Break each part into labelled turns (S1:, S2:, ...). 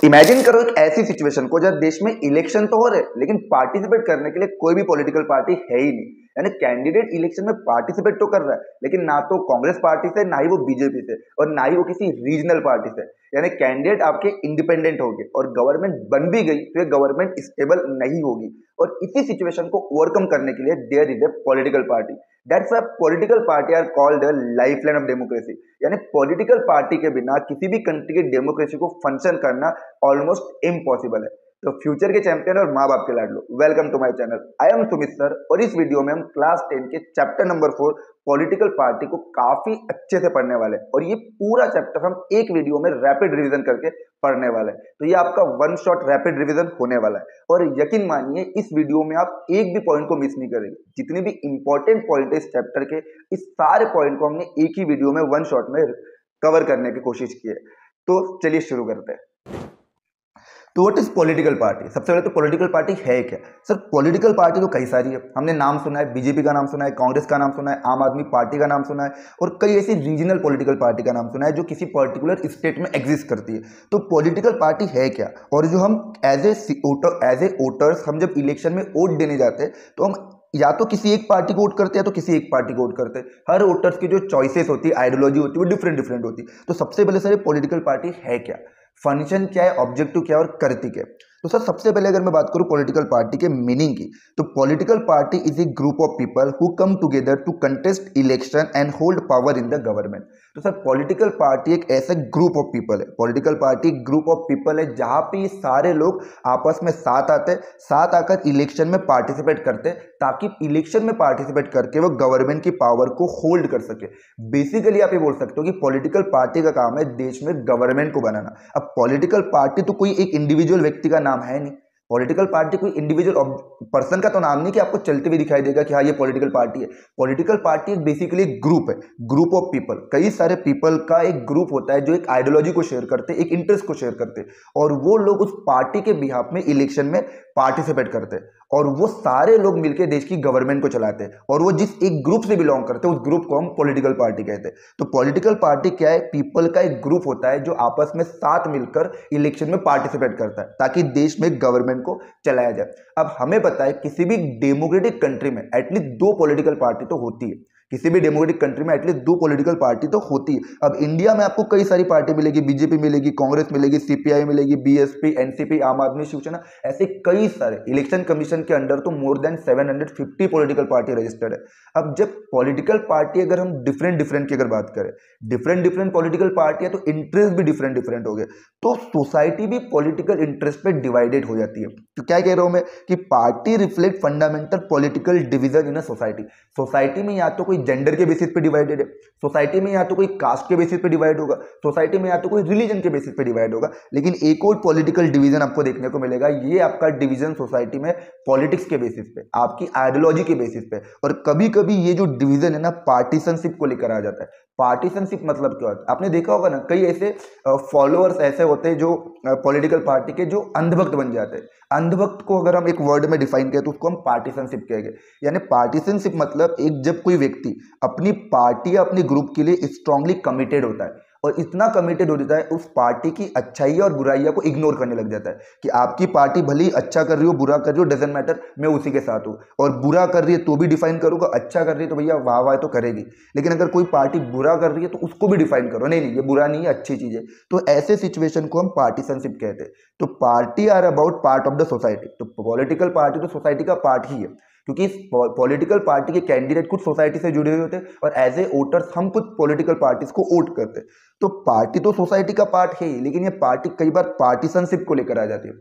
S1: Imagine करो एक ऐसी सिचुएशन को जब देश में इलेक्शन तो हो रहे लेकिन पार्टिसिपेट करने के लिए कोई भी पॉलिटिकल पार्टी है ही नहीं। यानी कैंडिडेट इलेक्शन में पार्टिसिपेट तो कर रहा है लेकिन ना तो कांग्रेस पार्टी से, ना ही वो बीजेपी से, और ना ही वो किसी रीजनल पार्टी से। यानी कैंडिडेट आपके इंडिपेंडेंट होंगे और गवर्नमेंट बन भी गई तो ये गवर्नमेंट स्टेबल नहीं होगी। और इसी सिचुएशन को ओवरकम करने के लिए there is a political party. That's why political party are called lifeline of democracy. यानी पॉलिटिकल पार्टी के बिना किसी भी कंट्री की डेमोक्रेसी को फंक्शन करना ऑलमोस्ट इम्पॉसिबल है। तो फ्यूचर के चैंपियन और माँ बाप के लाडलो, welcome to my channel. I am Sumit sir और इस वीडियो में हम क्लास 10 के चैप्टर नंबर 4 पॉलिटिकल पार्टी को काफी अच्छे से पढ़ने वाले हैं। और ये पूरा चैप्टर हम एक वीडियो में रैपिड रिवीजन करके पढ़ने वाले हैं। तो ये आपका वन शॉट रैपिड रिवीजन होने वाला है और यकीन मानिए इस वीडियो में आप एक भी पॉइंट को मिस नहीं करेंगे। जितने भी इंपॉर्टेंट पॉइंट है इस चैप्टर के, इस सारे पॉइंट को हमने एक ही वीडियो में वन शॉट में कवर करने की कोशिश की है। तो चलिए शुरू करते हैं। तो व्हाट इज पॉलिटिकल पार्टी? सबसे पहले तो पॉलिटिकल पार्टी है क्या? सर पॉलिटिकल पार्टी तो कई सारी है। हमने नाम सुना है, बीजेपी का नाम सुना है, कांग्रेस का नाम सुना है, आम आदमी पार्टी का नाम सुना है और कई ऐसी रीजनल पॉलिटिकल पार्टी का नाम सुना है जो किसी पर्टिकुलर स्टेट में एग्जिस्ट करती है। तो पॉलिटिकल पार्टी है क्या? और जो हम एज ए वोटर्स हम जब इलेक्शन में वोट देने जाते हैं तो हम या तो किसी एक पार्टी को वोट करते हैं तो किसी एक पार्टी को वोट करते हैं। हर वोटर्स की जो चॉइसेस होती है, आइडियोलॉजी होती है, वो डिफरेंट डिफरेंट होती है। तो सबसे पहले सर पॉलिटिकल पार्टी है क्या, फंक्शन क्या है, ऑब्जेक्टिव क्या है और करती क्या है? तो सर सबसे पहले अगर मैं बात करूं पॉलिटिकल पार्टी के मीनिंग की, तो political party is a group of people who come together to contest election and hold power in the government. तो सर पॉलिटिकल पार्टी एक ऐसा ग्रुप ऑफ पीपल है, political party group of people है जहां पे ये सारे लोग आपस में साथ आते, साथ आकर इलेक्शन में पार्टिसिपेट करते ताकि इलेक्शन में पार्टिसिपेट करके वो गवर्नमेंट की पावर को होल्ड कर सके। बेसिकली आप ये बोल सकते हो कि पॉलिटिकल पार्टी का काम है देश में गवर्नमेंट को बनाना। अब पॉलिटिकल पार्टी तो कोई एक इंडिविजुअल व्यक्ति का नाम है नहीं। पॉलिटिकल पार्टी कोई इंडिविजुअल पर्सन का तो नाम नहीं कि आपको चलते हुए दिखाई देगा कि हाँ ये पॉलिटिकल पार्टी है। पॉलिटिकल पार्टी बेसिकली एक ग्रुप है, ग्रुप ऑफ पीपल। कई सारे पीपल का एक ग्रुप होता है जो एक आइडियोलॉजी को शेयर करते हैं, एक इंटरेस्ट को शेयर करते हैं और वो लोग उस पार्टी के बिहाफ में इलेक्शन में पार्टिसिपेट करते हैं और वो सारे लोग मिलकर देश की गवर्नमेंट को चलाते हैं और वो जिस एक ग्रुप से बिलोंग करते हैं उस ग्रुप को हम पॉलिटिकल पार्टी कहते हैं। तो पॉलिटिकल पार्टी क्या है? पीपल का एक ग्रुप होता है जो आपस में साथ मिलकर इलेक्शन में पार्टिसिपेट करता है ताकि देश में गवर्नमेंट को चलाया जाए। अब हमें पता है किसी भी डेमोक्रेटिक कंट्री में एटलीस्ट 2 पॉलिटिकल पार्टी तो होती है। किसी भी डेमोक्रेटिक कंट्री में एटलीस्ट 2 पॉलिटिकल पार्टी तो होती है। अब इंडिया में आपको कई सारी पार्टी मिलेगी, बीजेपी मिलेगी, कांग्रेस मिलेगी, सीपीआई मिलेगी, बीएसपी, एनसीपी, आम आदमी, शिवसेना, ऐसे कई सारे। इलेक्शन कमीशन के अंडर तो more than 750 political party registered है। अब जब पॉलिटिकल पार्टी अगर हम डिफरेंट डिफरेंट की अगर बात करें, डिफरेंट डिफरेंट पॉलिटिकल पार्टी है तो इंटरेस्ट भी डिफरेंट डिफरेंट हो गए। तो सोसाइटी भी पॉलिटिकल इंटरेस्ट पे डिवाइडेड हो जाती है। तो क्या कह रहा हूं मैं कि party reflect fundamental political division in a society. Society में या तो कोई जेंडर के बेसिस पे डिवाइडेड है, सोसाइटी में या तो कोई कास्ट के बेसिस पे डिवाइड होगा, सोसाइटी में या तो कोई रिलीजन के बेसिस पे डिवाइड होगा। लेकिन एक और पॉलिटिकल डिवीजन आपको देखने को मिलेगा, ये आपका डिवीजन सोसाइटी में पॉलिटिक्स के बेसिस पे, आपकी आइडियोलॉजी के बेसिस पे। और कभी कभी ये जो डिवीजन है ना पार्टीशनशिप को लेकर आ जाता है। पार्टीशनशिप मतलब क्या होता है? आपने देखा होगा ना कई ऐसे फॉलोअर्स ऐसे होते हैं जो पॉलिटिकल पार्टी के जो अंधभक्त बन जाते हैं। अंधभक्त को अगर हम एक वर्ड में डिफाइन करें तो उसको हम पार्टीशनशिप कहेंगे। यानी पार्टीशनशिप मतलब एक जब कोई व्यक्ति अपनी पार्टी या अपने ग्रुप के लिए स्ट्रांगली कमिटेड होता है और इतना कमिटेड हो जाता है उस पार्टी की अच्छाई और बुराइयां को इग्नोर करने लग जाता है कि आपकी पार्टी भले ही अच्छा कर रही हो, बुरा कर रही हो, डजंट मैटर, मैं उसी के साथ हूँ। और बुरा कर रही है तो भी डिफाइन करूंगा, अच्छा कर रही है तो भैया वाह वाह तो करेगी। लेकिन अगर कोई पार्टी बुरा कर रही है तो उसको भी डिफाइन करो, नहीं नहीं ये बुरा नहीं है, अच्छी चीज है। तो ऐसे सिचुएशन को हम पार्टीशनशिप कहते हैं। तो party are about part of the society. तो पॉलिटिकल पार्टी तो सोसाइटी का पार्ट ही है क्योंकि पॉलिटिकल पार्टी के कैंडिडेट कुछ सोसाइटी से जुड़े हुए होते हैं और एज ए वोटर्स हम कुछ पॉलिटिकल पार्टीज को वोट करते हैं। तो पार्टी तो सोसाइटी का पार्ट है ही, लेकिन ये पार्टी कई बार पार्टीशनशिप को लेकर आ जाती है।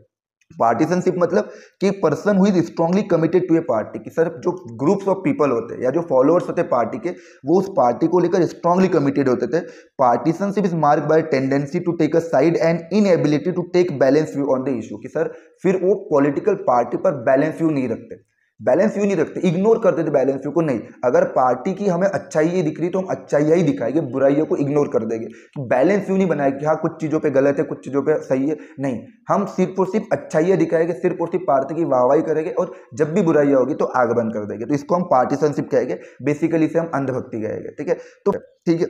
S1: पार्टीशनशिप मतलब कि person who is strongly committed to a party, कि सर जो ग्रुप्स ऑफ पीपल होते हैं या जो फॉलोअर्स होते हैं पार्टी के, वो उस पार्टी को लेकर स्ट्रांगली कमिटेड होते थे। Partisanship is marked by tendency to take a side and inability to take balance view on the issue, कि सर फिर वो पॉलिटिकल पार्टी पर बैलेंस व्यू नहीं रखते, बैलेंस व्यू नहीं रखते, इग्नोर करते थे बैलेंस व्यू को। नहीं, अगर पार्टी की हमें अच्छाई ही दिख रही तो हम अच्छाई ही दिखाएंगे, बुराइयों को इग्नोर कर देंगे। तो बैलेंस व्यू नहीं बनाएंगे कि हाँ कुछ चीज़ों पे गलत है, कुछ चीज़ों पे सही है, नहीं, हम सिर्फ और सिर्फ अच्छाइयाँ दिखाएंगे, सिर्फ और सिर्फ पार्टी की वाहवाही करेंगे और जब भी बुराइयाँ होगी तो आग बंद कर देंगे। तो इसको हम पार्टीशनशिप कहेंगे, बेसिकली इसे हम अंधभक्ति कहेंगे। ठीक है, तो ठीक है।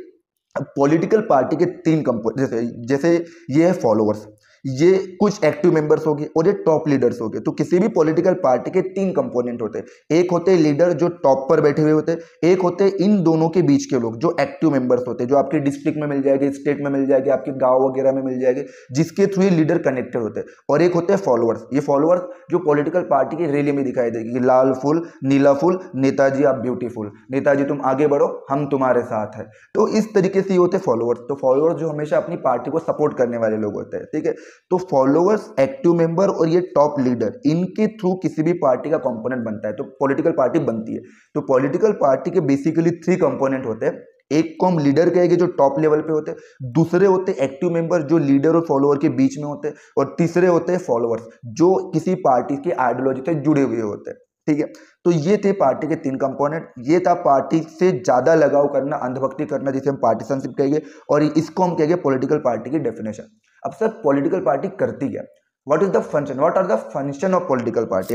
S1: अब पॉलिटिकल पार्टी के 3 कंपोनेंट, जैसे ये है फॉलोअर्स, ये कुछ एक्टिव मेंबर्स हो गए और ये टॉप लीडर्स हो गए। तो किसी भी पॉलिटिकल पार्टी के तीन कंपोनेंट होते हैं, एक होते हैं लीडर जो टॉप पर बैठे हुए होते हैं, एक होते हैं इन दोनों के बीच के लोग जो एक्टिव मेंबर्स होते हैं, जो आपके डिस्ट्रिक्ट में मिल जाएंगे, स्टेट में मिल जाएंगे, आपके गांव वगैरह में मिल जाएंगे, जिसके थ्रू ये लीडर कनेक्टेड होते हैं। और एक होते हैं फॉलोअर्स, ये फॉलोअर्स जो पॉलिटिकल पार्टी की रैली में दिखाई देगी, लाल फूल नीला फूल, नेताजी आप ब्यूटीफुल, नेताजी तुम आगे बढ़ो हम तुम्हारे साथ है। तो इस तरीके से ये होते हैं फॉलोअर्स। तो फॉलोअर्स जो हमेशा अपनी पार्टी को सपोर्ट करने वाले लोग होते हैं, ठीक है। तो फॉलोअर्स, एक्टिव मेंबर और ये टॉप लीडर, इनके थ्रू किसी भी पार्टी का कंपोनेंट बनता है तो पॉलिटिकल पार्टी बनती है। तो पॉलिटिकल पार्टी के बेसिकली थ्री कंपोनेंट होते हैं। एक को हम लीडर कहेंगे जो टॉप लेवल पे होते हैं, दूसरे होते हैं एक्टिव मेंबर जो लीडर और फॉलोअर के बीच में होते हैं, और तीसरे होते हैं फॉलोअर्स जो किसी पार्टी की आइडियोलॉजी से जुड़े हुए होते हैं, ठीक है। तो ये थे पार्टी के तीन कंपोनेंट। ये था पार्टी से ज्यादा लगाव करना, अंधभक्ति करना, जिसे हम पार्टीशनशिप कहेंगे, और इसको हम कहेंगे पॉलिटिकल पार्टी की डेफिनेशन। अब सर पॉलिटिकल पार्टी करती क्या, what is the function, what are the function of political party.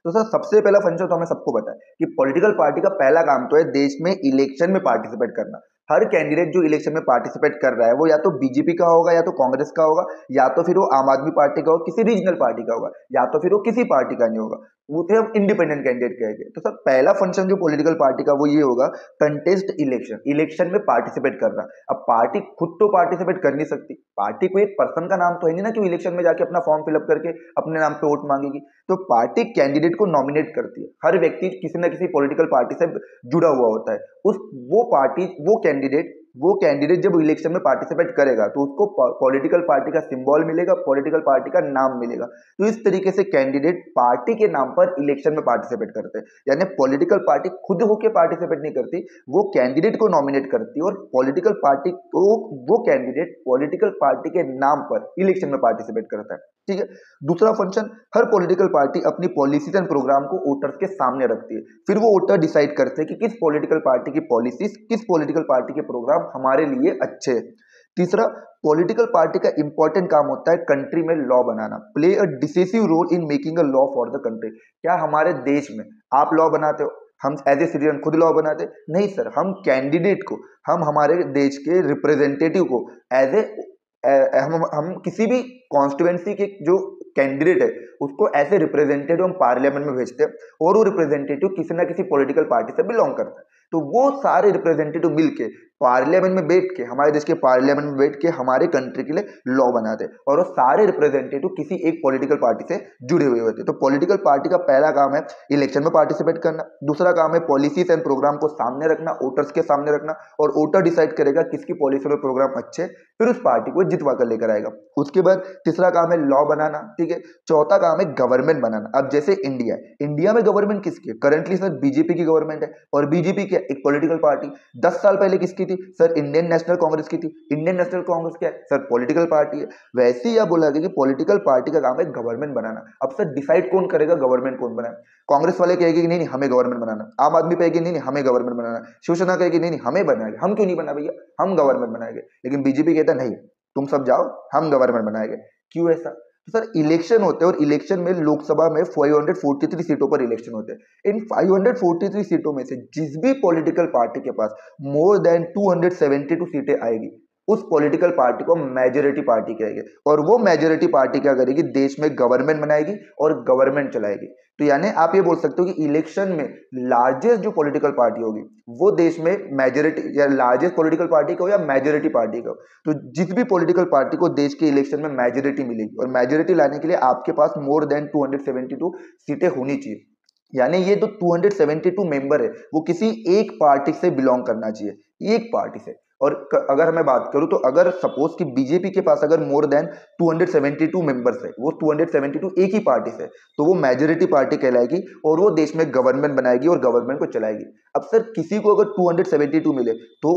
S1: तो सर सबसे पहला फंक्शन तो हमें सबको पता है कि पॉलिटिकल पार्टी का पहला काम तो है देश में इलेक्शन में पार्टिसिपेट करना। हर कैंडिडेट जो इलेक्शन में पार्टिसिपेट कर रहा है वो या तो बीजेपी का होगा, या तो कांग्रेस का होगा, या तो फिर वो आम आदमी पार्टी का होगा, किसी रीजनल पार्टी का होगा, या तो फिर वो किसी पार्टी का नहीं होगा, वो थे हम इंडिपेंडेंट कैंडिडेट कहेंगे। तो सर पहला फंक्शन जो पॉलिटिकल पार्टी का वो ये होगा, कंटेस्ट इलेक्शन, इलेक्शन में पार्टिसिपेट करना। अब पार्टी खुद तो पार्टिसिपेट कर नहीं सकती, पार्टी को एक पर्सन का नाम तो है नहीं ना कि इलेक्शन में जाके अपना फॉर्म फिलअप करके अपने नाम पे वोट मांगेगी। तो पार्टी कैंडिडेट को नॉमिनेट करती है। हर व्यक्ति किसी ना किसी पॉलिटिकल पार्टी से जुड़ा हुआ होता है। उस वो पार्टी वो कैंडिडेट जब इलेक्शन में पार्टिसिपेट करेगा तो उसको पॉलिटिकल पार्टी का सिंबल मिलेगा, पॉलिटिकल पार्टी का नाम मिलेगा। तो इस तरीके से कैंडिडेट पार्टी के नाम पर इलेक्शन में पार्टिसिपेट करते हैं। यानी पॉलिटिकल पार्टी खुद होके पार्टिसिपेट नहीं करती, वो कैंडिडेट को नॉमिनेट करती है, और पॉलिटिकल पार्टी को वो कैंडिडेट पॉलिटिकल पार्टी के नाम पर इलेक्शन में पार्टिसिपेट करता है, ठीक है। दूसरा फंक्शन, हर पॉलिटिकल पार्टी अपनी पॉलिसीज एंड प्रोग्राम को वोटर्स के सामने रखती है। फिर वो वोटर डिसाइड करते हैं कि किस पॉलिटिकल पार्टी की पॉलिसीज, किस पॉलिटिकल पार्टी के प्रोग्राम हमारे लिए अच्छे हैं। तीसरा, पॉलिटिकल पार्टी का इंपॉर्टेंट काम होता है कंट्री में लॉ बनाना, play a decisive role in making a law for the country. क्या हमारे देश में आप लॉ बनाते हो, हम एज ए सिटीजन खुद लॉ बनाते? नहीं सर, हम कैंडिडेट को, हम हमारे देश के रिप्रेजेंटेटिव को एज ए हम किसी भी कॉन्स्टिट्यूएंसी के जो कैंडिडेट है उसको ऐसे रिप्रेजेंटेटिव हम पार्लियामेंट में भेजते हैं, और वो रिप्रेजेंटेटिव किसी ना किसी पॉलिटिकल पार्टी से बिलोंग करता है। तो वो सारे रिप्रेजेंटेटिव मिलके पार्लियामेंट में बैठ के, हमारे देश के पार्लियामेंट में बैठ के हमारे कंट्री के लिए लॉ बनाते हैं, और वो सारे रिप्रेजेंटेटिव किसी एक पॉलिटिकल पार्टी से जुड़े हुए होते हैं। तो पॉलिटिकल पार्टी का पहला काम है इलेक्शन में पार्टिसिपेट करना, दूसरा काम है पॉलिसीज एंड प्रोग्राम को सामने रखना, वोटर्स के सामने रखना, और वोटर डिसाइड करेगा किसकी पॉलिसी और प्रोग्राम अच्छे, फिर उस पार्टी को जितवा कर लेकर आएगा। उसके बाद तीसरा काम है लॉ बनाना, ठीक है। चौथा काम है गवर्नमेंट बनाना। अब जैसे इंडिया में गवर्नमेंट किसकी है? करंटली सर बीजेपी की गवर्नमेंट है, और बीजेपी क्या, एक पॉलिटिकल पार्टी। 10 साल पहले किसकी थी सर? इंडियन नेशनल कांग्रेस की थी। इंडियन नेशनल कांग्रेस क्या है सर? पॉलिटिकल पार्टी है। वैसे ही आप बोला गया कि पॉलिटिकल पार्टी का काम है गवर्नमेंट बनाना। अब सर डिसाइड कौन करेगा गवर्नमेंट कौन बनाए? कांग्रेस वाले कहेंगे कि नहीं नहीं हमें गवर्नमेंट बनाना, आम आदमी कहेगी नहीं नहीं हमें गवर्नमेंट बनाना, शिवसेना कहेगी नहीं नहीं हमें बनाएंगे, हम क्यों नहीं बना भैया, हम गवर्नमेंट बनाएंगे। लेकिन बीजेपी कहता नहीं, तुम सब जाओ हम गवर्नमेंट बनाएंगे। क्यों ऐसा? तो सर इलेक्शन होते हैं, और इलेक्शन में लोकसभा में 543 सीटों पर इलेक्शन होते हैं। इन 543 सीटों में से जिस भी पॉलिटिकल पार्टी के पास मोर देन 272 सीटें आएगी, उस पॉलिटिकल पार्टी को मेजोरिटी पार्टी कहेंगे। और वो मेजोरिटी पार्टी क्या करेगी? देश में गवर्नमेंट बनाएगी और गवर्नमेंट चलाएगी। तो यानी आप ये बोल सकते हो कि इलेक्शन में लार्जेस्ट जो पॉलिटिकल पार्टी होगी वो देश में मेजोरिटी, या लार्जेस्ट पॉलिटिकल पार्टी का हो या मेजोरिटी पार्टी का हो, तो जिस भी पॉलिटिकल पार्टी को देश के इलेक्शन में मेजोरिटी मिलेगी, और मेजोरिटी लाने के लिए आपके पास मोर देन 272 सीटें होनी चाहिए। यानी ये जो 272 मेंबर है वो किसी एक पार्टी से बिलोंग करना चाहिए, एक पार्टी से। और अगर मैं बात करूं तो अगर सपोज कि बीजेपी के पास अगर मोर देन 272 मेंबर्स है, वो 272 एक ही पार्टी से, तो वो मेजोरिटी पार्टी कहलाएगी, और वो देश में गवर्नमेंट बनाएगी और गवर्नमेंट को चलाएगी। अब सर किसी को अगर 272 मिले तो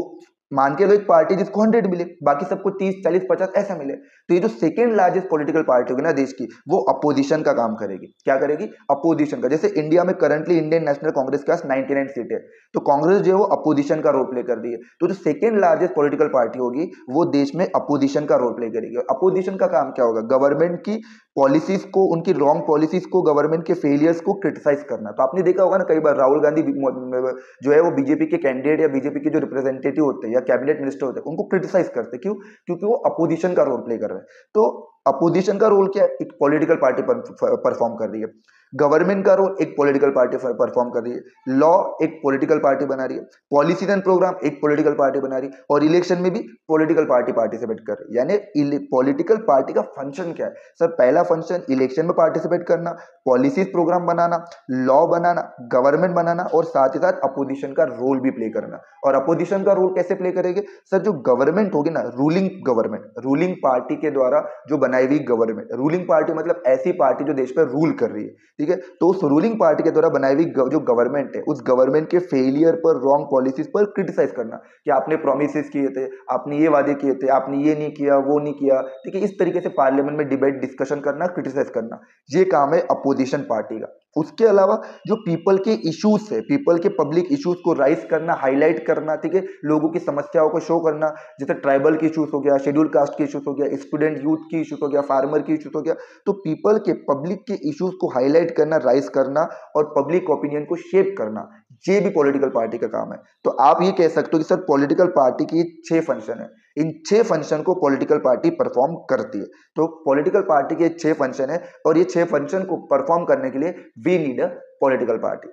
S1: मान के लो एक पार्टी जिसको 100 मिले, बाकी सबको 30 40 50 ऐसा मिले, तो ये जो सेकेंड लार्जेस्ट पॉलिटिकल पार्टी होगी ना देश की, वो अपोजिशन का काम करेगी। क्या करेगी? अपोजिशन का। जैसे इंडिया में करंटली इंडियन नेशनल कांग्रेस के पास 99 सीट है, तो कांग्रेस जो है वो अपोजिशन का रोल प्ले कर रही है। तो जो सेकेंड लार्जेस्ट पॉलिटिकल पार्टी होगी वो देश में अपोजिशन का रोल प्ले करेगी। अपोजिशन का काम क्या होगा? गवर्नमेंट की पॉलिसीज को, उनकी रॉन्ग पॉलिसीज को, गवर्नमेंट के फेलियर्स को क्रिटिसाइज करना। तो आपने देखा होगा ना कई बार राहुल गांधी जो है वो बीजेपी के कैंडिडेट या बीजेपी के जो रिप्रेजेंटेटिव होते हैं या कैबिनेट मिनिस्टर होते हैं उनको क्रिटिसाइज करते हैं। क्यों? क्योंकि वो अपोजिशन का रोल प्ले कर रहे हैं। तो अपोजिशन का रोल क्या है, एक पॉलिटिकल पार्टी परफॉर्म कर रही है। गवर्नमेंट का रोल एक पॉलिटिकल पार्टी परफॉर्म कर रही है। लॉ एक पॉलिटिकल पार्टी बना रही है। पॉलिसीज एंड प्रोग्राम एक पॉलिटिकल पार्टी बना रही है। और इलेक्शन में भी पॉलिटिकल पार्टी पार्टिसिपेट कर रही है। यानी पॉलिटिकल पार्टी का फंक्शन क्या है सर? पहला फंक्शन इलेक्शन में पार्टिसिपेट करना, पॉलिसीज प्रोग्राम बनाना, लॉ बनाना, गवर्नमेंट बनाना और साथ ही साथ अपोजिशन का रोल भी प्ले करना। और अपोजिशन का रोल कैसे प्ले करेंगे सर? जो गवर्नमेंट होगी ना, रूलिंग गवर्नमेंट, रूलिंग पार्टी के द्वारा जो बनाई हुई गवर्नमेंट, रूलिंग पार्टी मतलब ऐसी पार्टी जो देश पर रूल कर रही है, ठीक है। तो उस रूलिंग पार्टी के द्वारा बनाई हुई जो गवर्नमेंट है, उस गवर्नमेंट के फेलियर पर, रॉन्ग पॉलिसीज पर क्रिटिसाइज करना कि आपने प्रोमिसेस किए थे, आपने ये वादे किए थे, आपने ये नहीं किया, वो नहीं किया, ठीक है। इस तरीके से पार्लियामेंट में डिबेट डिस्कशन करना, क्रिटिसाइज करना, ये काम है अपोजिशन पार्टी का। उसके अलावा जो पीपल के इश्यूज है, पीपल के पब्लिक इश्यूज को राइज करना, हाईलाइट करना, ठीक है, लोगों की समस्याओं को शो करना, जैसे ट्राइबल के इश्यूज हो गया, शेड्यूल कास्ट के इश्यूज हो गया, स्टूडेंट यूथ की इश्यूज हो गया, फार्मर की इश्यूज हो गया। तो पीपल के, पब्लिक के इश्यूज को हाईलाइट करना, राइज करना और पब्लिक ओपिनियन को शेप करना, ये भी पॉलिटिकल पार्टी का काम है। तो आप ये कह सकते हो कि सर पॉलिटिकल पार्टी की 6 फंक्शन है, इन 6 फंक्शन को पॉलिटिकल पार्टी परफॉर्म करती है। तो पॉलिटिकल पार्टी के 6 फंक्शन है और ये 6 फंक्शन को परफॉर्म करने के लिए we need a political party.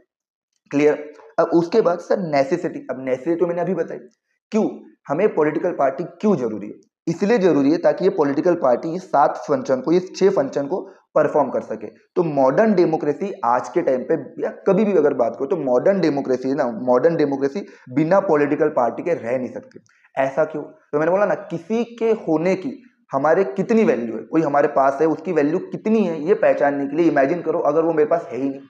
S1: Clear? अब उसके बाद सर नेसेसिटी। अब नेसेसिटी तो मैंने अभी बताई। क्यों हमें पॉलिटिकल पार्टी क्यों जरूरी है? इसलिए जरूरी है ताकि ये पॉलिटिकल पार्टी ये 7 फंक्शन को, ये 6 फंक्शन को परफॉर्म कर सके। तो मॉडर्न डेमोक्रेसी आज के टाइम पे या कभी भी अगर बात करो तो मॉडर्न डेमोक्रेसी है ना, मॉडर्न डेमोक्रेसी बिना पॉलिटिकल पार्टी के रह नहीं सकती। ऐसा क्यों? तो मैंने बोला ना, किसी के होने की हमारे कितनी वैल्यू है, कोई हमारे पास है उसकी वैल्यू कितनी है, ये पहचानने के लिए इमेजिन करो अगर वो मेरे पास है ही नहीं।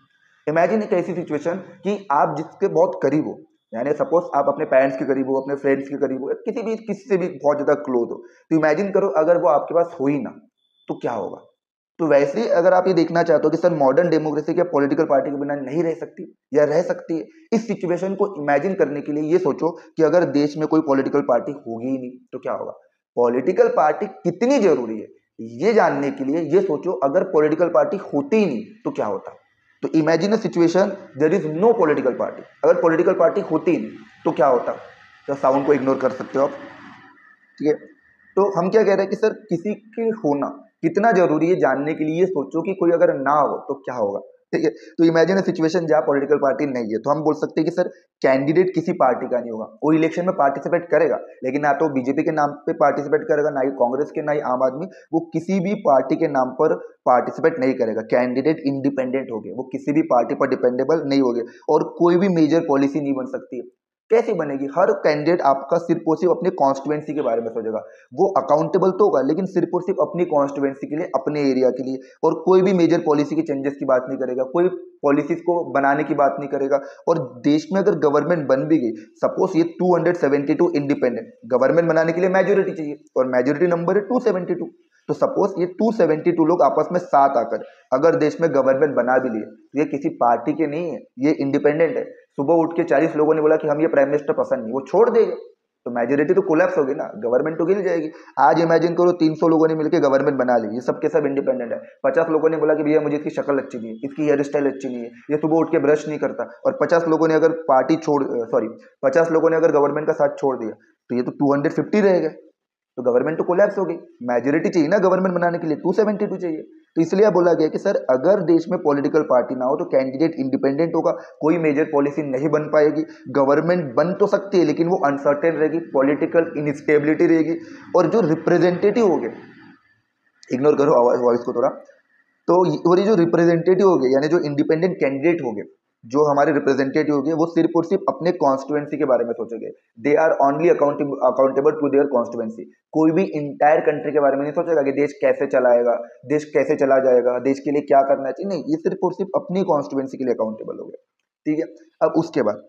S1: इमेजिन एक ऐसी सिचुएशन कि आप जिसके बहुत करीब हो, यानी सपोज आप अपने पेरेंट्स के करीब हो, अपने फ्रेंड्स के करीब हो, या किसी से भी बहुत ज्यादा क्लोज हो, तो इमेजिन करो अगर वो आपके पास हो ही ना, तो क्या होगा। तो वैसे ही अगर आप ये देखना चाहते हो कि सर मॉडर्न डेमोक्रेसी क्या पॉलिटिकल पार्टी के बिना नहीं रह सकती या रह सकती है, इस सिचुएशन को इमेजिन करने के लिए ये सोचो कि अगर देश में कोई पॉलिटिकल पार्टी होगी ही नहीं तो क्या होगा। पॉलिटिकल पार्टी कितनी जरूरी है ये जानने के लिए ये सोचो, अगर पॉलिटिकल पार्टी होती ही नहीं तो क्या होता। तो imagine a situation there is no political party, अगर पॉलिटिकल पार्टी होती ही नहीं तो क्या होता। तो साउंड को इग्नोर कर सकते हो आप, ठीक है। तो हम क्या कह रहे हैं कि सर किसी के होना कितना जरूरी है जानने के लिए ये सोचो कि कोई अगर ना हो तो क्या होगा, ठीक है। तो इमेजिन अ सिचुएशन जहाँ पॉलिटिकल पार्टी नहीं है, तो हम बोल सकते हैं कि सर कैंडिडेट किसी पार्टी का नहीं होगा, वो इलेक्शन में पार्टिसिपेट करेगा लेकिन ना तो बीजेपी के नाम पे पार्टिसिपेट करेगा, ना ही कांग्रेस के, ना ही आम आदमी, वो किसी भी पार्टी के नाम पर पार्टिसिपेट नहीं करेगा। कैंडिडेट इंडिपेंडेंट हो गए, वो किसी भी पार्टी पर डिपेंडेबल नहीं हो गए और कोई भी मेजर पॉलिसी नहीं बन सकती। कैसे बनेगी? हर कैंडिडेट आपका सिर्फ और सिर्फ अपने कॉन्स्टिट्यूएंसी के बारे में सोचेगा, वो अकाउंटेबल तो होगा लेकिन सिर्फ और सिर्फ अपनी कॉन्स्टिट्यूएंसी के लिए, अपने एरिया के लिए, और कोई भी मेजर पॉलिसी के चेंजेस की बात नहीं करेगा, कोई पॉलिसीज को बनाने की बात नहीं करेगा। और देश में अगर गवर्नमेंट बन भी गई, सपोज ये 272 इंडिपेंडेंट, गवर्नमेंट बनाने के लिए मेजोरिटी चाहिए और मेजोरिटी नंबर है 272, तो सपोज ये 272 लोग आपस में साथ आकर अगर देश में गवर्नमेंट बना भी लिए, तो ये किसी पार्टी के नहीं है, ये इंडिपेंडेंट है। सुबह उठ के 40 लोगों ने बोला कि हम ये प्राइम मिनिस्टर पसंद नहीं, वो छोड़ देंगे, तो मेजोरिटी तो कोलैप्स होगी ना, गवर्नमेंट तो गिर जाएगी। आज इमेजिन करो 300 लोगों ने मिलकर गवर्नमेंट बना ली, ये सब के सब इंडिपेंडेंट है। 50 लोगों ने बोला कि भैया मुझे इसकी शक्ल अच्छी नहीं है, इसकी हेयर स्टाइल अच्छी नहीं है, ये सुबह उठ के ब्रश नहीं करता, और 50 लोगों ने अगर 50 लोगों ने अगर गवर्नमेंट का साथ छोड़ दिया, तो ये तो 250 रह गए, तो गवर्नमेंट तो कोलैप्स हो गई। मेजोरिटी चाहिए ना गवर्नमेंट बनाने के लिए, 272 चाहिए। तो इसलिए बोला गया कि सर अगर देश में पॉलिटिकल पार्टी ना हो तो कैंडिडेट इंडिपेंडेंट होगा, कोई मेजर पॉलिसी नहीं बन पाएगी, गवर्नमेंट बन तो सकती है लेकिन वो अनसर्टेन रहेगी, पॉलिटिकल इनस्टेबिलिटी रहेगी, और जो रिप्रेजेंटेटिव हो गए, इग्नोर करो वॉइस को थोड़ा, तो और ये जो रिप्रेजेंटेटिव हो गए यानी जो इंडिपेंडेंट कैंडिडेट हो गए, जो हमारे रिप्रेजेंटेटिव हो गए, वो सिर्फ और सिर्फ अपने कॉन्स्टिट्यूएंसी के बारे में सोचेंगे। They are only accountable to their constituency. कोई भी इंटायर कंट्री के बारे में नहीं सोचेगा कि देश कैसे चलाएगा, देश कैसे चला जाएगा, देश के लिए क्या करना चाहिए, नहीं, ये सिर्फ और सिर्फ अपनी कॉन्स्टिट्यूएंसी के लिए अकाउंटेबल हो गए, ठीक है। अब उसके बाद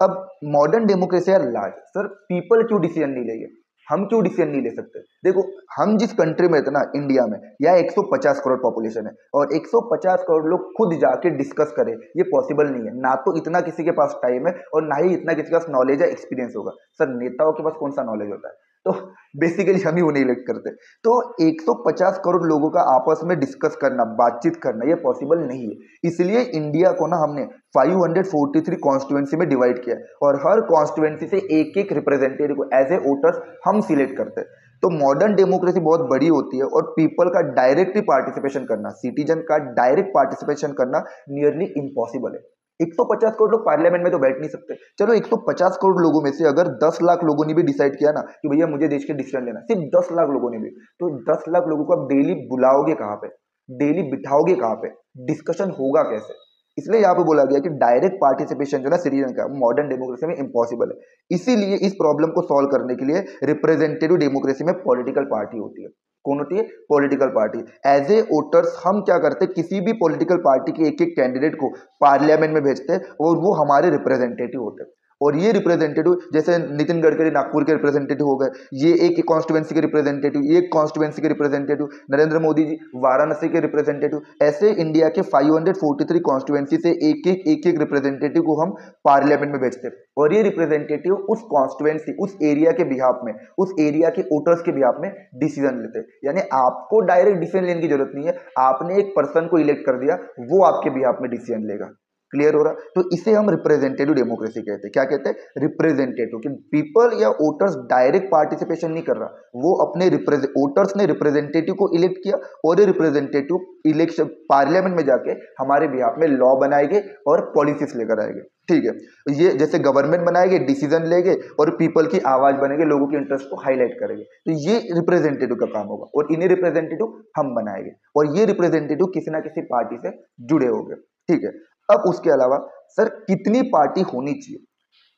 S1: अब modern democracy are large. Sir people क्यों डिसीजन नहीं लेंगे, हम क्यों डिसीजन नहीं ले सकते? देखो हम जिस कंट्री में थे ना, इंडिया में, यह 150 करोड़ पॉपुलेशन है और 150 करोड़ लोग खुद जाके डिस्कस करें, ये पॉसिबल नहीं है। ना तो इतना किसी के पास टाइम है और ना ही इतना किसी के पास नॉलेज है, एक्सपीरियंस होगा। सर नेताओं के पास कौन सा नॉलेज होता है? तो बेसिकली हम ही उन्हें इलेक्ट करते। तो 150 करोड़ लोगों का आपस में डिस्कस करना, बातचीत करना, ये पॉसिबल नहीं है। इसलिए इंडिया को ना हमने 543 कॉन्स्टिट्यूएंसी में डिवाइड किया है और हर कॉन्स्टिट्यूएंसी से एक एक रिप्रेजेंटेटिव को एज ए वोटर्स हम सिलेक्ट करते हैं। तो मॉडर्न डेमोक्रेसी बहुत बड़ी होती है और पीपल का डायरेक्टली पार्टिसिपेशन करना, सिटीजन का डायरेक्ट पार्टिसिपेशन करना नियरली इम्पॉसिबल है। 150 करोड़ लोग पार्लियामेंट में तो बैठ नहीं सकते। चलो 150 करोड़ लोगों में से अगर 10 लाख लोगों ने भी डिसाइड किया ना कि भैया मुझे देश के डिसीजन लेना, सिर्फ 10 लाख लोगों ने भी, तो 10 लाख लोगों को आप डेली बुलाओगे कहाँ पे, डेली बिठाओगे कहाँ पे, डिस्कशन होगा कैसे? इसलिए यहाँ पे बोला गया कि डायरेक्ट पार्टिसिपेशन जो ना सिटीजन का मॉडर्न डेमोक्रेसी में इम्पॉसिबल है। इसीलिए इस प्रॉब्लम को सॉल्व करने के लिए रिप्रेजेंटेटिव डेमोक्रेसी में पॉलिटिकल पार्टी होती है। कौन होती है? Political party. As a voters हम क्या करते हैं, किसी भी पॉलिटिकल पार्टी के एक एक कैंडिडेट को पार्लियामेंट में भेजते हैं और वो हमारे रिप्रेजेंटेटिव होते हैं। और ये रिप्रेजेंटेटिव, जैसे नितिन गडकरी नागपुर के रिप्रेजेंटेटिव हो गए, ये एक कॉन्स्टिट्यूएंसी के रिप्रेजेंटेटिव, ये कॉन्स्टिट्यूएंसी के रिप्रेजेंटेटिव, नरेंद्र मोदी जी वाराणसी के रिप्रेजेंटेटिव, ऐसे इंडिया के 543 कॉन्स्टिट्यूएंसी से एक एक रिप्रेजेंटेटिव को हम पार्लियामेंट में भेजते हैं। और ये रिप्रेजेंटेटिव उस कॉन्स्टिट्यूएंसी, उस एरिया के बिहाफ में, उस एरिया के वोटर्स के बिहाफ में डिसीजन लेते हैं। यानी आपको डायरेक्ट डिसीजन लेने की जरूरत नहीं है, आपने एक पर्सन को इलेक्ट कर दिया, वो आपके बिहाफ में डिसीजन लेगा। क्लियर हो रहा? तो इसे हम रिप्रेजेंटेटिव डेमोक्रेसी कहते हैं। क्या कहते हैं? रिप्रेजेंटेटिव। कि पीपल या वोटर्स डायरेक्ट पार्टिसिपेशन नहीं कर रहा, वो अपने वोटर्स ने रिप्रेजेंटेटिव को इलेक्ट किया और ये रिप्रेजेंटेटिव इलेक्शन पार्लियामेंट में जाके हमारे बिहाफ में लॉ बनाएंगे और पॉलिसीज लेकर आएंगे। ठीक है, ये जैसे गवर्नमेंट बनाएंगे, डिसीजन लेंगे और पीपल की आवाज बनेंगे, लोगों के इंटरेस्ट को हाईलाइट करेंगे। तो ये रिप्रेजेंटेटिव का काम होगा और इन्हें रिप्रेजेंटेटिव हम बनाएंगे और ये रिप्रेजेंटेटिव किसी ना किसी पार्टी से जुड़े होंगे। ठीक है, अब उसके अलावा सर कितनी पार्टी होनी चाहिए?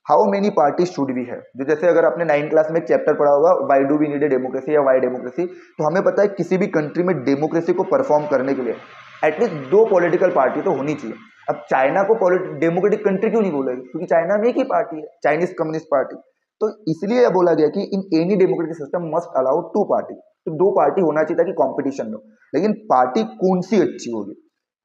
S1: How many party should we have? जो जैसे अगर आपने 9th क्लास में एक चैप्टर पढ़ा होगा, why do we need a democracy या वाई डेमोक्रेसी, तो हमें पता है किसी भी कंट्री में डेमोक्रेसी को परफॉर्म करने के लिए एटलीस्ट 2 पॉलिटिकल पार्टी तो होनी चाहिए। अब चाइना को डेमोक्रेटिक कंट्री क्यों नहीं बोलेगी? क्योंकि चाइना में एक ही पार्टी है, चाइनीज कम्युनिस्ट पार्टी। तो इसलिए यह बोला गया कि in any democratic system must allow 2 party. तो 2 पार्टी होना चाहिए ताकि कॉम्पिटिशन हो। लेकिन पार्टी कौन सी अच्छी होगी,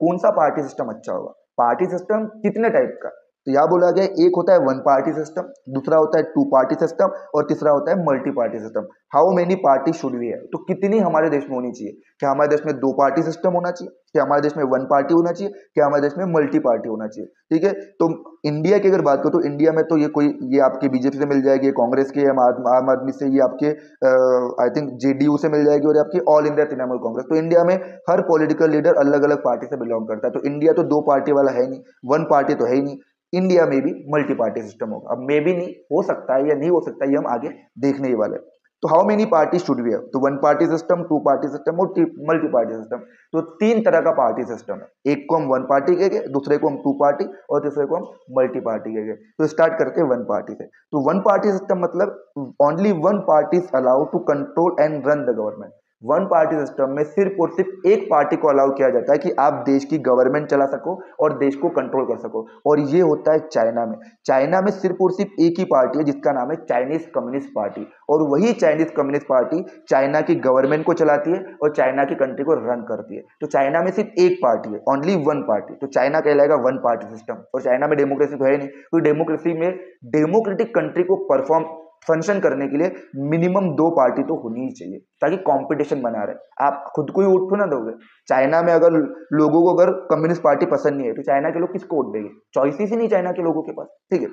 S1: कौन सा पार्टी सिस्टम अच्छा होगा? पार्टी सिस्टम कितने टाइप का? तो यह बोला गया एक होता है 1 पार्टी सिस्टम, दूसरा होता है 2 पार्टी सिस्टम और तीसरा होता है multi party system. How many party should we have? तो कितनी हमारे देश में होनी चाहिए? क्या हमारे देश में 2 पार्टी सिस्टम होना चाहिए? क्या हमारे देश में 1 पार्टी होना चाहिए? क्या हमारे देश में मल्टी पार्टी होना चाहिए? ठीक है, तो इंडिया की अगर बात करो तो इंडिया में तो ये आपके बीजेपी से मिल जाएगी, कांग्रेस के, आम आदमी से, ये आपके आई थिंक जेडीयू से मिल जाएगी और आपकी ऑल इंडिया तृणमूल कांग्रेस। तो इंडिया में हर पॉलिटिकल लीडर अलग अलग पार्टी से बिलोंग करता है। तो इंडिया तो 2 पार्टी वाला है नहीं, 1 पार्टी तो है ही नहीं। इंडिया में भी मल्टी पार्टी सिस्टम होगा। अब मे भी नहीं हो सकता है या नहीं हो सकता है, ये हम आगे देखने ही वाले हैं। तो how many party should we have? तो 1 पार्टी सिस्टम, 2 पार्टी सिस्टम और मल्टी पार्टी सिस्टम। तो 3 तरह का पार्टी सिस्टम है। एक को हम 1 पार्टी कहेंगे, दूसरे को हम 2 पार्टी और तीसरे को हम मल्टी पार्टी कहेंगे। तो स्टार्ट करते हैं 1 पार्टी से। तो 1 पार्टी सिस्टम मतलब only 1 party allow to control and run the government. 1 party system में सिर्फ और सिर्फ एक पार्टी को अलाउ किया जाता है कि आप देश की गवर्नमेंट चला सको और देश को कंट्रोल कर सको, और ये होता है चाइना में। चाइना में सिर्फ और सिर्फ एक ही पार्टी है जिसका नाम है चाइनीज कम्युनिस्ट पार्टी, और वही चाइनीज कम्युनिस्ट पार्टी चाइना की गवर्नमेंट को चलाती है और चाइना की कंट्री को रन करती है। तो चाइना में सिर्फ एक पार्टी है, ओनली 1 पार्टी। तो चाइना कहलाएगा 1 पार्टी सिस्टम। और चाइना में डेमोक्रेसी तो है नहीं, क्योंकि डेमोक्रेसी में डेमोक्रेटिक कंट्री को परफॉर्म फंक्शन करने के लिए मिनिमम 2 पार्टी तो होनी ही चाहिए ताकि कंपटीशन बना रहे। आप खुद को ही वोट ना दोगे। चाइना में अगर लोगों को अगर कम्युनिस्ट पार्टी पसंद नहीं है तो चाइना के लोग किसको वोट देंगे? चॉइसेस ही नहीं चाइना के लोगों के पास। ठीक है,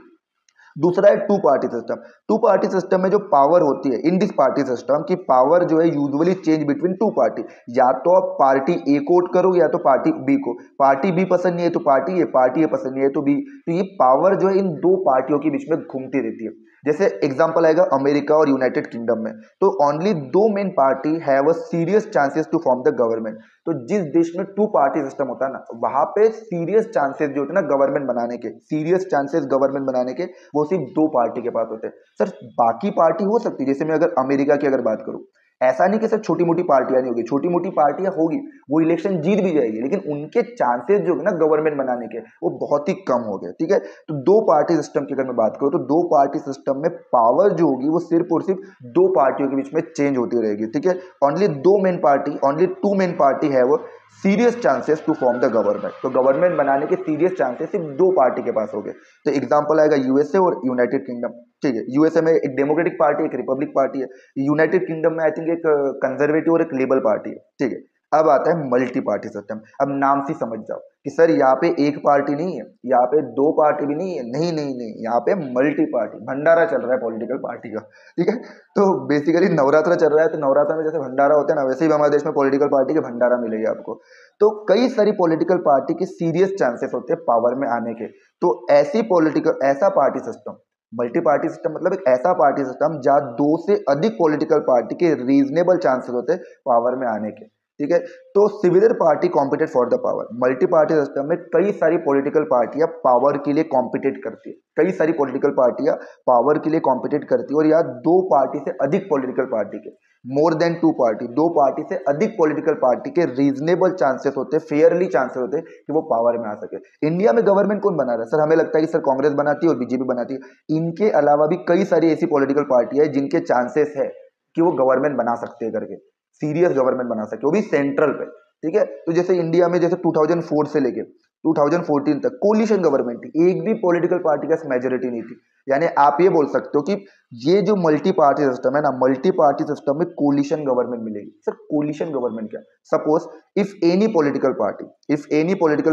S1: दूसरा है 2 पार्टी सिस्टम। 2 पार्टी सिस्टम में जो पावर होती है इन दिस पार्टी सिस्टम की पावर जो है यूजुअली चेंज बिटवीन 2 पार्टी। या तो आप पार्टी ए को वोट करो या तो पार्टी बी को। पार्टी बी पसंद नहीं है तो पार्टी ए पसंद नहीं है तो बी। तो ये पावर जो है इन 2 पार्टियों के बीच में घूमती रहती है। जैसे एग्जांपल आएगा अमेरिका और यूनाइटेड किंगडम में, तो only 2 main party have a serious chances to form the government. तो जिस देश में 2 पार्टी सिस्टम होता है ना, वहां पे सीरियस चांसेस जो होते हैं ना गवर्नमेंट बनाने के, सीरियस चांसेस गवर्नमेंट बनाने के वो सिर्फ 2 पार्टी के पास होते हैं। सर बाकी पार्टी हो सकती है, जैसे मैं अगर अमेरिका की अगर बात करूं, ऐसा नहीं कि सर छोटी मोटी पार्टियां नहीं होगी, छोटी मोटी पार्टियां होगी, वो इलेक्शन जीत भी जाएगी, लेकिन उनके चांसेस जो है ना गवर्नमेंट बनाने के वो बहुत ही कम हो गए। ठीक है, तो 2 पार्टी सिस्टम की अगर मैं बात करूं तो 2 पार्टी सिस्टम में पावर जो होगी वो सिर्फ और सिर्फ 2 पार्टियों के बीच में चेंज होती रहेगी। ठीक है, only 2 main party, only 2 main party है वो serious chances to form the government. तो गवर्नमेंट बनाने के सीरियस चांसेस सिर्फ 2 पार्टी के पास हो गए। तो एग्जांपल आएगा यूएसए और यूनाइटेड किंगडम। ठीक है, यूएसए में एक डेमोक्रेटिक पार्टी, एक रिपब्लिक पार्टी है। यूनाइटेड किंगडम में आई थिंक एक कंजर्वेटिव और एक लिबरल पार्टी है। ठीक है, अब आता है मल्टी पार्टी सिस्टम। अब नाम से समझ जाओ कि सर यहाँ पे एक पार्टी नहीं है, यहाँ पे दो पार्टी भी नहीं है, नहीं नहीं नहीं, यहाँ पे मल्टी पार्टी भंडारा चल रहा है पॉलिटिकल पार्टी का, ठीक है। तो बेसिकली नवरात्र चल रहा है, तो नवरात्र में जैसे भंडारा होता है ना, वैसे ही हमारे देश में पॉलिटिकल पार्टी के भंडारा मिलेगी आपको। तो कई सारी पॉलिटिकल पार्टी के सीरियस चांसेस होते हैं पावर में आने के। तो ऐसा party system, multi party system मतलब एक ऐसा पार्टी सिस्टम जहाँ दो से अधिक पॉलिटिकल पार्टी के रीजनेबल चांसेस होते हैं पावर में आने के, ठीक है। तो similar party compete for the power. Multi party system में कई सारी पॉलिटिकल पार्टियां पावर के लिए कॉम्पिटेट करती है, कई सारी पॉलिटिकल पार्टियां पावर के लिए कॉम्पिटेट करती है। और यहाँ दो पार्टी से अधिक पॉलिटिकल पार्टी के, मोर देन टू पार्टी, दो पार्टी से अधिक पॉलिटिकल पार्टी के रीजनेबल चांसेस होते हैं, फेयरली चांसेस होते हैं कि वो पावर में आ सके। इंडिया में गवर्नमेंट कौन बना रहा है? सर हमें लगता है कि सर कांग्रेस बनाती है और बीजेपी बनाती है। इनके अलावा भी कई सारी ऐसी पॉलिटिकल पार्टियां हैं जिनके चांसेस है कि वो गवर्नमेंट बना सकते हैं करके, सीरियस गवर्नमेंट बना सके, वो भी सेंट्रल पे, ठीक है। तो जैसे इंडिया में जैसे 2004 से लेके 2014 तक कोलिशन गवर्नमेंट थी, एक भी पॉलिटिकल पार्टी का मेजोरिटी नहीं थी। यानी आप ये बोल सकते हो कि ये जो मल्टी पार्टी सिस्टम है ना, मल्टी पार्टी सिस्टम में कोलिशन गवर्नमेंट मिलेगी। सर कोलिशन गवर्नमेंट क्या? Suppose if any political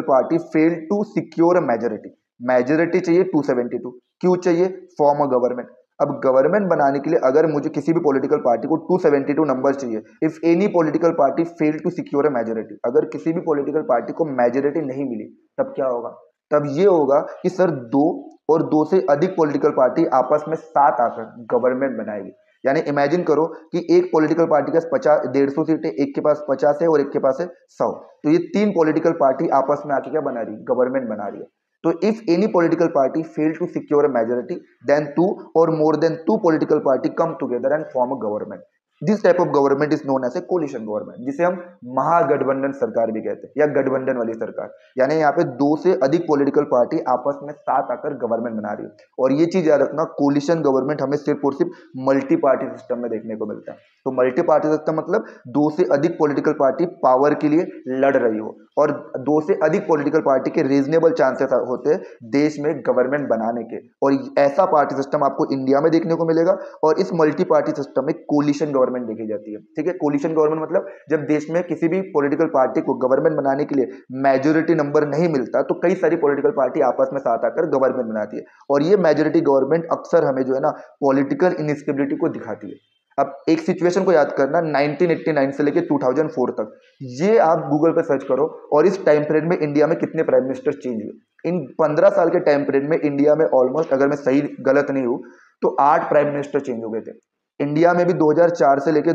S1: party fail to secure a majority चाहिए 272, क्यों चाहिए? Form a government. अब गवर्नमेंट बनाने के लिए अगर मुझे किसी भी पॉलिटिकल पार्टी को 272 नंबर चाहिए, if any political party fail to secure a majority, अगर किसी भी पॉलिटिकल पार्टी को मेजोरिटी नहीं मिली, तब क्या होगा? तब ये होगा कि सर दो और दो से अधिक पॉलिटिकल पार्टी आपस में साथ आकर गवर्नमेंट बनाएगी। यानी इमेजिन करो कि एक पॉलिटिकल पार्टी के पास 150 सीटें, एक के पास 50 है और एक के पास है 100, तो ये तीन पॉलिटिकल पार्टी आपस में आके क्या बना रही है? गवर्नमेंट बना रही है। तो if any political party fail to secure a majority, then two और more than two political party come together and form a government. This type of government is known as a coalition government, जिसे हम महागठबंधन सरकार भी कहते हैं, या गठबंधन वाली सरकार। यानी यहाँ पे दो से अधिक पॉलिटिकल पार्टी आपस में साथ आकर गवर्नमेंट बना रही है। और ये चीज याद रखना, कोलिशन गवर्नमेंट हमें सिर्फ और सिर्फ मल्टी पार्टी सिस्टम में देखने को मिलता है। तो मल्टी पार्टी सिस्टम मतलब दो से अधिक पॉलिटिकल पार्टी पावर के लिए लड़ रही हो, और दो से अधिक पॉलिटिकल पार्टी के रीजनेबल चांसेस होते हैं देश में गवर्नमेंट बनाने के। और ऐसा पार्टी सिस्टम आपको इंडिया में देखने को मिलेगा। और इस मल्टी पार्टी सिस्टम में कोलिशन गवर्नमेंट देखी जाती है, ठीक है। कोलिशन गवर्नमेंट मतलब जब देश में किसी भी पॉलिटिकल पार्टी को गवर्नमेंट बनाने के लिए मेजोरिटी नंबर नहीं मिलता, तो कई सारी पॉलिटिकल पार्टी आपस में साथ आकर गवर्नमेंट बनाती है। और ये मेजोरिटी गवर्नमेंट अक्सर हमें जो है ना पॉलिटिकल इनस्टेबिलिटी को दिखाती है। अब एक सिचुएशन को याद करना, 1989 से लेकर 2004 तक, ये आप गूगल पे सर्च करो, और इस टाइम पीरियड में इंडिया में कितने प्राइम मिनिस्टर चेंज हुए। इन 15 साल के टाइम पीरियड में इंडिया में ऑलमोस्ट, अगर मैं सही गलत नहीं हूं, तो 8 प्राइम मिनिस्टर चेंज हो गए थे। इंडिया में भी 2004 से लेकर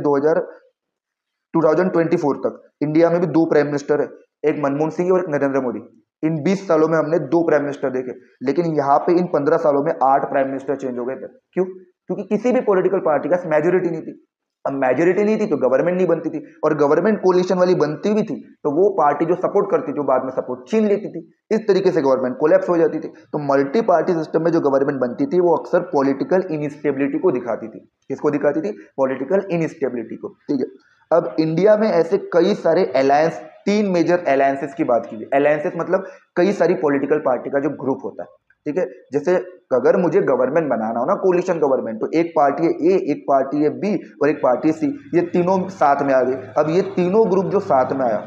S1: 2024 तक इंडिया में भी 2 प्राइम मिनिस्टर है, एक मनमोहन सिंह और एक नरेंद्र मोदी। इन 20 सालों में हमने 2 प्राइम मिनिस्टर देखे, लेकिन यहाँ पे इन 15 सालों में 8 प्राइम मिनिस्टर चेंज हो गए थे। क्यों? क्योंकि किसी भी पॉलिटिकल पार्टी का मेजोरिटी नहीं थी। अब मेजोरिटी नहीं थी तो गवर्नमेंट नहीं बनती थी, और गवर्नमेंट कोलिशन वाली बनती भी थी तो वो पार्टी जो सपोर्ट करती थी वो बाद में सपोर्ट छीन लेती थी। इस तरीके से गवर्नमेंट कोलैप्स हो जाती थी। तो मल्टी पार्टी सिस्टम में जो गवर्नमेंट बनती थी वो अक्सर पॉलिटिकल इनस्टेबिलिटी को दिखाती थी। किसको दिखाती थी? पॉलिटिकल इनस्टेबिलिटी को, ठीक है। अब इंडिया में ऐसे कई सारे अलायंस, 3 मेजर अलायंसेस की बात कीजिए। अलायंसेस मतलब कई सारी पॉलिटिकल पार्टी का जो ग्रुप होता है, ठीक है। जैसे अगर मुझे गवर्नमेंट बनाना हो ना, कोलिशन गवर्नमेंट, तो एक पार्टी है ए, एक पार्टी है बी और एक पार्टी है सी, ये तीनों साथ में आ गए। अब ये तीनों ग्रुप जो साथ में आया,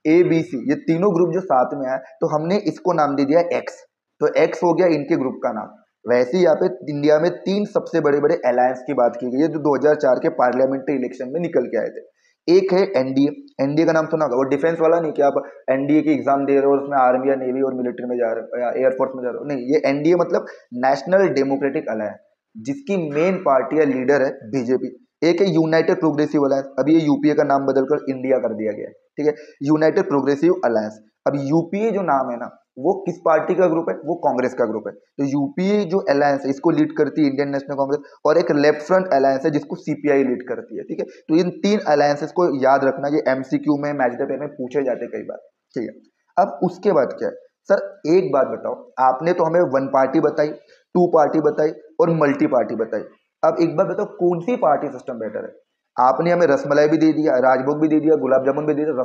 S1: ए बी सी, ये तीनों ग्रुप जो साथ में आया, तो हमने इसको नाम दे दिया एक्स। तो एक्स हो गया इनके ग्रुप का नाम। वैसे ही यहाँ पे इंडिया में 3 सबसे बड़े बड़े अलायंस की बात की गई है जो 2004 के पार्लियामेंट्री इलेक्शन में निकल के आए थे। एक है एनडीए। एनडीए का नाम सुना होगा, वो डिफेंस वाला नहीं कि आप एनडीए की एग्जाम दे रहे हो और उसमें आर्मी या नेवी और मिलिट्री में जा रहे हो या एयरफोर्स में जा रहे हो, नहीं, ये एनडीए मतलब नेशनल डेमोक्रेटिक अलायंस, जिसकी मेन पार्टी या लीडर है बीजेपी। एक है यूनाइटेड प्रोग्रेसिव अलायंस, अभी ये यूपीए का नाम बदलकर इंडिया कर दिया गया है, ठीक है, यूनाइटेड प्रोग्रेसिव अलायंस। अब यूपीए जो नाम है ना, वो किस पार्टी का ग्रुप है? वो कांग्रेस का ग्रुप है। तो यूपीए जो अलायंस है इसको लीड करती है इंडियन नेशनल कांग्रेस, और एक लेफ्ट फ्रंट अलायंस है जिसको सीपीआई लीड करती है, ठीक है। तो इन 3 अलायंसेस को याद रखना, ये एमसीक्यू में, मैच द पेपर में पूछे जाते हैं कई बार, ठीक है। अब उसके बाद क्या है? सर एक बात बताओ, आपने तो हमें 1 पार्टी बताई, 2 पार्टी बताई और मल्टी पार्टी बताई। अब एक बात बताओ, कौन सी पार्टी सिस्टम बेटर है? आपने हमें रसमलाई भी दे दिया, राजभोग भी दे दिया, गुलाब जामुन भी दे दिया,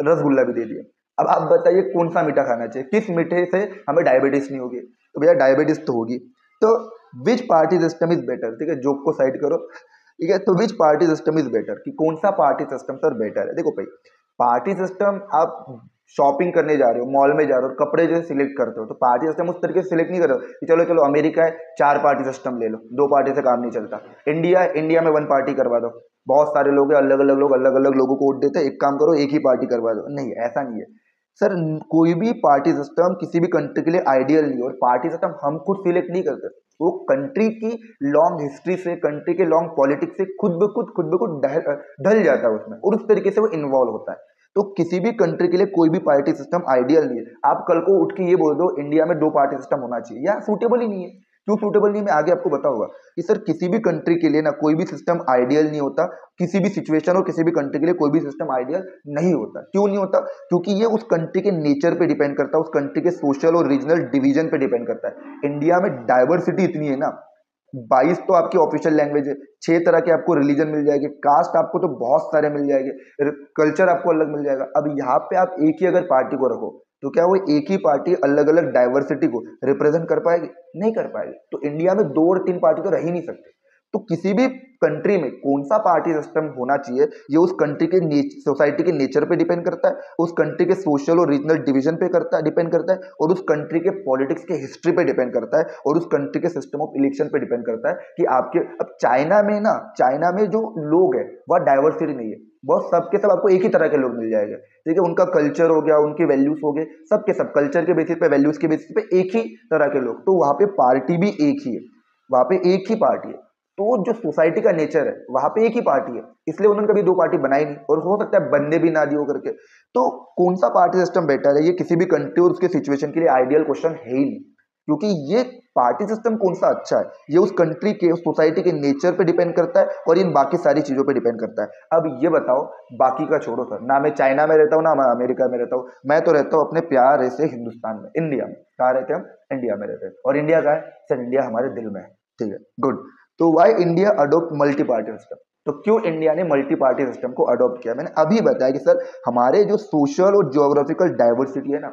S1: रसगुल्ला भी दे दिया। अब आप बताइए कौन सा मीठा खाना चाहिए, किस मीठे से हमें डायबिटीज नहीं होगी? तो भैया डायबिटीज तो होगी। तो विच पार्टी सिस्टम इज बेटर, ठीक है, जोक को साइड करो। ठीक है। तो विच पार्टी सिस्टम इज बेटर, कि कौन सा पार्टी सिस्टम सर बेटर है। देखो भाई, पार्टी सिस्टम आप शॉपिंग करने जा रहे हो, मॉल में जा रहे हो, कपड़े जो सिलेक्ट करते हो, तो पार्टी सिस्टम उस तरीके से सिलेक्ट नहीं कर रहे हो कि चलो चलो अमेरिका है 4 पार्टी सिस्टम ले लो, 2 पार्टी से काम नहीं चलता। इंडिया है, इंडिया में 1 पार्टी करवा दो, बहुत सारे लोग हैं, अलग अलग लोग अलग अलग लोगों को वोट देते हैं, एक काम करो एक ही पार्टी करवा दो। नहीं, ऐसा नहीं है सर। कोई भी पार्टी सिस्टम किसी भी कंट्री के लिए आइडियल नहीं है, और पार्टी सिस्टम हम खुद सिलेक्ट नहीं करते, वो कंट्री की लॉन्ग हिस्ट्री से, कंट्री के लॉन्ग पॉलिटिक्स से खुद ब खुद ढल जाता है उसमें, और उस तरीके से वो इन्वॉल्व होता है। तो किसी भी कंट्री के लिए कोई भी पार्टी सिस्टम आइडियल नहीं है। आप कल को उठ के ये बोल दो इंडिया में 2 पार्टी सिस्टम होना चाहिए, या सूटेबल ही नहीं है। क्यों सूटेबल नहीं है, मैं आगे आपको बताऊंगा कि सर किसी भी कंट्री के लिए ना कोई भी सिस्टम आइडियल नहीं होता। किसी भी सिचुएशन और किसी भी कंट्री के लिए कोई भी सिस्टम आइडियल नहीं होता। क्यों नहीं होता? क्योंकि ये उस कंट्री के नेचर पे डिपेंड करता है, उस कंट्री के सोशल और रीजनल डिवीजन पे डिपेंड करता है। इंडिया में डाइवर्सिटी इतनी है ना, 22 तो आपकी ऑफिशियल लैंग्वेज है, 6 तरह के आपको रिलीजन मिल जाएंगे, कास्ट आपको तो बहुत सारे मिल जाएंगे, कल्चर आपको अलग मिल जाएगा। अब यहाँ पे आप एक ही अगर पार्टी को रखो, तो क्या वो एक ही पार्टी अलग अलग डाइवर्सिटी को रिप्रेजेंट कर पाएगी? नहीं कर पाएगी। तो इंडिया में 2 और 3 पार्टी तो रह ही नहीं सकते। तो किसी भी कंट्री में कौन सा पार्टी सिस्टम होना चाहिए, ये उस कंट्री के सोसाइटी के नेचर पे डिपेंड करता है, उस कंट्री के सोशल और रीजनल डिवीजन पे डिपेंड करता है, और उस कंट्री के पॉलिटिक्स के हिस्ट्री पे डिपेंड करता है, और उस कंट्री के सिस्टम ऑफ इलेक्शन पे डिपेंड करता है कि आपके। अब चाइना में जो लोग है वह डाइवर्सिटी नहीं है, बहुत सबके सब आपको एक ही तरह के लोग मिल जाएंगे। ठीक है, उनका कल्चर हो गया, उनके वैल्यूज हो गए, सबके सब कल्चर के बेसिस पे, वैल्यूज के बेसिस पे एक ही तरह के लोग। तो वहां पे पार्टी भी एक ही है, वहां पे एक ही पार्टी है। तो जो सोसाइटी का नेचर है वहां पे एक ही पार्टी है, इसलिए उन्होंने कभी 2 पार्टी बनाई नहीं, और हो सकता है बनने भी ना दी हो करके। तो कौन सा पार्टी सिस्टम बेटर है, ये किसी भी कंट्री और उसके सिचुएशन के लिए आइडियल क्वेश्चन है ही नहीं। क्योंकि ये पार्टी सिस्टम कौन सा अच्छा है, ये उस कंट्री के, उस सोसाइटी के नेचर पे डिपेंड करता है, और इन बाकी सारी चीजों पे डिपेंड करता है। अब ये बताओ, बाकी का छोड़ो सर, ना मैं चाइना में रहता हूँ, ना मैं अमेरिका में रहता हूँ, मैं तो रहता हूँ अपने प्यारे से हिंदुस्तान में, इंडिया में। कहाँ रहते हैं हम? इंडिया में रहते हैं। और इंडिया का है सर, इंडिया हमारे दिल में है। ठीक है, गुड। तो why India adopt multi party system, तो क्यों इंडिया ने मल्टी पार्टी सिस्टम को अडॉप्ट किया? मैंने अभी बताया कि सर हमारे जो सोशल और ज्योग्राफिकल डाइवर्सिटी है ना,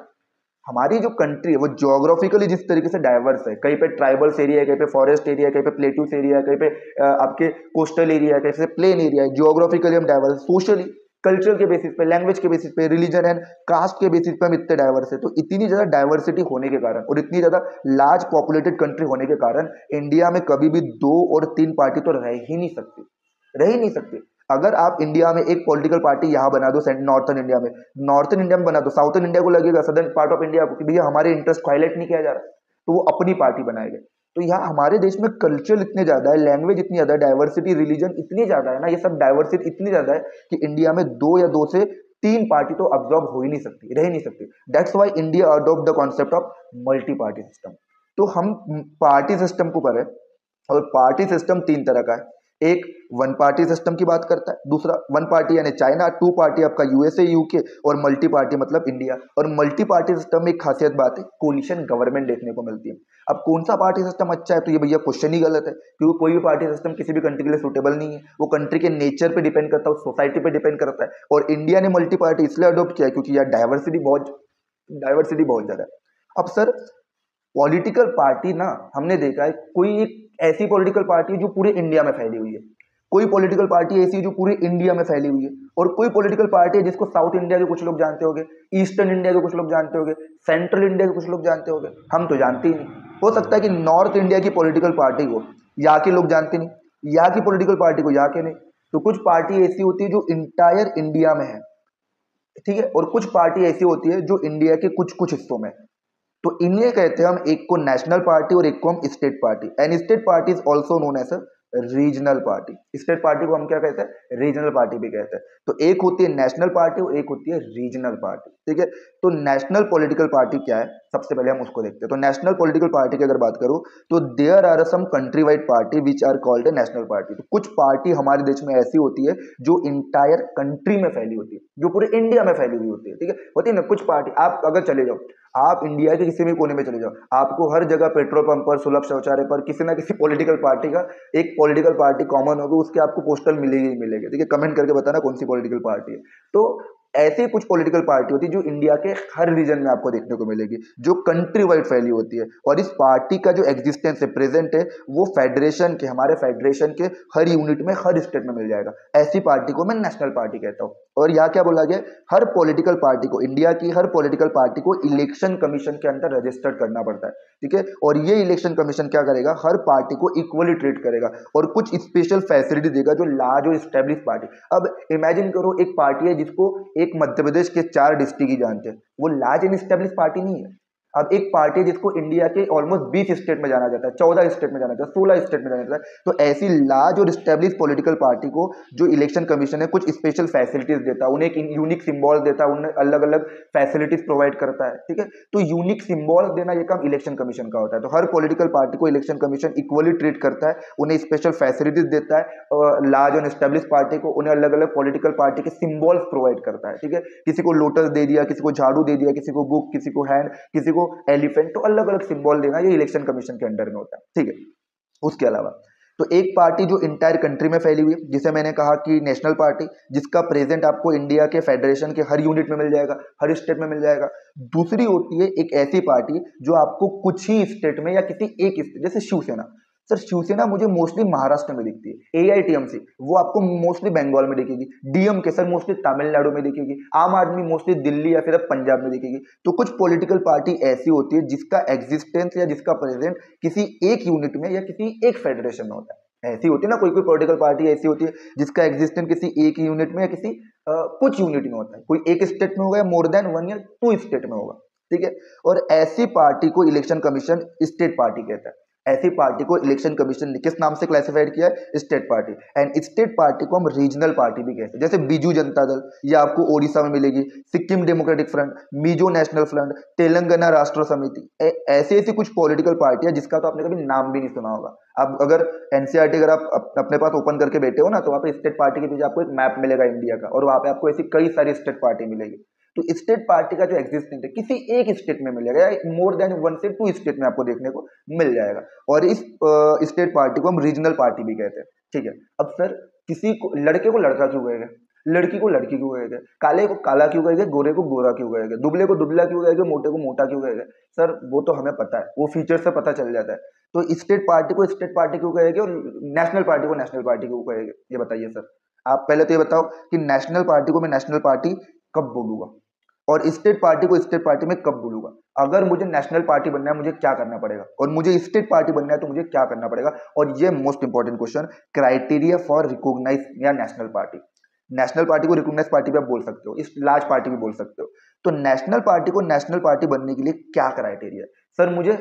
S1: हमारी जो कंट्री है वो ज्योग्राफिकली जिस तरीके से डाइवर्स है, कहीं पे ट्राइबल्स एरिया है, कहीं पे फॉरेस्ट एरिया है, कहीं पे प्लेट्यूस एरिया है, कहीं पे आपके कोस्टल एरिया है, कहीं पे प्लेन एरिया है। ज्योग्राफिकली हम डाइवर्स, सोशली, कल्चर के बेसिस पे, लैंग्वेज के बेसिस पे, रिलीजन एंड कास्ट के बेसिस पे हम इतने डाइवर्स है। तो इतनी ज्यादा डाइवर्सिटी होने के कारण और इतनी ज्यादा लार्ज पॉपुलेटेड कंट्री होने के कारण इंडिया में कभी भी 2 और 3 पार्टी तो रह ही नहीं सकती, रह ही नहीं सकती। अगर आप इंडिया में एक पॉलिटिकल पार्टी यहाँ बना दो, नॉर्थन इंडिया में बना दो, साउथर्न इंडिया को लगेगा, सदर्न पार्ट ऑफ इंडिया को, कि भैया हमारे इंटरेस्ट को हाईलाइट नहीं किया जा रहा, तो वो अपनी पार्टी बनाएंगे। तो यहाँ हमारे देश में कल्चर इतने ज्यादा है, लैंग्वेज इतनी ज्यादा है, डाइवर्सिटी, रिलीजन इतनी ज्यादा है ना, ये सब डाइवर्सिटी इतनी ज्यादा है कि इंडिया में 2 या 2 से 3 पार्टी तो अब्जॉर्ब हो ही नहीं सकती, रह ही नहीं सकती। That's why India adopt the concept of multi party system. तो हम पार्टी सिस्टम को करें, और पार्टी सिस्टम 3 तरह का है। एक 1 पार्टी सिस्टम की बात करता है, दूसरा 1 पार्टी यानी चाइना, 2 पार्टी आपका यूएसए यूके, और मल्टी पार्टी मतलब इंडिया। और मल्टी पार्टी सिस्टम में एक खासियत बात है, कोलिशन गवर्नमेंट देखने को मिलती है। अब कौन सा पार्टी सिस्टम अच्छा है, तो ये भैया क्वेश्चन ही गलत है, क्योंकि कोई भी पार्टी सिस्टम किसी भी कंट्री के लिए सूटेबल नहीं है। वो कंट्री के नेचर पे डिपेंड करता है, सोसाइटी पे डिपेंड करता है। और इंडिया ने मल्टी पार्टी इसलिए अडॉप्ट किया है क्योंकि यार डाइवर्सिटी बहुत ज्यादा है। अब सर पॉलिटिकल पार्टी ना, हमने देखा है कोई एक ऐसी पॉलिटिकल पार्टी है जो पूरे इंडिया में फैली हुई है, कोई पॉलिटिकल पार्टी ऐसी है जो पूरे इंडिया में फैली हुई है, और कोई पॉलिटिकल पार्टी है जिसको साउथ इंडिया के कुछ लोग जानते होंगे, ईस्टर्न इंडिया के कुछ लोग जानते होंगे, सेंट्रल इंडिया के कुछ लोग जानते होंगे, हम तो जानते ही नहीं। हो सकता है कि नॉर्थ इंडिया की पॉलिटिकल पार्टी को यहाँ के लोग जानते नहीं, यहाँ की पॉलिटिकल पार्टी को यहाँ के नहीं। तो कुछ पार्टी ऐसी होती है जो इंटायर इंडिया में है, ठीक है, और कुछ पार्टी ऐसी होती है जो इंडिया के कुछ कुछ हिस्सों में। तो इन्हें कहते हैं हम, एक को नेशनल पार्टी और एक को हम state party. And state party is also known as regional party. State party को हम क्या कहते हैं? रीजनल पार्टी भी कहते हैं। तो एक होती है नेशनल पार्टी और एक होती है रीजनल पार्टी, ठीक है। तो नेशनल पॉलिटिकल पार्टी क्या है, सबसे पहले हम उसको देखते हैं। तो नेशनल पॉलिटिकल पार्टी की अगर बात करूं, तो there are some country wide party which are called a national party. तो कुछ पार्टी हमारे देश में ऐसी होती है जो इंटायर कंट्री में फैली होती है, जो पूरे इंडिया में फैली हुई होती है, ठीक है। होती है ना कुछ पार्टी, आप अगर चले जाओ, आप इंडिया के किसी भी कोने में चले जाओ, आपको हर जगह पेट्रोल पंप पर, सुलभ शौचालय पर किसी ना किसी पॉलिटिकल पार्टी का, एक पॉलिटिकल पार्टी कॉमन होगी, उसके आपको पोस्टर मिलेगी ही मिलेगी, ठीक है। कमेंट करके बताना कौन सी पॉलिटिकल पार्टी है। तो ऐसी कुछ पॉलिटिकल पार्टी होती है जो इंडिया के हर रीजन में आपको देखने को मिलेगी, जो कंट्री वाइड फैली होती है, और इस पार्टी का जो एग्जिस्टेंस है, प्रेजेंट है, वो फेडरेशन के, हमारे फेडरेशन के हर यूनिट में, हर स्टेट में मिल जाएगा। ऐसी पार्टी को मैं नेशनल पार्टी कहता हूँ। और यहाँ क्या बोला गया, हर पॉलिटिकल पार्टी को, इंडिया की हर पॉलिटिकल पार्टी को इलेक्शन कमीशन के अंदर रजिस्टर्ड करना पड़ता है, ठीक है। और ये इलेक्शन कमीशन क्या करेगा, हर पार्टी को इक्वली ट्रीट करेगा और कुछ स्पेशल फैसिलिटी देगा जो लार्ज और स्टेब्लिश पार्टी। अब इमेजिन करो, एक पार्टी है जिसको एक मध्य प्रदेश के 4 डिस्ट्रिक्ट ही जानते हैं, वो लार्ज एंड स्टेब्लिश पार्टी नहीं है। अब एक पार्टी है जिसको इंडिया के ऑलमोस्ट 20 स्टेट में जाना जाता है, 14 स्टेट में जाना जाता है, 16 स्टेट में जाना जाता है, तो ऐसी लार्ज और स्टेब्लिश पॉलिटिकल पार्टी को जो इलेक्शन कमीशन है कुछ स्पेशल फैसिलिटीज देता है, उन्हें एक यूनिक सिंबल देता है, उन्हें अलग अलग फैसिलिटीज प्रोवाइड करता है, ठीक है। तो यूनिक सिंबल देना ये काम इलेक्शन कमीशन का होता है। तो हर पॉलिटिकल पार्टी को इलेक्शन कमीशन इक्वली ट्रीट करता है, उन्हें स्पेशल फैसिलिटीज देता है, लार्ज और स्टेब्लिश पार्टी को उन्हें अलग अलग पॉलिटिकल पार्टी के सिंबल्स प्रोवाइड करता है, ठीक है। किसी को लोटस दे दिया, किसी को झाड़ू दे दिया, किसी को बुक, किसी को हैंड, किसी को एलिफेंट, तो अलग अलग सिंबल देना ये इलेक्शन कमीशन के अंडर में होता है, ठीक है। उसके अलावा तो एक पार्टी जो इंटायर कंट्री में फैली हुई है, जिसे मैंने कहा कि नेशनल पार्टी, जिसका प्रेजेंट आपको इंडिया के फेडरेशन के हर यूनिट में मिल जाएगा, हर स्टेट में मिल जाएगा। दूसरी होती है एक ऐसी पार्टी जो आपको कुछ ही स्टेट में या किसी एक स्टेट, जैसे शिवसेना। सर शिवसेना मुझे मोस्टली महाराष्ट्र में दिखती है, AITMC वो आपको मोस्टली बंगाल में दिखेगी, DMK सर मोस्टली तमिलनाडु में दिखेगी, आम आदमी मोस्टली दिल्ली या फिर पंजाब में दिखेगी। तो कुछ पॉलिटिकल पार्टी ऐसी होती है जिसका एग्जिस्टेंस या जिसका प्रेजेंट किसी एक यूनिट में या किसी एक फेडरेशन में होता है। ऐसी होती है ना, कोई कोई पॉलिटिकल पार्टी ऐसी होती है जिसका एग्जिस्टेंस किसी एक यूनिट में या किसी कुछ यूनिट में होता है, कोई एक स्टेट में होगा या मोर देन 1 या 2 स्टेट में होगा, ठीक है। और ऐसी पार्टी को इलेक्शन कमीशन स्टेट पार्टी कहता है। ऐसी पार्टी को इलेक्शन कमीशन ने किस नाम से क्लासिफाइड किया है, state party. And state party को हम रीजनल पार्टी भी कहते हैं, जैसे बीजू जनता दल, ये आपको ओडिशा में मिलेगी, Sikkim democratic front, Mizo national front, Telangana राष्ट्र समिति, ऐसी ऐसी कुछ पॉलिटिकल पार्टी है जिसका तो आपने कभी नाम भी नहीं सुना होगा। अब अगर NCERT अगर आप अपने पास ओपन करके बैठे हो ना, तो वहाँ पे स्टेट पार्टी के पीछे आपको एक मैप मिलेगा इंडिया का, और वहाँ पे आपको ऐसी कई सारी स्टेट पार्टी मिलेगी। तो स्टेट पार्टी का जो एग्जिस्टेंस है किसी एक स्टेट में मिलेगा, या मोर देन 1 से 2 स्टेट में आपको देखने को मिल जाएगा। और इस स्टेट पार्टी को हम रीजनल पार्टी भी कहते हैं, ठीक है। अब सर किसी को, लड़के को लड़का क्यों कहेगा, लड़की को लड़की क्यों कहेगा, काले को काला क्यों कहेगा, गोरे को गोरा क्यों कहेगा, दुबले को दुबला क्यों कहेगा, मोटे को मोटा क्यों कहेगा। सर वो तो हमें पता है, वो फीचर से पता चल जाता है। तो स्टेट पार्टी को स्टेट पार्टी क्यों कहेंगे और नेशनल पार्टी को नेशनल पार्टी क्यों कहेंगे, ये बताइए सर। आप पहले तो ये बताओ कि नेशनल पार्टी को मैं नेशनल पार्टी कब बोलूंगा और स्टेट पार्टी को स्टेट पार्टी में कब बोलूंगा। अगर मुझे नेशनल पार्टी बनना है मुझे क्या करना पड़ेगा, और मुझे स्टेट पार्टी बनना है तो मुझे क्या करना पड़ेगा। और ये most important question, criteria for recognise या नेशनल पार्टी। नेशनल पार्टी को रिकॉग्नाइज पार्टी भी आप बोल सकते हो, इस लार्ज पार्टी भी बोल सकते हो। तो नेशनल पार्टी को नेशनल पार्टी बनने के लिए क्या क्राइटेरिया है। सर मुझे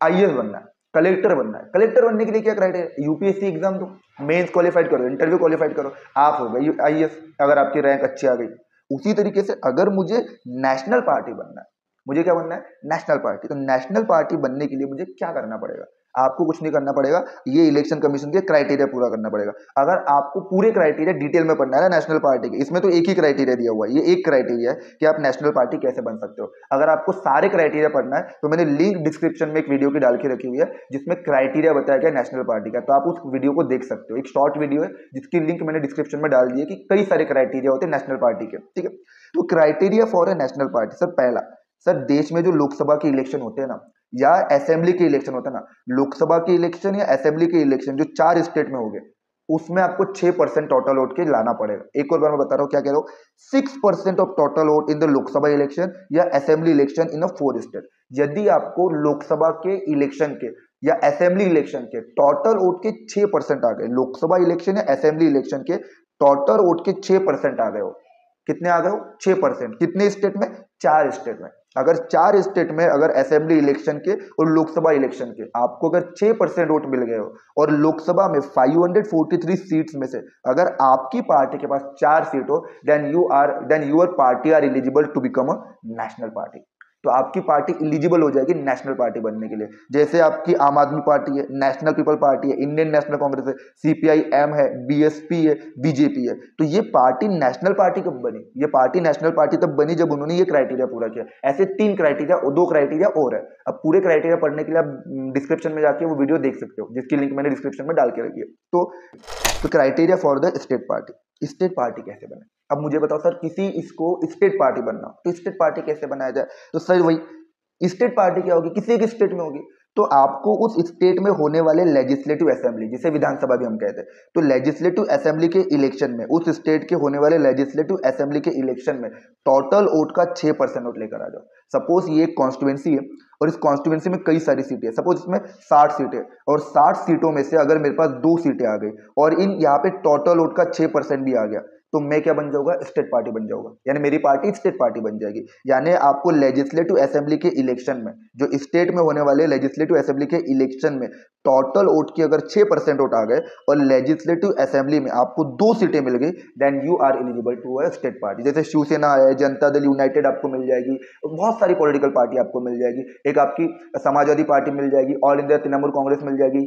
S1: IAS बनना है, कलेक्टर बनना है। कलेक्टर बनने के लिए क्या क्राइटेरिया, UPSC एग्जाम दो, मेंस क्वालिफाइड करो, इंटरव्यू क्वालिफाइड करो, आप हो गए IAS, अगर आपकी रैंक अच्छी आ गई। उसी तरीके से अगर मुझे नेशनल पार्टी बनना है, मुझे क्या बनना है, नेशनल पार्टी। तो नेशनल पार्टी बनने के लिए मुझे क्या करना पड़ेगा, आपको कुछ नहीं करना पड़ेगा, ये इलेक्शन कमीशन के क्राइटेरिया पूरा करना पड़ेगा। अगर आपको पूरे क्राइटेरिया डिटेल में पढ़ना है ना नेशनल पार्टी के, इसमें तो एक ही क्राइटेरिया दिया हुआ है, ये एक क्राइटेरिया है कि आप नेशनल पार्टी कैसे बन सकते हो। अगर आपको सारे क्राइटेरिया पढ़ना है तो मैंने लिंक डिस्क्रिप्शन में एक वीडियो की डाल के रखी हुई है जिसमें क्राइटेरिया बताया गया नेशनल पार्टी का, तो आप उस वीडियो को देख सकते हो। एक शॉर्ट वीडियो है जिसकी लिंक मैंने डिस्क्रिप्शन में डाल दी है कि कई सारे क्राइटेरिया होते हैं नेशनल पार्टी के, ठीक है। तो criteria for a national party, sir पहला, सर देश में जो लोकसभा के इलेक्शन होते हैं ना या असेंबली के इलेक्शन होता है ना, लोकसभा के इलेक्शन या असेंबली के इलेक्शन जो 4 स्टेट में हो गए, उसमें आपको 6% टोटल वोट के लाना पड़ेगा। एक और बार मैं बता रहा हूँ क्या कह रहा हूँ, 6% of total vote in the Lok Sabha election या असेंबली इलेक्शन इन 4 स्टेट। यदि आपको लोकसभा के इलेक्शन के या असेंबली इलेक्शन के टोटल वोट के 6% आ गए, लोकसभा इलेक्शन या असेंबली इलेक्शन के टोटल वोट के 6% आ गए हो, कितने आ गए हो, 6%। कितने स्टेट में, 4 स्टेट में। अगर 4 स्टेट में अगर असेंबली इलेक्शन के और लोकसभा इलेक्शन के आपको अगर 6% वोट मिल गए हो और लोकसभा में 543 सीट्स में से अगर आपकी पार्टी के पास 4 सीट हो, then your party are eligible to become a national party. तो आपकी पार्टी एलिजिबल हो जाएगी नेशनल पार्टी बनने के लिए। जैसे आपकी आम आदमी पार्टी है, नेशनल पीपल पार्टी है, इंडियन नेशनल कांग्रेस है, CPIM है, BSP है, BJP है। तो ये पार्टी नेशनल पार्टी कब बनी, ये पार्टी नेशनल पार्टी तब बनी जब उन्होंने ये क्राइटेरिया पूरा किया। ऐसे 3 क्राइटेरिया, 2 क्राइटेरिया और है। अब पूरे क्राइटेरिया पढ़ने के लिए आप डिस्क्रिप्शन में जाके वो वीडियो देख सकते हो जिसकी लिंक मैंने डिस्क्रिप्शन में डाल के रखी है। तो criteria for the state party, state party कैसे बने। अब मुझे बताओ सर, किसी इसको स्टेट पार्टी बनना हो तो स्टेट पार्टी कैसे बनाया जाए? तो सर वही स्टेट पार्टी क्या होगी, किसी एक स्टेट में होगी। तो आपको उस स्टेट में होने वाले लेजिस्लेटिव असेंबली, जिसे विधानसभा भी हम कहते हैं, तो लेजिस्लेटिव असेंबली के इलेक्शन में, उस स्टेट के होने वाले लेजिस्लेटिव असेंबली के इलेक्शन में टोटल वोट का 6% वोट लेकर आ जाओ। सपोज ये एक कॉन्स्टिट्यूंसी है और इस कॉन्स्टिट्यूंसी में कई सारी सीटें हैं, सपोज इसमें 60 सीटें, और 60 सीटों में से अगर मेरे पास 2 सीटें आ गई और इन यहाँ पे टोटल वोट का 6% भी आ गया, तो मैं क्या बन जाऊंगा? स्टेट पार्टी बन जाऊंगा, यानी मेरी पार्टी स्टेट पार्टी बन जाएगी। यानी आपको लेजिस्लेटिव असेंबली के इलेक्शन में, जो स्टेट में होने वाले लेजिस्लेटिव असेंबली के इलेक्शन में टोटल वोट की अगर 6% वोट आ गए और लेजिस्लेटिव असेंबली में आपको 2 सीटें मिल गई, then you are eligible to a state party. जैसे शिवसेना है, जनता दल यूनाइटेड आपको मिल जाएगी, बहुत सारी पॉलिटिकल पार्टी आपको मिल जाएगी, एक आपकी समाजवादी पार्टी मिल जाएगी, ऑल इंडिया तृणमूल कांग्रेस मिल जाएगी,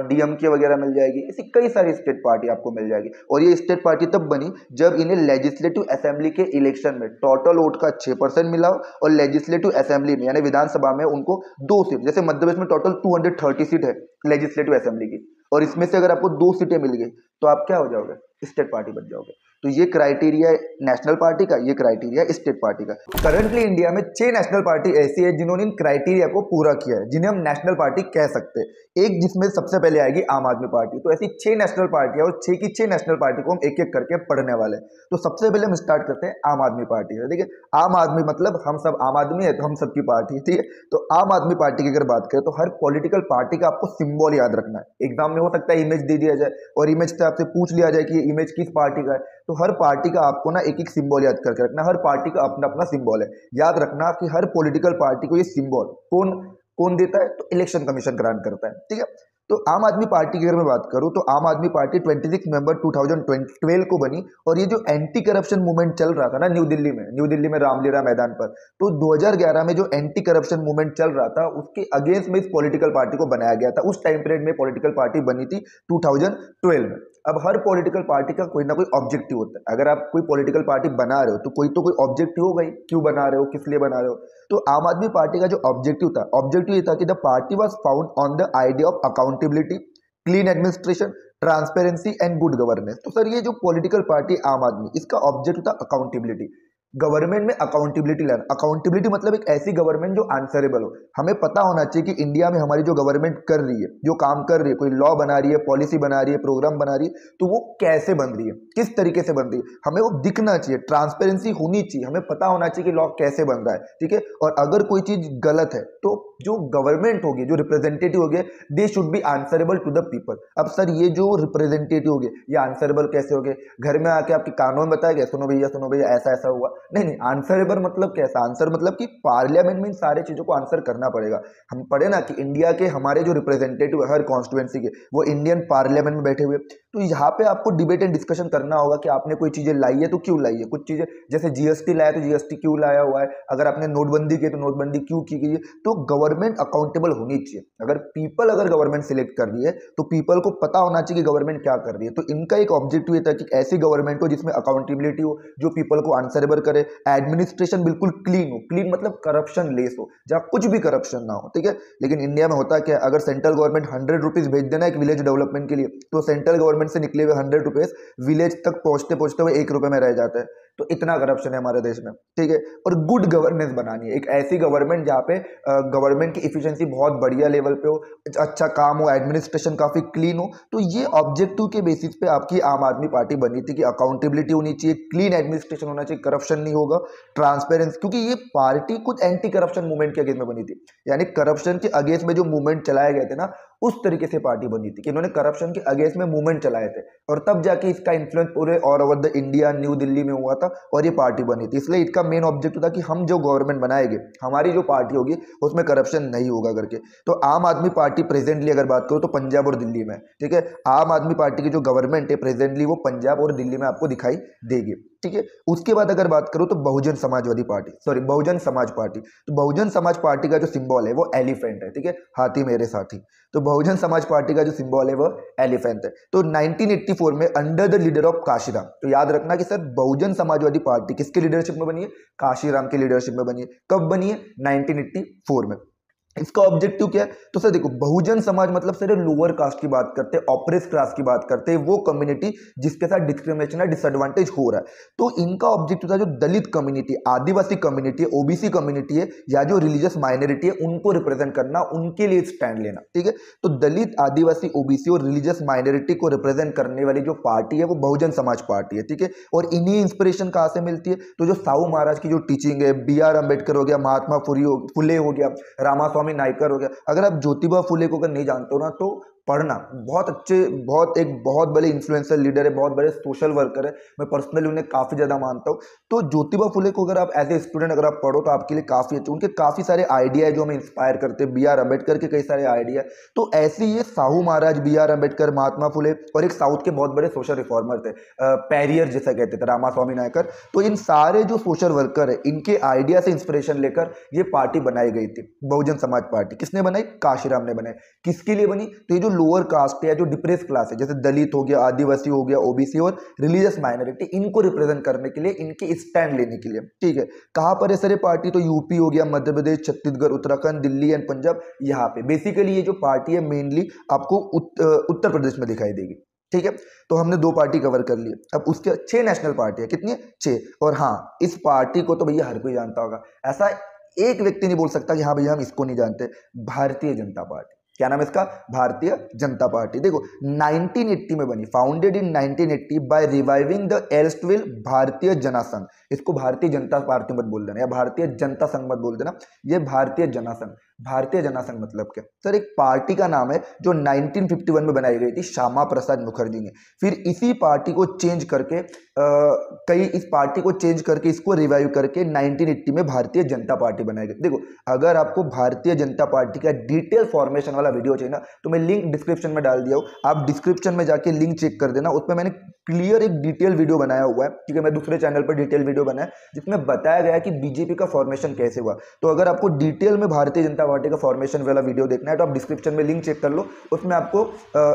S1: डीएमके वगैरह मिल जाएगी, ऐसी कई सारी स्टेट पार्टी आपको मिल जाएगी। और ये स्टेट पार्टी तब बनी जब इन्हें लेजिस्लेटिव असेंबली के इलेक्शन में टोटल वोट का 6% मिला और लेजिस्लेटिव असेंबली में यानी विधानसभा में उनको 2 सीट, जैसे मध्य प्रदेश में टोटल 230 सीट है लेजिस्लेटिव असेंबली की, और इसमें से अगर आपको 2 सीटें मिल गई तो आप क्या हो जाओगे? स्टेट पार्टी बन जाओगे। तो ये क्राइटेरिया है नेशनल पार्टी का, ये क्राइटेरिया है स्टेट पार्टी का। करंटली इंडिया में 6 नेशनल पार्टी ऐसी है जिन्होंने इन क्राइटेरिया को पूरा किया है, जिन्हें हम नेशनल पार्टी कह सकते हैं। एक जिसमें सबसे पहले आएगी आम आदमी पार्टी। तो ऐसी 6 नेशनल पार्टी है और 6 की 6 नेशनल पार्टी को हम एक एक करके पढ़ने वाले हैं। तो सबसे पहले हम स्टार्ट करते हैं आम आदमी पार्टी से। देखिए, आम आदमी मतलब हम सब आम आदमी है, तो हम सबकी पार्टी, ठीक है। तो आम आदमी पार्टी की अगर बात करें तो हर पॉलिटिकल पार्टी का आपको सिंबल याद रखना है। एग्जाम में हो सकता है इमेज दे दिया जाए और इमेज से आपसे पूछ लिया जाए कि इमेज किस पार्टी का है, तो हर पार्टी का आपको ना एक एक सिंबल याद करके रखना। हर पार्टी का अपना अपना सिंबल है, याद रखना कि हर पॉलिटिकल पार्टी को ये सिंबल कौन कौन देता है, तो इलेक्शन कमीशन ग्रांट करता है, ठीक है। तो आम आदमी पार्टी की अगर मैं बात करूं तो आम आदमी पार्टी 26 नवंबर 2012 को बनी, और ये जो एंटी करप्शन मूवमेंट चल रहा था ना न्यू दिल्ली में रामलीला मैदान पर, तो 2011 में जो एंटी करप्शन मूवमेंट चल रहा था उसके अगेंस्ट में इस पॉलिटिकल पार्टी को बनाया गया था। उस टाइम पीरियड में पॉलिटिकल पार्टी बनी थी 2012 में। अब हर पॉलिटिकल पार्टी का कोई ना कोई ऑब्जेक्टिव होता है। अगर आप कोई पॉलिटिकल पार्टी बना रहे हो तो कोई ऑब्जेक्टिव होगा ही, क्यों बना रहे हो, किस लिए बना रहे हो। तो आम आदमी पार्टी का जो ऑब्जेक्टिव ये था कि the party was found on the idea of accountability, clean administration, transparency and good governance. तो सर ये जो पॉलिटिकल पार्टी आम आदमी, इसका ऑब्जेक्टिव था अकाउंटेबिलिटी, गवर्नमेंट में अकाउंटेबिलिटी लाना। अकाउंटेबिलिटी मतलब एक ऐसी गवर्नमेंट जो आंसरेबल हो। हमें पता होना चाहिए कि इंडिया में हमारी जो गवर्नमेंट कर रही है, जो काम कर रही है, कोई लॉ बना रही है, पॉलिसी बना रही है, प्रोग्राम बना रही है, तो वो कैसे बन रही है, किस तरीके से बन रही है, हमें वो दिखना चाहिए, ट्रांसपेरेंसी होनी चाहिए, हमें पता होना चाहिए कि लॉ कैसे बन रहा है, ठीक है। और अगर कोई चीज गलत है तो जो गवर्नमेंट होगी, जो रिप्रेजेंटेटिव होगी, they should be answerable to the people. अब सर ये जो रिप्रेजेंटेटिव होगे ये आंसरेबल कैसे होगे? घर में आके आपके कानून बताएगा, सुनो भैया ऐसा ऐसा हुआ, नहीं, आंसरेबल मतलब कैसा? आंसर मतलब कि पार्लियामेंट में इन सारे चीजों को आंसर करना पड़ेगा। हम पढ़े ना कि इंडिया के हमारे जो रिप्रेजेंटेटिव है हर कॉन्स्टिट्यूएंसी के, वो इंडियन पार्लियामेंट में बैठे हुए। तो यहाँ पे आपको डिबेट एंड डिस्कशन करना होगा कि आपने कोई चीजें लाई है तो क्यों लाई है। कुछ चीजें जैसे जीएसटी लाया तो जीएसटी क्यों लाया हुआ है, अगर आपने नोटबंदी की तो नोटबंदी क्यों की गई है। तो गवर्नमेंट अकाउंटेबल होनी चाहिए। अगर गवर्नमेंट सिलेक्ट कर रही है तो पीपल को पता होना चाहिए कि गवर्नमेंट क्या कर रही है। तो इनका एक ऑब्जेक्टिव ये था कि ऐसी गवर्नमेंट हो जिसमें अकाउंटेबिलिटी हो, जो पीपल को आंसरेबल करे, एडमिनिस्ट्रेशन बिल्कुल क्लीन हो, क्लीन मतलब करप्शन लेस हो, जहां कुछ भी करप्शन ना हो, ठीक है। लेकिन इंडिया में होता क्या, अगर सेंट्रल गवर्नमेंट 100 रुपीज भेज देना एक विलेज डेवलपमेंट के लिए, तो सेंट्रल गवर्नमेंट से निकले हुए 100 रुपीज विलेज तक पहुंचते पहुंचते हुए 1 रुपए में रह जाता है। तो इतना करप्शन है हमारे देश में, ठीक है। और गुड गवर्नेंस बनानी है, एक ऐसी गवर्नमेंट जहाँ पे गवर्नमेंट की इफिशिएंसी बहुत बढ़िया लेवल पे हो, अच्छा काम हो, एडमिनिस्ट्रेशन काफी क्लीन हो। तो ये ऑब्जेक्टिव के बेसिस पे आपकी आम आदमी पार्टी बनी थी कि अकाउंटेबिलिटी होनी चाहिए, क्लीन एडमिनिस्ट्रेशन होना चाहिए, करप्शन नहीं होगा, ट्रांसपेरेंसी। क्योंकि ये पार्टी कुछ एंटी करप्शन मूवमेंट के अगेंस्ट में बनी थी, यानी करप्शन के अगेंस्ट में जो मूवमेंट चलाए गए थे ना, उस तरीके से पार्टी बनी थी कि इन्होंने करप्शन के अगेंस्ट में मूवमेंट चलाए थे, और तब जाके इसका इन्फ्लुएंस पूरे all over the India, new Delhi में हुआ था और ये पार्टी बनी थी। इसलिए इसका मेन ऑब्जेक्टिव था कि हम जो गवर्नमेंट बनाएंगे, हमारी जो पार्टी होगी उसमें करप्शन नहीं होगा करके। तो आम आदमी पार्टी प्रेजेंटली अगर बात करूं तो पंजाब और दिल्ली में, ठीक है। आम आदमी पार्टी की जो गवर्नमेंट है प्रेजेंटली वो पंजाब और दिल्ली में आपको दिखाई देगी, ठीक है। उसके बाद अगर बात करूं तो बहुजन समाज पार्टी। तो बहुजन समाज पार्टी का जो सिंबल है वो एलिफेंट है, ठीक है, हाथी मेरे साथी। तो बहुजन समाज पार्टी का जो सिंबल है वो एलिफेंट है। तो 1984 में under the leader of Kashiram, तो याद रखना कि सर बहुजन समाजवादी पार्टी किसके लीडरशिप में बनी है? काशीराम की लीडरशिप में बनी है। कब बनी है? 1984 में। इसका ऑब्जेक्टिव क्या है? तो सर देखो, बहुजन समाज मतलब सर लोअर कास्ट की बात करते हैं, ऑपरेस क्लास की बात करते हैं, वो कम्युनिटी जिसके साथ डिस्क्रिमिनेशन या डिसएडवांटेज हो रहा है। तो इनका ऑब्जेक्टिव था जो दलित कम्युनिटी, आदिवासी कम्युनिटी है, ओबीसी कम्युनिटी है, या जो रिलीजियस माइनॉरिटी है, उनको रिप्रेजेंट करना, उनके लिए स्टैंड लेना। ठीक है, तो दलित, आदिवासी, ओबीसी और रिलीजियस माइनॉरिटी को रिप्रेजेंट करने वाली जो पार्टी है वो बहुजन समाज पार्टी है। ठीक है, और इन्हीं इंस्पिरेशन कहाँ से मिलती है? तो जो साहू महाराज की जो टीचिंग है, BR अम्बेडकर हो गया, महात्मा फुले हो गया, रामास्वामी नायकर हो गया। अगर आप ज्योतिबा फुले को अगर नहीं जानते हो ना, तो पढ़ना। बहुत अच्छे, बहुत बड़े इन्फ्लुएंसर लीडर है, बहुत बड़े सोशल वर्कर है, मैं पर्सनली उन्हें काफ़ी ज़्यादा मानता हूँ। तो ज्योतिबा फुले को अगर आप एज ए स्टूडेंट अगर आप पढ़ो तो आपके लिए काफ़ी अच्छे, उनके काफ़ी सारे आइडिया है जो हमें इंस्पायर करते हैं, BR अम्बेडकर के कई सारे आइडिया। तो ऐसे ही ये साहू महाराज, BR अम्बेडकर, महात्मा फुले और एक साउथ के बहुत बड़े सोशल रिफॉर्मर थे, पैरियर जैसा कहते थे, रामास्वामी नायकर। तो इन सारे जो सोशल वर्कर है, इनके आइडिया से इंस्पिरेशन लेकर ये पार्टी बनाई गई थी, बहुजन समाज पार्टी। किसने बनाई? काशीराम ने बनाई। किसके लिए बनी? तो ये जो लोअर कास्ट है, जो डिप्रेस क्लास है, जैसे दलित हो गया, आदिवासी हो गया, ओबीसी और रिलीजियस माइनॉरिटी, इनको रिप्रेजेंट करने के लिए, इनके स्टैंड लेने के लिए। ठीक है, कहां पर है सर ये पार्टी? तो यूपी हो गया, मध्य प्रदेश, छत्तीसगढ़, उत्तराखंड, दिल्ली एंड पंजाब, यहाँ पे बेसिकली ये जो पार्टी है मेनली आपको उत्तर प्रदेश में दिखाई देगी। ठीक है, तो हमने 2 पार्टी कवर कर ली। अब उसके 6 नेशनल पार्टी है, कितनी है? 6। और हाँ, इस पार्टी को तो भैया हर कोई जानता होगा, ऐसा एक व्यक्ति नहीं बोल सकता कि हाँ भैया हम इसको नहीं जानते, भारतीय जनता पार्टी। क्या नाम है इसका? भारतीय जनता पार्टी। देखो 1980 में बनी, founded in 1980 by reviving the erstwhile Bharatiya Jana Sangh. इसको भारतीय जनता पार्टी मत बोल देना, या भारतीय जनता संघ मत बोल देना, ये भारतीय जनसंघ। भारतीय जनसंघ मतलब क्या सर? एक पार्टी का नाम है जो 1951 में बनाई गई थी श्यामा प्रसाद मुखर्जी ने। फिर इसी पार्टी को चेंज करके इस पार्टी को चेंज करके इसको रिवाइव करके 1980 में भारतीय जनता पार्टी बनाई गई। देखो, अगर आपको भारतीय जनता पार्टी का डिटेल फॉर्मेशन वाला वीडियो चाहिए ना, तो मैं लिंक डिस्क्रिप्शन में डाल दिया हूँ, आप डिस्क्रिप्शन में जाके लिंक चेक कर देना। उसमें मैंने क्लियर एक डिटेल वीडियो बनाया हुआ है, ठीक है, मैं दूसरे चैनल पर डिटेल वीडियो बनाया जिसमें बताया गया कि बीजेपी का फॉर्मेशन कैसे हुआ। तो अगर आपको डिटेल में भारतीय जनता पार्टी का फॉर्मेशन वाला वीडियो देखना है तो आप डिस्क्रिप्शन में लिंक चेक कर लो, उसमें आपको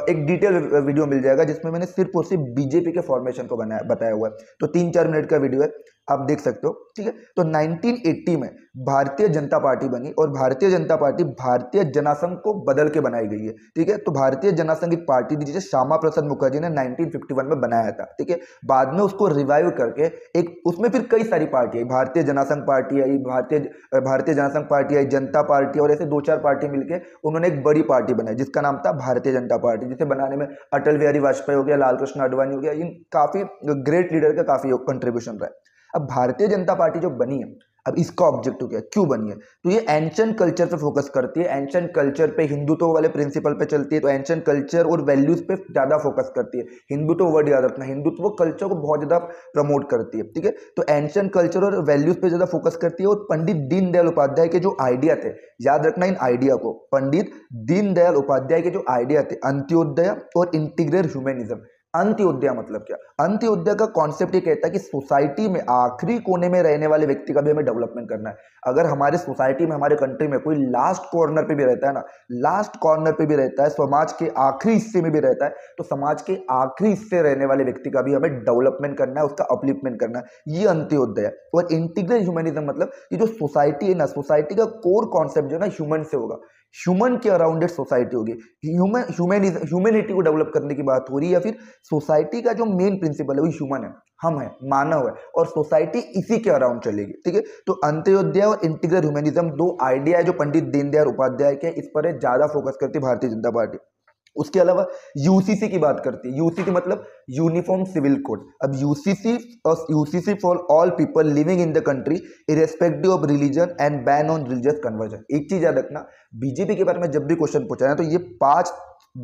S1: एक डिटेल वीडियो मिल जाएगा जिसमें मैंने सिर्फ और सिर्फ बीजेपी के फॉर्मेशन को बताया हुआ है। तो 3-4 मिनट का वीडियो है, आप देख सकते हो। ठीक है, तो 1980 में भारतीय जनता पार्टी बनी और भारतीय जनता पार्टी भारतीय जनसंघ को बदल के बनाई गई है। ठीक है, तो भारतीय जनसंघ एक पार्टी थी जिसे श्यामा प्रसाद मुखर्जी ने 1951 में बनाया था। ठीक है, बाद में उसको रिवाइव करके एक उसमें फिर कई सारी पार्टी आई, भारतीय जनसंघ पार्टी आई, भारतीय जनसंघ पार्टी आई, जनता पार्टी, और ऐसे 2-4 पार्टी मिलकर उन्होंने एक बड़ी पार्टी बनाई जिसका नाम था भारतीय जनता पार्टी, जिसे बनाने में अटल बिहारी वाजपेयी हो गया, लाल कृष्ण आडवाणी हो गया, इन काफी ग्रेट लीडर का काफी कंट्रीब्यूशन रहा है। अब भारतीय जनता पार्टी जो बनी है, अब इसका ऑब्जेक्टिव क्या है, क्यों बनी है? तो ये एंशिएंट कल्चर पे फोकस करती है, एंशिएंट कल्चर पे, हिंदुत्व वाले प्रिंसिपल पे चलती है, तो एंशिएंट कल्चर और वैल्यूज पे ज्यादा फोकस करती है। हिंदुत्व वर्ड याद रखना, हिंदुत्व कल्चर को बहुत ज्यादा प्रमोट करती है। ठीक है, तो एंशिएंट कल्चर और वैल्यूज पे ज्यादा फोकस करती है। और पंडित दीनदयाल उपाध्याय के जो आइडिया थे, याद रखना इन आइडिया को, पंडित दीनदयाल उपाध्याय के जो आइडिया थे, अंत्योदय और इंटीग्रल ह्यूमनिज्म। अंत्योदय मतलब क्या? अंत्योदय का कॉन्सेप्ट ये कहता है कि सोसाइटी में आखिरी कोने में रहने वाले व्यक्ति का भी हमें डेवलपमेंट करना है। अगर हमारे सोसाइटी में, हमारे कंट्री में कोई लास्ट कॉर्नर पे भी रहता है ना, लास्ट कॉर्नर पे भी रहता है, समाज के आखिरी हिस्से में भी रहता है, तो समाज के आखिरी हिस्से रहने वाले व्यक्ति का भी हमें डेवलपमेंट करना है, उसका अपलिफ्टमेंट करना है, ये अंत्योदय है। और इंटीग्रल ह्यूमनिज्म मतलब ये जो सोसाइटी है ना, सोसाइटी का कोर कॉन्सेप्ट जो है ना ह्यूमन से होगा, ह्यूमन के अराउंडेड सोसाइटी होगी। ह्यूमैनिटी को डेवलप करने की बात हो रही है, या फिर सोसाइटी का जो मेन प्रिंसिपल है वो ह्यूमन है, हम है, मानव है, और सोसाइटी इसी के अराउंड चलेगी। ठीक है, तो अंत्योदय और इंटीग्रल ह्यूमनिज्म 2 आइडिया है जो पंडित दीनदयाल उपाध्याय के, इस पर ज्यादा फोकस करती है भारतीय जनता पार्टी। उसके अलावा यूसीसी की बात करती है, यूसीसी मतलब यूनिफॉर्म सिविल कोड। अब UCC for all people living in the country irrespective of religion and ban on religious conversion. एक चीज याद रखना, बीजेपी के बारे में जब भी क्वेश्चन पूछा है तो ये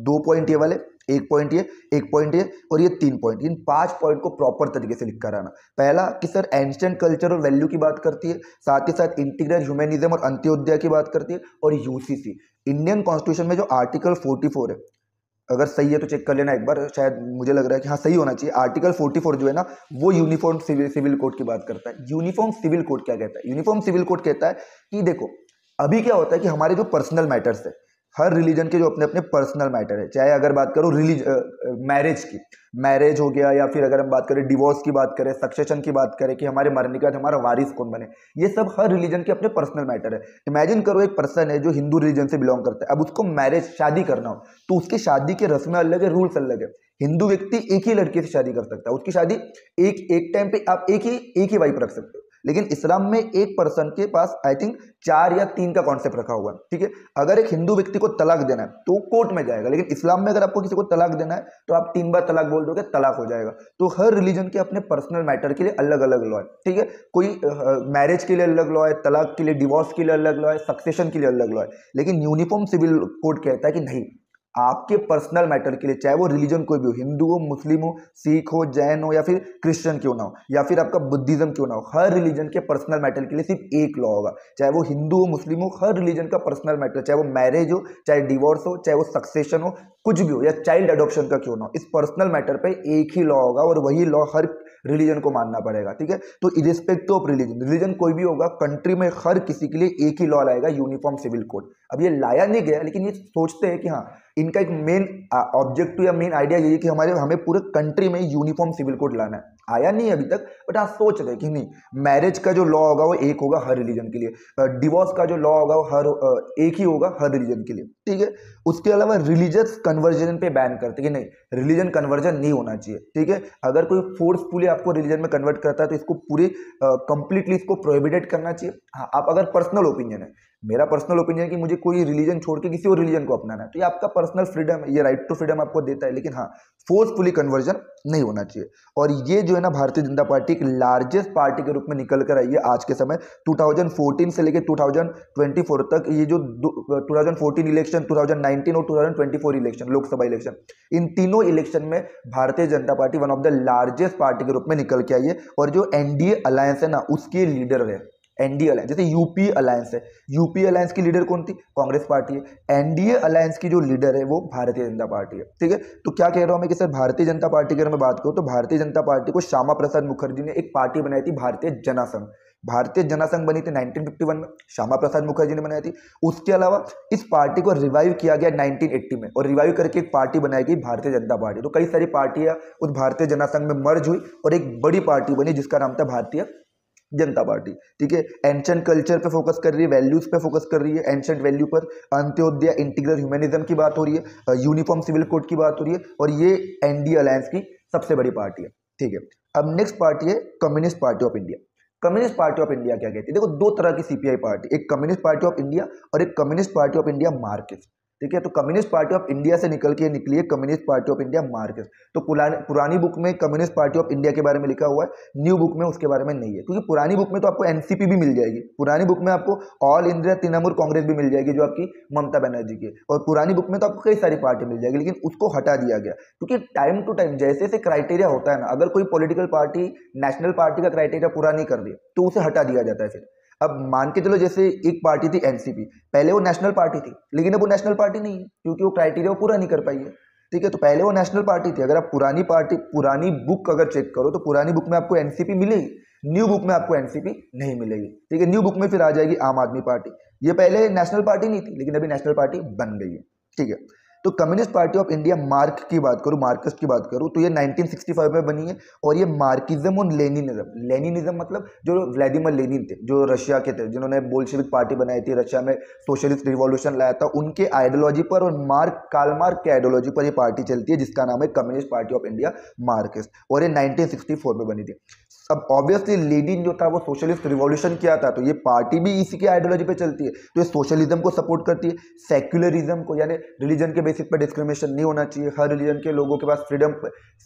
S1: 2 पॉइंट ये वाले, 1 पॉइंट ये, 1 पॉइंट ये और ये 3 पॉइंट, इन 5 पॉइंट को प्रॉपर तरीके से लिख कर आना। पहला कि सर एंशिएंट कल्चर और वैल्यू की बात करती है, साथ ही साथ इंटीग्रल ह्यूमनिज्म और अंत्योदय की बात करती है। और यूसीसी, इंडियन कॉन्स्टिट्यूशन में जो आर्टिकल 44 है, अगर सही है तो चेक कर लेना एक बार, शायद मुझे लग रहा है कि हाँ सही होना चाहिए। आर्टिकल 44 जो है ना, वो यूनिफॉर्म सिविल कोड की बात करता है। यूनिफॉर्म सिविल कोड क्या कहता है? यूनिफॉर्म सिविल कोड कहता है कि देखो, अभी क्या होता है कि हमारे जो पर्सनल मैटर्स है, हर रिलीजन के जो अपने अपने पर्सनल मैटर है, चाहे अगर बात करो मैरिज की, मैरिज हो गया, या फिर अगर हम बात करें डिवोर्स की बात करें, सक्सेशन की बात करें कि हमारे मरने के बाद हमारा वारिस कौन बने, ये सब हर रिलीजन के अपने पर्सनल मैटर है। इमेजिन करो एक पर्सन है जो हिंदू रिलीजन से बिलोंग करता है, अब उसको मैरिज शादी करना हो तो उसकी शादी के रस्में अलग है, रूल्स अलग है। हिंदू व्यक्ति एक ही लड़की से शादी कर सकता है, उसकी शादी एक टाइम पे आप एक ही वाइफ रख सकते हो, लेकिन इस्लाम में एक पर्सन के पास आई थिंक 4 या 3 का कॉन्सेप्ट रखा हुआ है। ठीक है, अगर एक हिंदू व्यक्ति को तलाक देना है तो कोर्ट में जाएगा, लेकिन इस्लाम में अगर आपको किसी को तलाक देना है तो आप 3 बार तलाक बोल दोगे, तलाक हो जाएगा। तो हर रिलीजन के अपने पर्सनल मैटर के लिए अलग अलग लॉ है। ठीक है, कोई मैरिज के लिए अलग लॉ है, तलाक के लिए, डिवोर्स के लिए अलग लॉ है, सक्सेशन के लिए अलग लॉ है, लेकिन यूनिफॉर्म सिविल कोड कहता है कि नहीं, आपके पर्सनल मैटर के लिए, चाहे वो रिलीजन कोई भी हो, हिंदू हो, मुस्लिम हो, सिख हो, जैन हो, या फिर क्रिश्चियन क्यों ना हो, या फिर आपका बुद्धिज्म क्यों ना हो, हर रिलीजन के पर्सनल मैटर के लिए सिर्फ एक लॉ होगा। चाहे वो हिंदू हो, मुस्लिम हो, हर रिलीजन का पर्सनल मैटर, चाहे वो मैरिज हो, चाहे डिवोर्स हो, चाहे वो सक्सेशन हो, कुछ भी हो, या चाइल्ड अडॉप्शन का क्यों ना हो, इस पर्सनल मैटर पे एक ही लॉ होगा और वही लॉ हर रिलीजन को मानना पड़ेगा। ठीक है, तो इरिस्पेक्टिव ऑफ रिलीजन कोई भी होगा, कंट्री में हर किसी के लिए एक ही लॉ लाएगा, यूनिफॉर्म सिविल कोड। अब ये लाया नहीं गया, लेकिन ये सोचते हैं कि हाँ, इनका एक मेन ऑब्जेक्टिव या मेन आइडिया यही है कि हमें पूरे कंट्री में यूनिफॉर्म सिविल कोड लाना है। आया नहीं अभी तक, बट हाँ सोच रहे कि नहीं, मैरिज का जो लॉ होगा वो एक होगा हर रिलीजन के लिए, डिवोर्स का जो लॉ होगा वो एक ही होगा हर रिलीजन के लिए। ठीक है, उसके अलावा रिलीजियस कन्वर्जन पे बैन करते कि नहीं, रिलीजन कन्वर्जन नहीं होना चाहिए। ठीक है, अगर कोई फोर्सफुली आपको रिलीजन में कन्वर्ट करता है तो इसको पूरी कंप्लीटली इसको प्रोहिबिटेड करना चाहिए। हाँ, आप अगर पर्सनल ओपिनियन है, मेरा पर्सनल ओपिनियन है कि मुझे कोई रिलीजन छोड़ के किसी और रिलीजन को अपनाना है, तो ये आपका पर्सनल फ्रीडम है, ये राइट टू फ्रीडम आपको देता है, लेकिन हाँ फोर्सफुली कन्वर्जन नहीं होना चाहिए। और ये जो है ना, भारतीय जनता पार्टी एक लार्जेस्ट पार्टी के रूप में निकल कर आई है आज के समय। 2014 से लेकर 2024 तक, ये जो 2014 इलेक्शन, 2019 और 2024 इलेक्शन, लोकसभा इलेक्शन, इन तीनों इलेक्शन में Bharatiya Janata party one of the largest party के रूप में निकल के आई है। और जो एनडीए अलायंस है ना, उसके लीडर है एनडीए अलायंस। जैसे यूपी अलायंस है, यूपी अलायंस की लीडर कौन थी? कांग्रेस पार्टी है। एनडीए अलायंस की जो लीडर है वो भारतीय जनता पार्टी है। ठीक है, तो क्या कह रहा हूं मैं कि सर, भारतीय जनता पार्टी की अगर मैं बात करूं तो भारतीय जनता पार्टी को श्यामा प्रसाद मुखर्जी ने एक पार्टी बनाई थी, भारतीय जनसंघ। भारतीय जनसंघ बनी थी 1951 में, श्यामा प्रसाद मुखर्जी ने बनाई थी। उसके अलावा इस पार्टी को रिवाइव किया गया 1980 में, और रिवाइव करके एक पार्टी बनाई गई भारतीय जनता पार्टी। तो कई सारी पार्टियां उस भारतीय जनसंघ में मर्ज हुई और एक बड़ी पार्टी बनी जिसका नाम था भारतीय जनता पार्टी। ठीक है, एंशिएंट कल्चर पे फोकस कर रही है, वैल्यूज पे फोकस कर रही है, एंशिएंट वैल्यू पर, अंत्योदय, इंटीग्रल ह्यूमनिज्म की बात हो रही है, यूनिफॉर्म सिविल कोड की बात हो रही है, और ये एनडीए अलायंस की सबसे बड़ी पार्टी है। ठीक है, अब नेक्स्ट पार्टी है communist party of India. Communist party of India क्या कहती है? देखो, दो तरह की सीपीआई पार्टी, एक कम्युनिस्ट पार्टी ऑफ इंडिया और एक communist party of India Marxist. ठीक है, तो कम्युनिस्ट पार्टी ऑफ इंडिया से निकल के निकली है communist party of India Marxist. तो पुरानी बुक में कम्युनिस्ट पार्टी ऑफ इंडिया के बारे में लिखा हुआ है, न्यू बुक में उसके बारे में नहीं है, क्योंकि पुरानी बुक में तो आपको एनसीपी भी मिल जाएगी, पुरानी बुक में आपको ऑल इंडिया तृणमूल कांग्रेस भी मिल जाएगी जो आपकी ममता बनर्जी की, और पुरानी बुक में तो आपको कई सारी पार्टी मिल जाएगी, लेकिन उसको हटा दिया गया क्योंकि टाइम टू टाइम जैसे जैसे क्राइटेरिया होता है ना, अगर कोई पॉलिटिकल पार्टी नेशनल पार्टी का क्राइटेरिया पूरा नहीं कर रही तो उसे हटा दिया जाता है। फिर अब मान के चलो, जैसे एक पार्टी थी एनसीपी, पहले वो नेशनल पार्टी थी, लेकिन अब वो नेशनल पार्टी नहीं है क्योंकि वो क्राइटेरिया पूरा नहीं कर पाई है। ठीक है, तो पहले वो नेशनल पार्टी थी। अगर आप पुरानी बुक अगर चेक करो तो पुरानी बुक में आपको एनसीपी मिलेगी, न्यू बुक में आपको एनसीपी नहीं मिलेगी। ठीक है, न्यू बुक में फिर आ जाएगी आम आदमी पार्टी। ये पहले नेशनल पार्टी नहीं थी, लेकिन अभी नेशनल पार्टी बन गई है। ठीक है, तो communist party of India Marxist की बात करूं तो ये 1965 में बनी है, और ये मार्क्सिज्म और लेनिनिज्म मतलब जो व्लादिमीर लेनिन थे, जो रशिया के थे, जिन्होंने बोल्शेविक पार्टी बनाई थी, रशिया में सोशलिस्ट रिवॉल्यूशन लाया था, उनके आइडियोलॉजी पर और कार्ल मार्क्स के आइडियोलॉजी पर ये पार्टी चलती है, जिसका नाम है communist party of India Marxist, और ये 1964 में बनी थी। अब ऑब्वियसली लेनिन जो था वो सोशलिस्ट रिवॉल्यूशन किया था, तो ये पार्टी भी इसी के आइडियोलॉजी पे चलती है, तो ये सोशलिज्म को सपोर्ट करती है, सेक्युलरिज्म को, यानी रिलीजन के बेसिस पर डिस्क्रिमिनेशन नहीं होना चाहिए, हर रिलीजन के लोगों के पास फ्रीडम,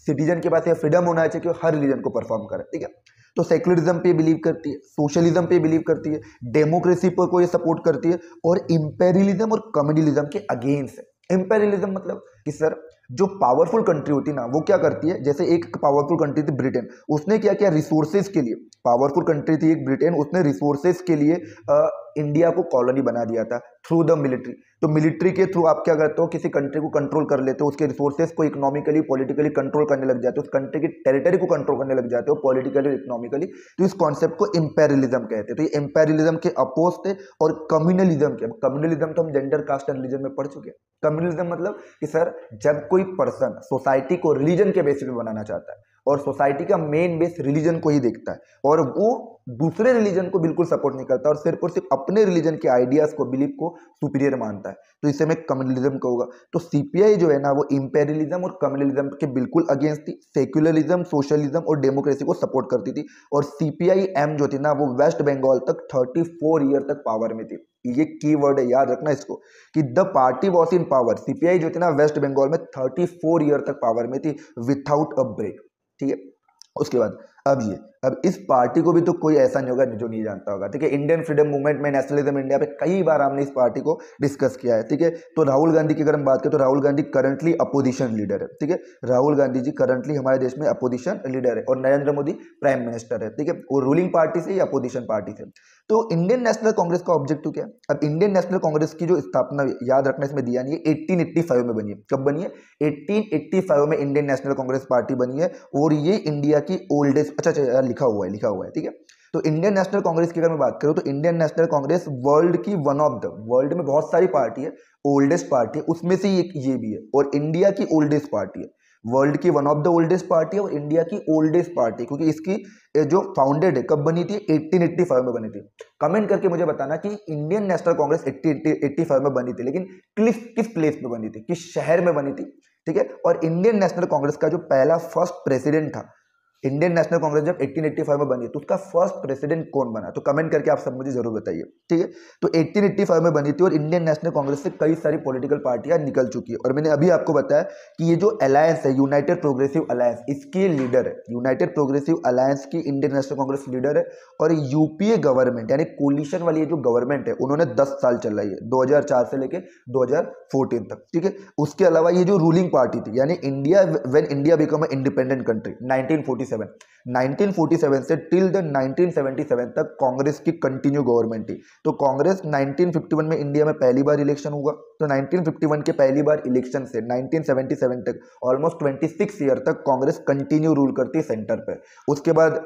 S1: सिटीजन के पास ये फ्रीडम होना चाहिए कि वो हर रिलीजन को परफॉर्म करे। ठीक है, तो सेक्युलरिज्म पे बिलीव करती है, सोशलिज्म पे बिलीव करती है, डेमोक्रेसी पर को ये सपोर्ट करती है, और इंपेरियलिज्म और कम्युनलिज्म के अगेंस्ट है। इंपेरियलिज्म मतलब कि सर, जो पावरफुल कंट्री होती है ना, वो क्या करती है, जैसे एक पावरफुल कंट्री थी ब्रिटेन, उसने क्या किया, रिसोर्सेज के लिए, पावरफुल कंट्री थी एक ब्रिटेन, उसने रिसोर्सेज के लिए इंडिया को कॉलोनी बना दिया था थ्रू द मिलिट्री। तो मिलिट्री के थ्रू आप क्या करते हो, किसी कंट्री को कंट्रोल कर लेते हो, उसके रिसोर्सेज को इकोनॉमिकली पॉलिटिकली कंट्रोल करने लग जाते हो, उस कंट्री की टेरिटरी को कंट्रोल करने लग जाते हो पॉलिटिकली इकोनॉमिकली। तो इस कॉन्सेप्ट को इंपेरियलिज्म कहते हैं। तो ये इंपेरियलिज्म के अपोज थे। और कम्युनलिज्म के, कम्युनलिज्म तो हम जेंडर कास्ट एंड रिलीजन में पढ़ चुके हैं। कम्युनलिज्म मतलब कि सर जब कोई पर्सन सोसाइटी को रिलीजन के बेसिस पे बनाना चाहता है और सोसाइटी का मेन बेस रिलीजन को ही देखता है और वो दूसरे रिलीजन को बिल्कुल सपोर्ट नहीं करता और सिर्फ अपने रिलीजन के आइडियाज को, बिलीफ को सुपीरियर मानता है, तो इसे में कम्युनलिज्म कहूँगा। तो सीपीआई जो है ना वो इंपेरियलिज्म और कम्युनलिज्म के बिल्कुल अगेंस्ट थी, सेक्युलरिज्म, सोशलिज्म और डेमोक्रेसी को सपोर्ट करती थी। और सीपीआई एम जो थी ना वो वेस्ट बंगाल तक 34 ईयर तक पावर में थी। ये की वर्ड है, याद रखना इसको, कि the party was in power. CPI जो थी ना वेस्ट बंगाल में 34 ईयर तक पावर में थी विथआउट अ ब्रेक। ठीक है, उसके बाद अब इस पार्टी को भी तो कोई ऐसा नहीं होगा जो नहीं जानता होगा। ठीक है, इंडियन फ्रीडम मूवमेंट में, नेशनलिज्म इंडिया पे कई बार हमने इस पार्टी को डिस्कस किया है। ठीक है, तो राहुल गांधी की अगर हम बात करें तो Rahul Gandhi currently opposition leader है। ठीक है, राहुल गांधी जी करंटली हमारे देश में अपोजिशन लीडर है और नरेंद्र मोदी प्राइम मिनिस्टर है। ठीक है, वो रूलिंग पार्टी से या अपोजिशन पार्टी से। तो इंडियन नेशनल कांग्रेस का ऑब्जेक्टिव क्या है? अब इंडियन नेशनल कांग्रेस की जो स्थापना, याद रखना इसमें दिया नहीं है, 1885 में बनी है। कब बनी है? 1885 में इंडियन नेशनल कांग्रेस पार्टी बनी है और ये इंडिया की ओल्डेस्ट, अच्छा लिखा हुआ है। ठीक है, तो इंडियन नेशनल कांग्रेस की अगर मैं बात करूं तो इंडियन नेशनल कांग्रेस वर्ल्ड की वर्ल्ड में बहुत सारी पार्टी है, ओल्डेस्ट पार्टी है, उसमें से एक ये भी है और इंडिया की ओल्डेस्ट पार्टी है। वर्ल्ड की one of the oldest party है और इंडिया की ओल्डेस्ट पार्टी, क्योंकि इसकी जो फाउंडेड है, कब बनी थी? 1885 में बनी थी। कमेंट करके मुझे बताना कि इंडियन नेशनल कांग्रेस 1885 में बनी थी, लेकिन किस प्लेस पे बनी थी, किस शहर में बनी थी। ठीक है, और इंडियन नेशनल कांग्रेस का जो पहला फर्स्ट प्रेसिडेंट था, इंडियन नेशनल कांग्रेस जब 1885 में बनी तो उसका फर्स्ट प्रेसिडेंट कौन बना? तो कमेंट करके आप सब मुझे जरूर बताइए। ठीक है, तो 1885 में बनी थी और इंडियन नेशनल कांग्रेस से कई सारी पॉलिटिकल पार्टियां निकल चुकी है। और मैंने अभी आपको बताया कि ये जो अलायंस है, यूनाइटेड प्रोग्रेसिव अलायंस, इसकी लीडर है, यूनाइटेड प्रोग्रेसिव अलायंस की इंडियन नेशनल कांग्रेस लीडर है। और यूपीए गवर्नमेंट यानी कोलिशन वाली जो गवर्नमेंट है उन्होंने 10 साल चलाई है, 2004 से लेके 2014 तक। ठीक है, उसके अलावा ये जो रूलिंग पार्टी थी यानी India, when India become a independent country 1947 से टिल द 1977 तक कांग्रेस की कंटिन्यू गवर्नमेंट थी। तो कांग्रेस 1951 में इंडिया में पहली बार इलेक्शन हुआ, तो 1951 के पहली बार इलेक्शन से 1977 तक ऑलमोस्ट 26 ईयर तक कांग्रेस कंटिन्यू रूल करती सेंटर पे। उसके बाद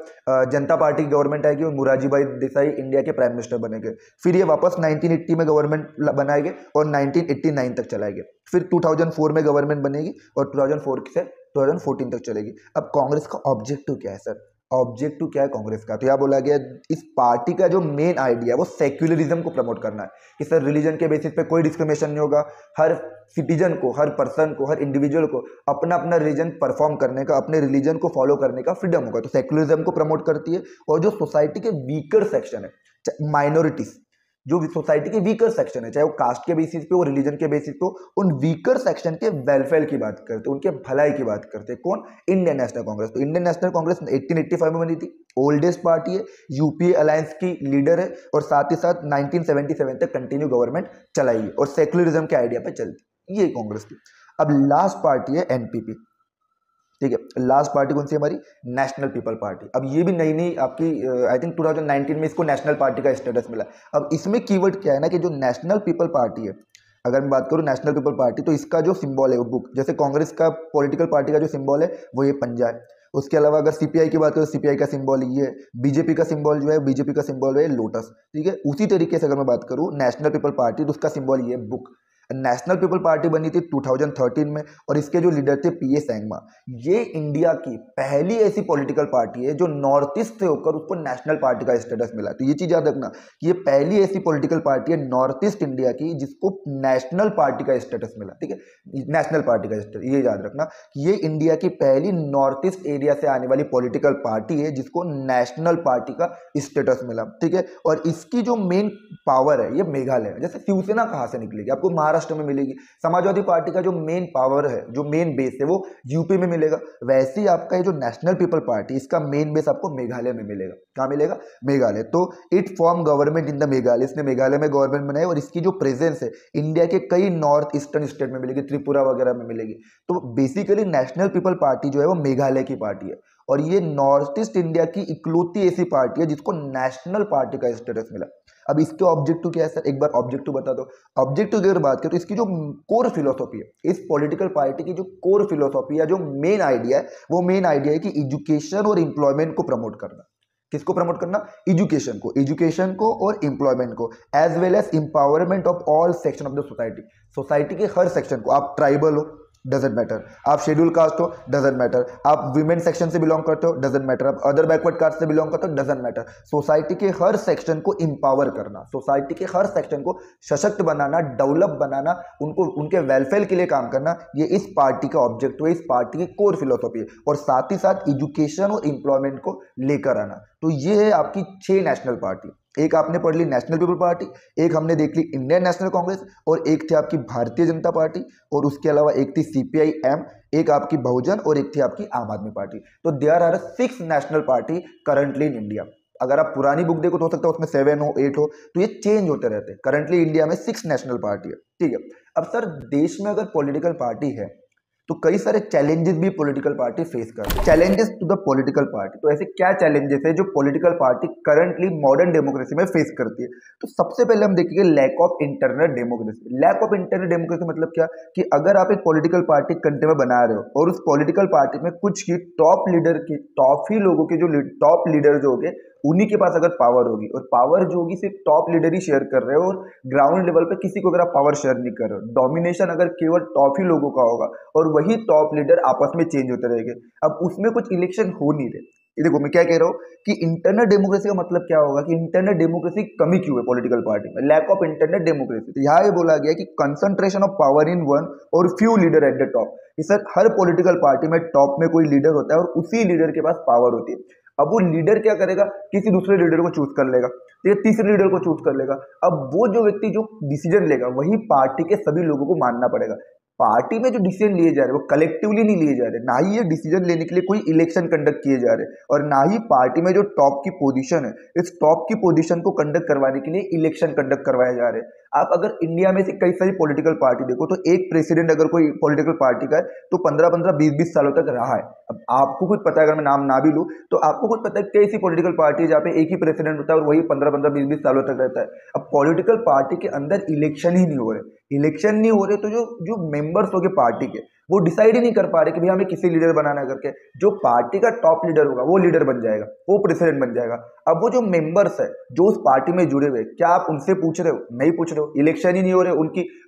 S1: जनता पार्टी की गवर्नमेंट आएगी और मोरारजी भाई देसाई इंडिया के प्राइम मिनिस्टर बनेंगे। फिर ये वापस 1980 में गवर्नमेंट बनाएंगे और 1989 तक चलाएंगे। फिर 2004 में गवर्नमेंट बनेगी और 2004 से 2014 तक चलेगी। अब कांग्रेस का ऑब्जेक्टिव क्या है सर? ऑब्जेक्टिव क्या है कांग्रेस का? तो यह बोला गया इस पार्टी का जो मेन आइडिया है वो सेक्युलरिज्म को प्रमोट करना है कि सर रिलीजन के बेसिस पे कोई डिस्क्रिमिनेशन नहीं होगा। हर सिटीजन को, हर पर्सन को, हर इंडिविजुअल को अपना अपना रिलीजन परफॉर्म करने का, अपने रिलीजन को फॉलो करने का फ्रीडम होगा। तो सेक्युलरिज्म को प्रमोट करती है। और जो सोसाइटी के वीकर सेक्शन है, माइनॉरिटीज, जो सोसाइटी के वीकर सेक्शन है, चाहे वो कास्ट के बेसिस पे हो, रिलीजन के बेसिस पे हो, उन वीकर सेक्शन के वेलफेयर की बात करते हैं, उनके भलाई की बात करते हैं। कौन? Indian national Congress. तो इंडियन नेशनल कांग्रेस 1885 में बनी थी, ओल्डेस्ट पार्टी है, यूपीए अलायंस की लीडर है और साथ ही साथ 1977 तक कंटिन्यू गवर्नमेंट चलाई है और सेक्युलरिज्म के आइडिया पर चलती। ये कांग्रेस थी। अब लास्ट पार्टी है एनपीपी। ठीक है, लास्ट पार्टी कौन सी हमारी? National people party. अब ये भी नई नई आपकी आई थिंक 2019 में इसको नेशनल पार्टी का स्टेटस मिला। अब इसमें कीवर्ड क्या है ना कि जो नेशनल पीपल पार्टी है, अगर मैं बात करूं नेशनल पीपल पार्टी, तो इसका जो सिंबल है वो बुक, जैसे कांग्रेस का पॉलिटिकल पार्टी का जो सिंबल है वो ये पंजा है। उसके अलावा अगर सीपीआई की बात करें तो सीपीआई का सिंबल ये है, बीजेपी का सिंबल जो है, बीजेपी का सिंबल है लोटस। ठीक है, उसी तरीके से अगर मैं बात करूं नेशनल पीपल पार्टी, तो उसका सिंबल ये है बुक। नेशनल पीपल पार्टी बनी थी 2013 में और इसके जो लीडर थे पीए संगमा। ये इंडिया की पहली ऐसी पॉलिटिकल पार्टी है जो नॉर्थ ईस्ट से होकर उसको नेशनल पार्टी का स्टेटस मिला। तो ये चीज याद रखना कि ये पहली ऐसी पॉलिटिकल पार्टी है नॉर्थ ईस्ट इंडिया की जिसको नेशनल पार्टी का स्टेटस मिला। ठीक है, नेशनल पार्टी का स्टेटस, ये याद रखना कि ये इंडिया की पहली नॉर्थ ईस्ट एरिया से आने वाली पॉलिटिकल पार्टी है जिसको नेशनल पार्टी का स्टेटस मिला। ठीक है, और इसकी जो मेन पावर है ये मेघालय है। जैसे शिवसेना कहाँ से निकलेगी? आपको महाराष्ट्र में मिलेगी। समाजवादी पार्टी का जो मेन पावर है, जो मेन बेस है, वो यूपी में मिलेगा। वैसे ही आपका ये जो नेशनल पीपल पार्टी, इसका मेन बेस आपको मेघालय में मिलेगा। कहाँ मिलेगा? मेघालय। तो it form government in the Meghalaya, इसने मेघालय में गवर्नमेंट बनाई और इसकी जो प्रेजेंस है इंडिया के कई नॉर्थ ईस्टर्न स्टेट में मिलेगी, त्रिपुरा वगैरह में मिलेगी। तो बेसिकली नेशनल पीपल पार्टी जो है वो मेघालय की पार्टी है और ये नॉर्थ ईस्ट इंडिया की इकलौती ऐसी पार्टी है जिसको नेशनल पार्टी का स्टेटस मिला। अब इसके ऑब्जेक्टिव क्या है सर, एक बार ऑब्जेक्टिव बता दो। ऑब्जेक्टिव की अगर बात करें तो इसकी जो कोर फिलोसॉफी है, इस पॉलिटिकल पार्टी की जो कोर फिलोसॉफी है, जो मेन आइडिया है, वो मेन आइडिया है कि एजुकेशन और एम्प्लॉयमेंट को प्रमोट करना। किसको प्रमोट करना? एजुकेशन को और एम्प्लॉयमेंट को, as well as empowerment of all section of the society. Society के हर सेक्शन को, आप ट्राइबल हो डजेंट मैटर, आप शेड्यूल कास्ट हो डजेंट मैटर, आप विमेन सेक्शन से बिलोंग करते हो डजेंट मैटर, आप अदर बैकवर्ड कास्ट से बिलोंग करते हो डजेंट मैटर। सोसाइटी के हर सेक्शन को इंपावर करना, सोसाइटी के हर सेक्शन को सशक्त बनाना, डेवलप बनाना, उनको उनके वेलफेयर के लिए काम करना, ये इस पार्टी का ऑब्जेक्टिव है, इस पार्टी की कोर फिलोसॉफी है। और साथ ही साथ एजुकेशन और एम्प्लॉयमेंट को लेकर आना। तो ये है आपकी 6 नेशनल पार्टी। एक आपने पढ़ ली नेशनल पीपल पार्टी, एक हमने देख ली इंडियन नेशनल कांग्रेस, और एक थी आपकी भारतीय जनता पार्टी, और उसके अलावा एक थी सीपीआई-एम, एक आपकी बहुजन, और एक थी आपकी आम आदमी पार्टी। तो there are 6 national party currently in India. अगर आप पुरानी बुक देखो तो हो सकता है उसमें 7 हो 8 हो, तो ये चेंज होते रहते हैं। करंटली इंडिया में 6 नेशनल पार्टी है, ठीक है। अब सर देश में अगर पॉलिटिकल पार्टी है तो कई सारे चैलेंजेस भी पॉलिटिकल पार्टी फेस कर रही है। Challenges to the political party, तो ऐसे क्या चैलेंजेस है जो political party currently modern democracy में फेस करती है? तो सबसे पहले हम देखेंगे lack of internal democracy. Lack of internal democracy मतलब क्या कि अगर आप एक पॉलिटिकल पार्टी कंट्री में बना रहे हो और उस पॉलिटिकल पार्टी में कुछ की टॉप लीडर की, टॉप ही लोगों के जो टॉप लीडर जो होंगे उन्हीं के पास अगर पावर होगी, और पावर जो होगी सिर्फ टॉप लीडर ही शेयर कर रहे हो, और ग्राउंड लेवल पे किसी को अगर आप पावर शेयर नहीं कर रहे हो, डोमिनेशन अगर केवल टॉप ही लोगों का होगा और वही टॉप लीडर आपस में चेंज होते रहेंगे, अब उसमें कुछ इलेक्शन हो नहीं रहे। ये देखो मैं क्या कह रहा हूँ कि इंटरनल डेमोक्रेसी का मतलब क्या होगा कि इंटरनल डेमोक्रेसी कमी क्यों है पॉलिटिकल पार्टी में, लैक ऑफ इंटरनल डेमोक्रेसी। तो यहाँ ये बोला गया कि concentration of power in one और few leader at the top. Sir हर पॉलिटिकल पार्टी में टॉप में कोई लीडर होता है और उसी लीडर के पास पावर होती है। अब वो लीडर क्या करेगा, किसी दूसरे लीडर को चूज कर लेगा, तो ये तीसरे लीडर को चूज कर लेगा। अब वो जो व्यक्ति जो डिसीजन लेगा वही पार्टी के सभी लोगों को मानना पड़ेगा। पार्टी में जो डिसीजन लिए जा रहे हैं वो कलेक्टिवली नहीं लिए जा रहे, ना ही ये डिसीजन लेने के लिए कोई इलेक्शन कंडक्ट किए जा रहे, और ना ही पार्टी में जो टॉप की पोजीशन है, इस टॉप की पोजीशन को कंडक्ट करवाने के लिए इलेक्शन कंडक्ट करवाए जा रहे हैं। आप अगर इंडिया में से कई सारी पॉलिटिकल पार्टी देखो तो एक प्रेसिडेंट अगर कोई पॉलिटिकल पार्टी का है तो 15-15, 20-20 सालों तक रहा है। अब आपको कुछ पता है, अगर मैं नाम ना भी लूँ तो आपको कुछ पता है कई ऐसी पॉलिटिकल पार्टी है जहाँ पे एक ही प्रेसिडेंट होता है और वही 15-15, 20-20 सालों तक रहता है। अब पॉलिटिकल पार्टी के अंदर इलेक्शन ही नहीं हो रहे, इलेक्शन नहीं हो रहे, तो जो मेंबर्स हो गए पार्टी के वो डिसाइड ही नहीं कर पा रहे कि भैया हमें किसी लीडर बनाना करके। जो पार्टी का टॉप लीडर होगा वो लीडर बन जाएगा, वो प्रेसिडेंट बन जाएगा। अब वो जो मेंबर्स है जो उस पार्टी में जुड़े हुए, क्या आप उनसे पूछ रहे हो? नहीं पूछ रहे हो, इलेक्शन ही नहीं हो रहे,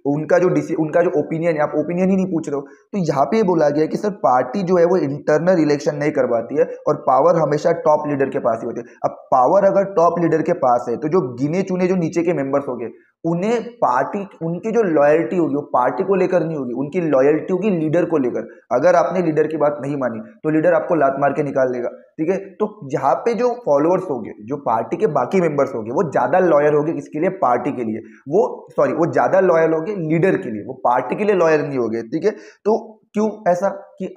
S1: उनका जो ओपिनियन है आप ओपिनियन ही नहीं पूछ रहे हो। तो यहाँ पे बोला गया है कि सर पार्टी जो है वो इंटरनल इलेक्शन नहीं करवाती है और पावर हमेशा टॉप लीडर के पास ही होती है। अब पावर अगर टॉप लीडर के पास है तो जो गिने चुने जो नीचे के मेंबर्स हो गए उन्हें पार्टी, उनकी जो लॉयल्टी होगी वो पार्टी को लेकर नहीं होगी, उनकी लॉयल्टी होगी लीडर को लेकर। अगर आपने लीडर की बात नहीं मानी तो लीडर आपको लात मार के निकाल देगा, ठीक है। तो यहाँ पे जो फॉलोअर्स होंगे, जो पार्टी के बाकी मेंबर्स होंगे, वो ज्यादा लॉयल होंगे किसके लिए? पार्टी के लिए। वो ज्यादा लॉयल होंगे लीडर के लिए, वो पार्टी के लिए लॉयल नहीं होंगे, ठीक है। तो क्यों ऐसा कि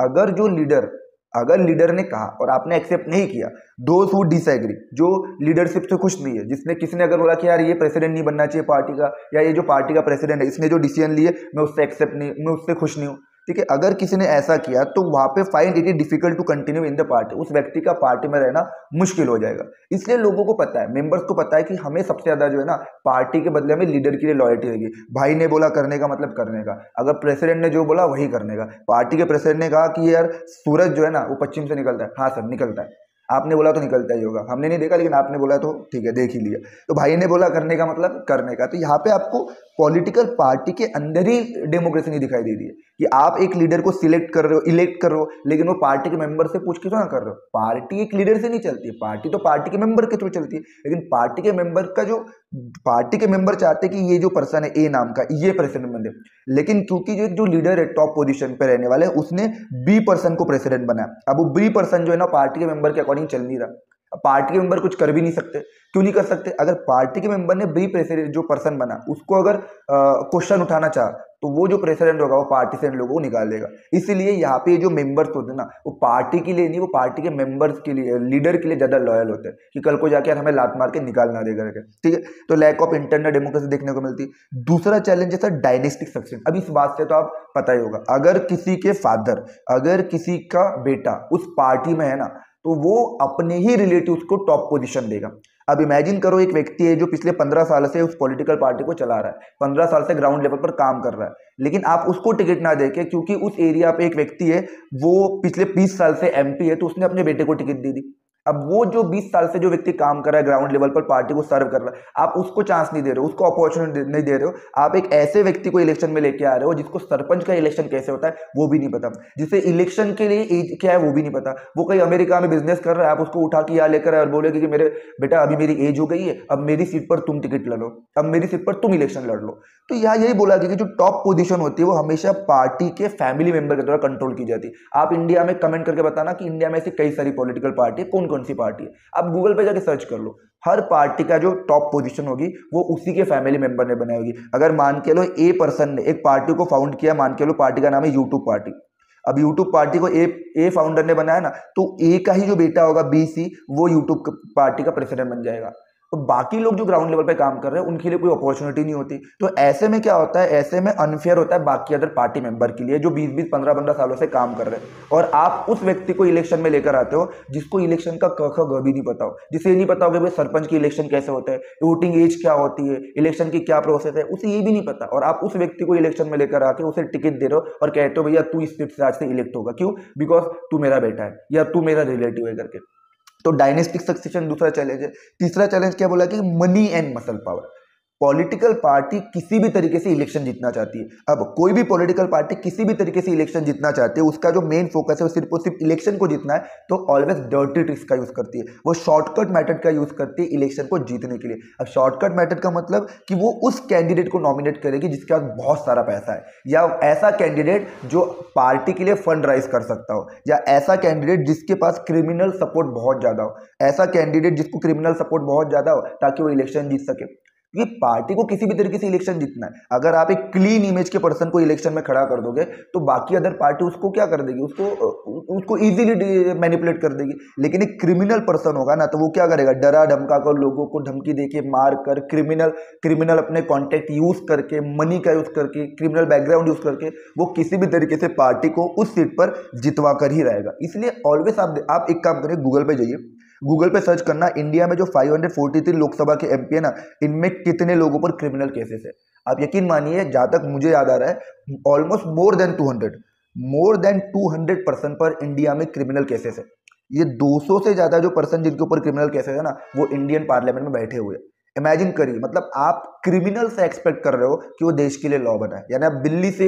S1: अगर लीडर ने कहा और आपने एक्सेप्ट नहीं किया, दोज हु डिसएग्री, जो लीडरशिप से खुश नहीं है, जिसने किसी ने अगर बोला कि यार ये प्रेसिडेंट नहीं बनना चाहिए पार्टी का, या ये जो पार्टी का प्रेसिडेंट है इसने जो डिसीजन लिए मैं उससे एक्सेप्ट नहीं, मैं उससे खुश नहीं हूँ, ठीक है। अगर किसी ने ऐसा किया तो वहां पे find it is difficult to continue in the party, उस व्यक्ति का पार्टी में रहना मुश्किल हो जाएगा। इसलिए लोगों को पता है, मेंबर्स को पता है कि हमें सबसे ज्यादा जो है ना पार्टी के बदले में लीडर के लिए लॉयल्टी होगी। भाई ने बोला करने का मतलब करने का, अगर प्रेसिडेंट ने जो बोला वही करने का। पार्टी के प्रेसिडेंट ने कहा कि यार सूरज जो है ना वो पश्चिम से निकलता है, हाँ सर निकलता है, आपने बोला तो निकलता ही होगा, हमने नहीं देखा लेकिन आपने बोला तो ठीक है देख ही लिया। तो भाई ने बोला करने का मतलब करने का। तो यहाँ पे आपको पॉलिटिकल पार्टी के अंदर ही डेमोक्रेसी नहीं दिखाई दे रही है कि आप एक लीडर को सिलेक्ट कर रहे हो, इलेक्ट कर रहे हो, लेकिन वो पार्टी के मेंबर से पूछ के तो ना कर रहे हो। पार्टी एक लीडर से नहीं चलती है, पार्टी तो पार्टी के मेंबर के थ्रू चलती है, लेकिन पार्टी के मेंबर चाहते हैं कि ये जो पर्सन है ए नाम का ये प्रेसिडेंट बने, लेकिन क्योंकि जो लीडर है टॉप पोजीशन पे रहने वाले उसने बी पर्सन को प्रेसिडेंट बनाया। अब वो बी पर्सन जो है ना पार्टी के मेंबर के अकॉर्डिंग चल नहीं रहा। पार्टी के मेंबर कुछ कर भी नहीं सकते। क्यों नहीं कर सकते? अगर पार्टी के मेंबर ने बी प्रेसिडेंट जो पर्सन बना उसको अगर क्वेश्चन उठाना चाहा तो वो जो प्रेसिडेंट होगा वो पार्टी से इन लोगों को निकाल देगा। इसीलिए यहाँ पे जो मेंबर्स होते हैं ना वो पार्टी के लिए नहीं, वो पार्टी के मेंबर्स के लिए, लीडर के लिए ज्यादा लॉयल होते हैं कि कल को जाके हमें लात मार के निकाल ना दे करके, ठीक है। तो लैक ऑफ इंटरनल डेमोक्रेसी देखने को मिलती है। दूसरा चैलेंज है सर डायनेस्टिक सक्सेशन। अब इस बात से तो आप पता ही होगा, अगर किसी के फादर, अगर किसी का बेटा उस पार्टी में है ना तो वो अपने ही रिलेटिव्स को टॉप पोजीशन देगा। अब इमेजिन करो एक व्यक्ति है जो पिछले 15 साल से उस पॉलिटिकल पार्टी को चला रहा है, 15 साल से ग्राउंड लेवल पर काम कर रहा है, लेकिन आप उसको टिकट ना देके, क्योंकि उस एरिया पे एक व्यक्ति है वो पिछले 20 साल से एमपी है, तो उसने अपने बेटे को टिकट दे दी। अब वो जो 20 साल से जो व्यक्ति काम कर रहा है ग्राउंड लेवल पर, पार्टी को सर्व कर रहा है, आप उसको चांस नहीं दे रहे हो, उसको अपॉर्चुनिटी नहीं दे रहे हो। आप एक ऐसे व्यक्ति को इलेक्शन में लेके आ रहे हो जिसको सरपंच का इलेक्शन कैसे होता है वो भी नहीं पता, जिसे इलेक्शन के लिए एज क्या है वो भी नहीं पता, वो कहीं अमेरिका में बिजनेस कर रहा है, आप उसको उठा के यहाँ लेकर आए और बोले कि मेरे बेटा अभी मेरी एज हो गई है, अब मेरी सीट पर तुम टिकट लड़ लो, अब मेरी सीट पर तुम इलेक्शन लड़ लो। तो यहाँ यही बोला गया कि जो टॉप पोजीशन होती है वो हमेशा पार्टी के फैमिली मेंबर के द्वारा कंट्रोल की जाती है। आप इंडिया में कमेंट करके बताना कि इंडिया में ऐसी कई सारी पॉलिटिकल पार्टी है, कौन कौन सी पार्टी है। आप गूगल पे जाके सर्च कर लो, हर पार्टी का जो टॉप पोजीशन होगी वो उसी के फैमिली मेंबर ने बनाई होगी। अगर मान के लो ए पर्सन ने एक पार्टी को फाउंड किया, मान के लो पार्टी का नाम है यूट्यूब पार्टी, अब यूट्यूब पार्टी को ए फाउंडर ने बनाया ना, तो ए का ही जो बेटा होगा बी सी, वो यूट्यूब पार्टी का प्रेसिडेंट बन जाएगा। तो बाकी लोग जो ग्राउंड लेवल पे काम कर रहे हैं उनके लिए कोई अपॉर्चुनिटी नहीं होती। तो ऐसे में क्या होता है, ऐसे में अनफेयर होता है बाकी अदर पार्टी मेंबर के लिए जो 20-20 15-15 सालों से काम कर रहे हैं। और आप उस व्यक्ति को इलेक्शन में लेकर आते हो जिसको इलेक्शन का क ख ग भी नहीं पता हो, जिसे ये नहीं पता हो कि भाई सरपंच की इलेक्शन कैसे होता है, वोटिंग एज क्या होती है, इलेक्शन की क्या प्रोसेस है, उसे ये भी नहीं पता। और आप उस व्यक्ति को इलेक्शन में लेकर आके उसे टिकट दे रहे हो और कहते हो भैया तू इस सीट से आज से इलेक्ट होगा, क्यों? बिकॉज तू मेरा बेटा है या तू मेरा रिलेटिव है करके। तो डायनेस्टिक सक्सेशन दूसरा चैलेंज है। तीसरा चैलेंज क्या बोला कि money and muscle power. Political party किसी भी तरीके से इलेक्शन जीतना चाहती है। अब कोई भी पॉलिटिकल पार्टी किसी भी तरीके से इलेक्शन जीतना चाहती है, उसका जो मेन फोकस है वो सिर्फ और सिर्फ इलेक्शन को जीतना है, तो ऑलवेज डर्टी ट्रिक्स का यूज करती है, वो शॉर्टकट मेथड का यूज करती है इलेक्शन को जीतने के लिए। अब शॉर्टकट मेथड का मतलब कि वो उस कैंडिडेट को नॉमिनेट करेगी जिसके पास बहुत सारा पैसा है, या ऐसा कैंडिडेट जो पार्टी के लिए फंड राइज कर सकता हो, या ऐसा कैंडिडेट जिसके पास क्रिमिनल सपोर्ट बहुत ज्यादा हो, ऐसा कैंडिडेट जिसको क्रिमिनल सपोर्ट बहुत ज्यादा हो ताकि वो इलेक्शन जीत सके। ये पार्टी को किसी भी तरीके से इलेक्शन जीतना है। अगर आप एक क्लीन इमेज के पर्सन को इलेक्शन में खड़ा कर दोगे तो बाकी अदर पार्टी उसको क्या कर देगी, उसको इजीली मैनिपुलेट कर देगी। लेकिन एक क्रिमिनल पर्सन होगा ना, तो वो क्या करेगा, डरा धमका कर, लोगों को धमकी देके, मार कर, क्रिमिनल अपने कॉन्टेक्ट यूज करके, मनी का यूज करके, क्रिमिनल बैकग्राउंड यूज करके वो किसी भी तरीके से पार्टी को उस सीट पर जितवा कर ही रहेगा। इसलिए ऑलवेज आप एक काम करें, गूगल पे जाइए, गूगल पे सर्च करना इंडिया में जो 543 लोकसभा के एमपी है ना, इनमें कितने लोगों पर क्रिमिनल केसेस है। आप यकीन मानिए, जहां तक मुझे याद आ रहा है ऑलमोस्ट मोर देन 200 पर्सन पर इंडिया में क्रिमिनल केसेस है। ये 200 से ज्यादा जो पर्सन जिनके ऊपर क्रिमिनल केसेस है ना, वो इंडियन पार्लियामेंट में बैठे हुए हैं। इमेजिन करिए, मतलब आप क्रिमिनल से एक्सपेक्ट कर रहे हो कि वो देश के लिए लॉ बनाए, यानी आप बिल्ली से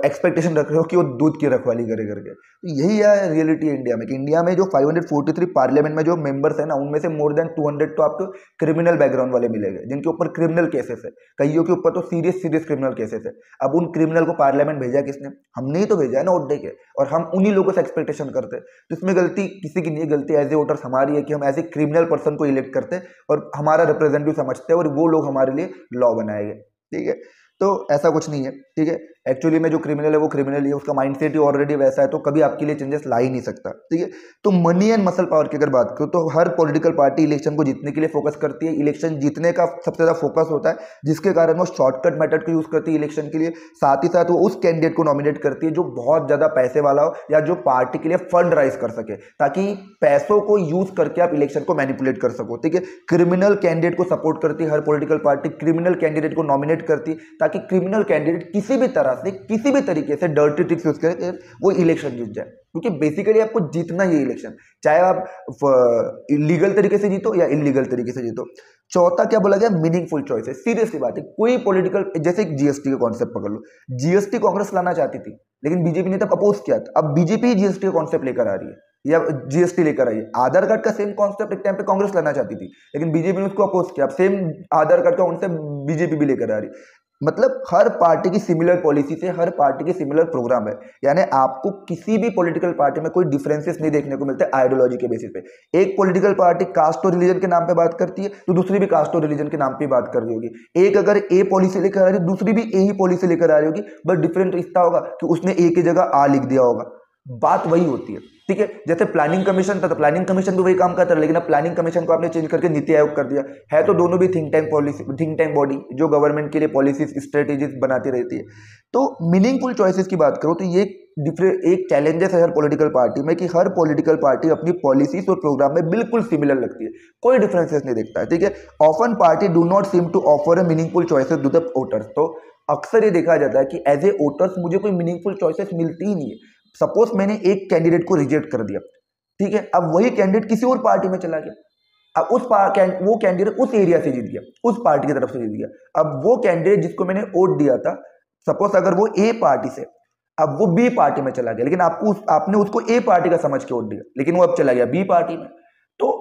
S1: एक्सपेक्टेशन रख रहे हो कि वो दूध की रखवाली करे करके। तो यही है रियलिटी इंडिया में कि इंडिया में जो 543 पार्लियामेंट में जो मेंबर्स है ना, उनमें से मोर देन 200 तो आपको क्रिमिनल बैकग्राउंड वाले मिलेंगे, जिनके ऊपर क्रिमिनल केसेस है, कईयों के ऊपर तो सीरियस क्रिमिनल केसेस है। अब उन क्रिमिनल को पार्लियामेंट भेजा किसने? हमने ही तो भेजा है ना, वोट देके, और हम उन्हीं लोगों से एक्सपेक्टेशन करते हैं। तो इसमें गलती किसी की नहीं, गलती एज ए वोटर्स हमारी है कि हम एज ए क्रिमिनल पर्सन को इलेक्ट करते हैं और हमारा रिप्रेजेंटेटिव समझते हैं और वो लोग हमारे लिए लॉ बनाएंगे। ठीक है, तो ऐसा कुछ नहीं है। ठीक है, एक्चुअली में जो क्रिमिनल है वो क्रिमिनल ही है, उसका माइंडसेट ही ऑलरेडी वैसा है, तो कभी आपके लिए चेंजेस ला ही नहीं सकता। ठीक है, तो मनी एंड मसल पावर की अगर बात करो तो हर पॉलिटिकल पार्टी इलेक्शन को जीतने के लिए फोकस करती है। इलेक्शन जीतने का सबसे ज्यादा फोकस होता है, जिसके कारण वो शॉर्टकट मेथड को यूज करती है इलेक्शन के लिए। साथ ही साथ वो उस कैंडिडेट को नॉमिनेट करती है जो बहुत ज्यादा पैसे वाला हो या जो पार्टी के लिए फंड राइज कर सके, ताकि पैसों को यूज करके आप इलेक्शन को मैनिपुलेट कर सको। ठीक है, क्रिमिनल कैंडिडेट को सपोर्ट करती है हर पॉलिटिकल पार्टी, क्रिमिनल कैंडिडेट को नॉमिनेट करती है ताकि क्रिमिनल कैंडिडेट किसी भी तरह से, किसी भी तरीके से डर्टी ट्रिक्स यूज करके वो इलेक्शन जीत जाए। क्योंकि बेसिकली आपको जीतना ही इलेक्शन, चाहे आप लीगल तरीके से जीतो या इलीगल तरीके से जीतो। चौथा क्या बोला गया, मीनिंगफुल चॉइसेस। सीरियसली बात है, कोई पॉलिटिकल, जैसे जीएसटी का कॉन्सेप्ट पकड़ लो, जीएसटी कांग्रेस लाना चाहती थी लेकिन बीजेपी ने तब अपोज किया था। अब बीजेपी ही जीएसटी का कॉन्सेप्ट लेकर आ रही है या जीएसटी लेकर आई है। आधार कार्ड का सेम कॉन्सेप्ट एक टाइम पे कांग्रेस लाना चाहती थी लेकिन बीजेपी ने उसको अपोज किया। अब सेम आधार कार्ड का कॉन्सेप्ट बीजेपी भी लेकर आ रही है। मतलब हर पार्टी की सिमिलर पॉलिसी से, हर पार्टी की सिमिलर प्रोग्राम है, यानी आपको किसी भी पॉलिटिकल पार्टी में कोई डिफरेंसेस नहीं देखने को मिलते आइडियोलॉजी के बेसिस पे। एक पॉलिटिकल पार्टी कास्ट और रिलीजन के नाम पे बात करती है तो दूसरी भी कास्ट और रिलीजन के नाम पे बात कर रही होगी। एक अगर ए पॉलिसी लेकर आ रही है, दूसरी भी ए ही पॉलिसी लेकर आ रही होगी, बट डिफरेंट रिश्ता होगा कि उसने ए की जगह आ लिख दिया होगा। बात वही होती है। ठीक है, जैसे प्लानिंग कमीशन था तो प्लानिंग कमीशन भी वही काम करता है, लेकिन अब प्लानिंग कमीशन को आपने चेंज करके नीति आयोग कर दिया है। तो दोनों भी थिंक टैंक बॉडी जो गवर्नमेंट के लिए पॉलिसीज स्ट्रेटेजीज बनाती रहती है। तो मीनिंगफुल चॉइसेस की बात करो तो ये एक चैलेंजेस है हर पॉलिटिकल पार्टी में कि हर पॉलिटिकल पार्टी अपनी पॉलिसीज और प्रोग्राम में बिल्कुल सिमिलर लगती है, कोई डिफरेंसेस नहीं दिखता है, ठीक है। Often party do not seem to offer a meaningful choices to the voters. तो अक्सर ये देखा जाता है कि एज ए वोटर्स मुझे कोई मीनिंगफुल चॉइसेस मिलती ही नहीं है। सपोज मैंने एक कैंडिडेट को रिजेक्ट कर दिया, ठीक है, अब वही कैंडिडेट किसी और पार्टी में चला गया, अब वो कैंडिडेट उस एरिया से जीत गया, उस पार्टी की तरफ से जीत गया। अब वो कैंडिडेट जिसको मैंने वोट दिया था, सपोज अगर वो ए पार्टी से, अब वो बी पार्टी में चला गया, लेकिन आपने उसको ए पार्टी का समझ के वोट दिया, लेकिन वो अब चला गया बी पार्टी में। तो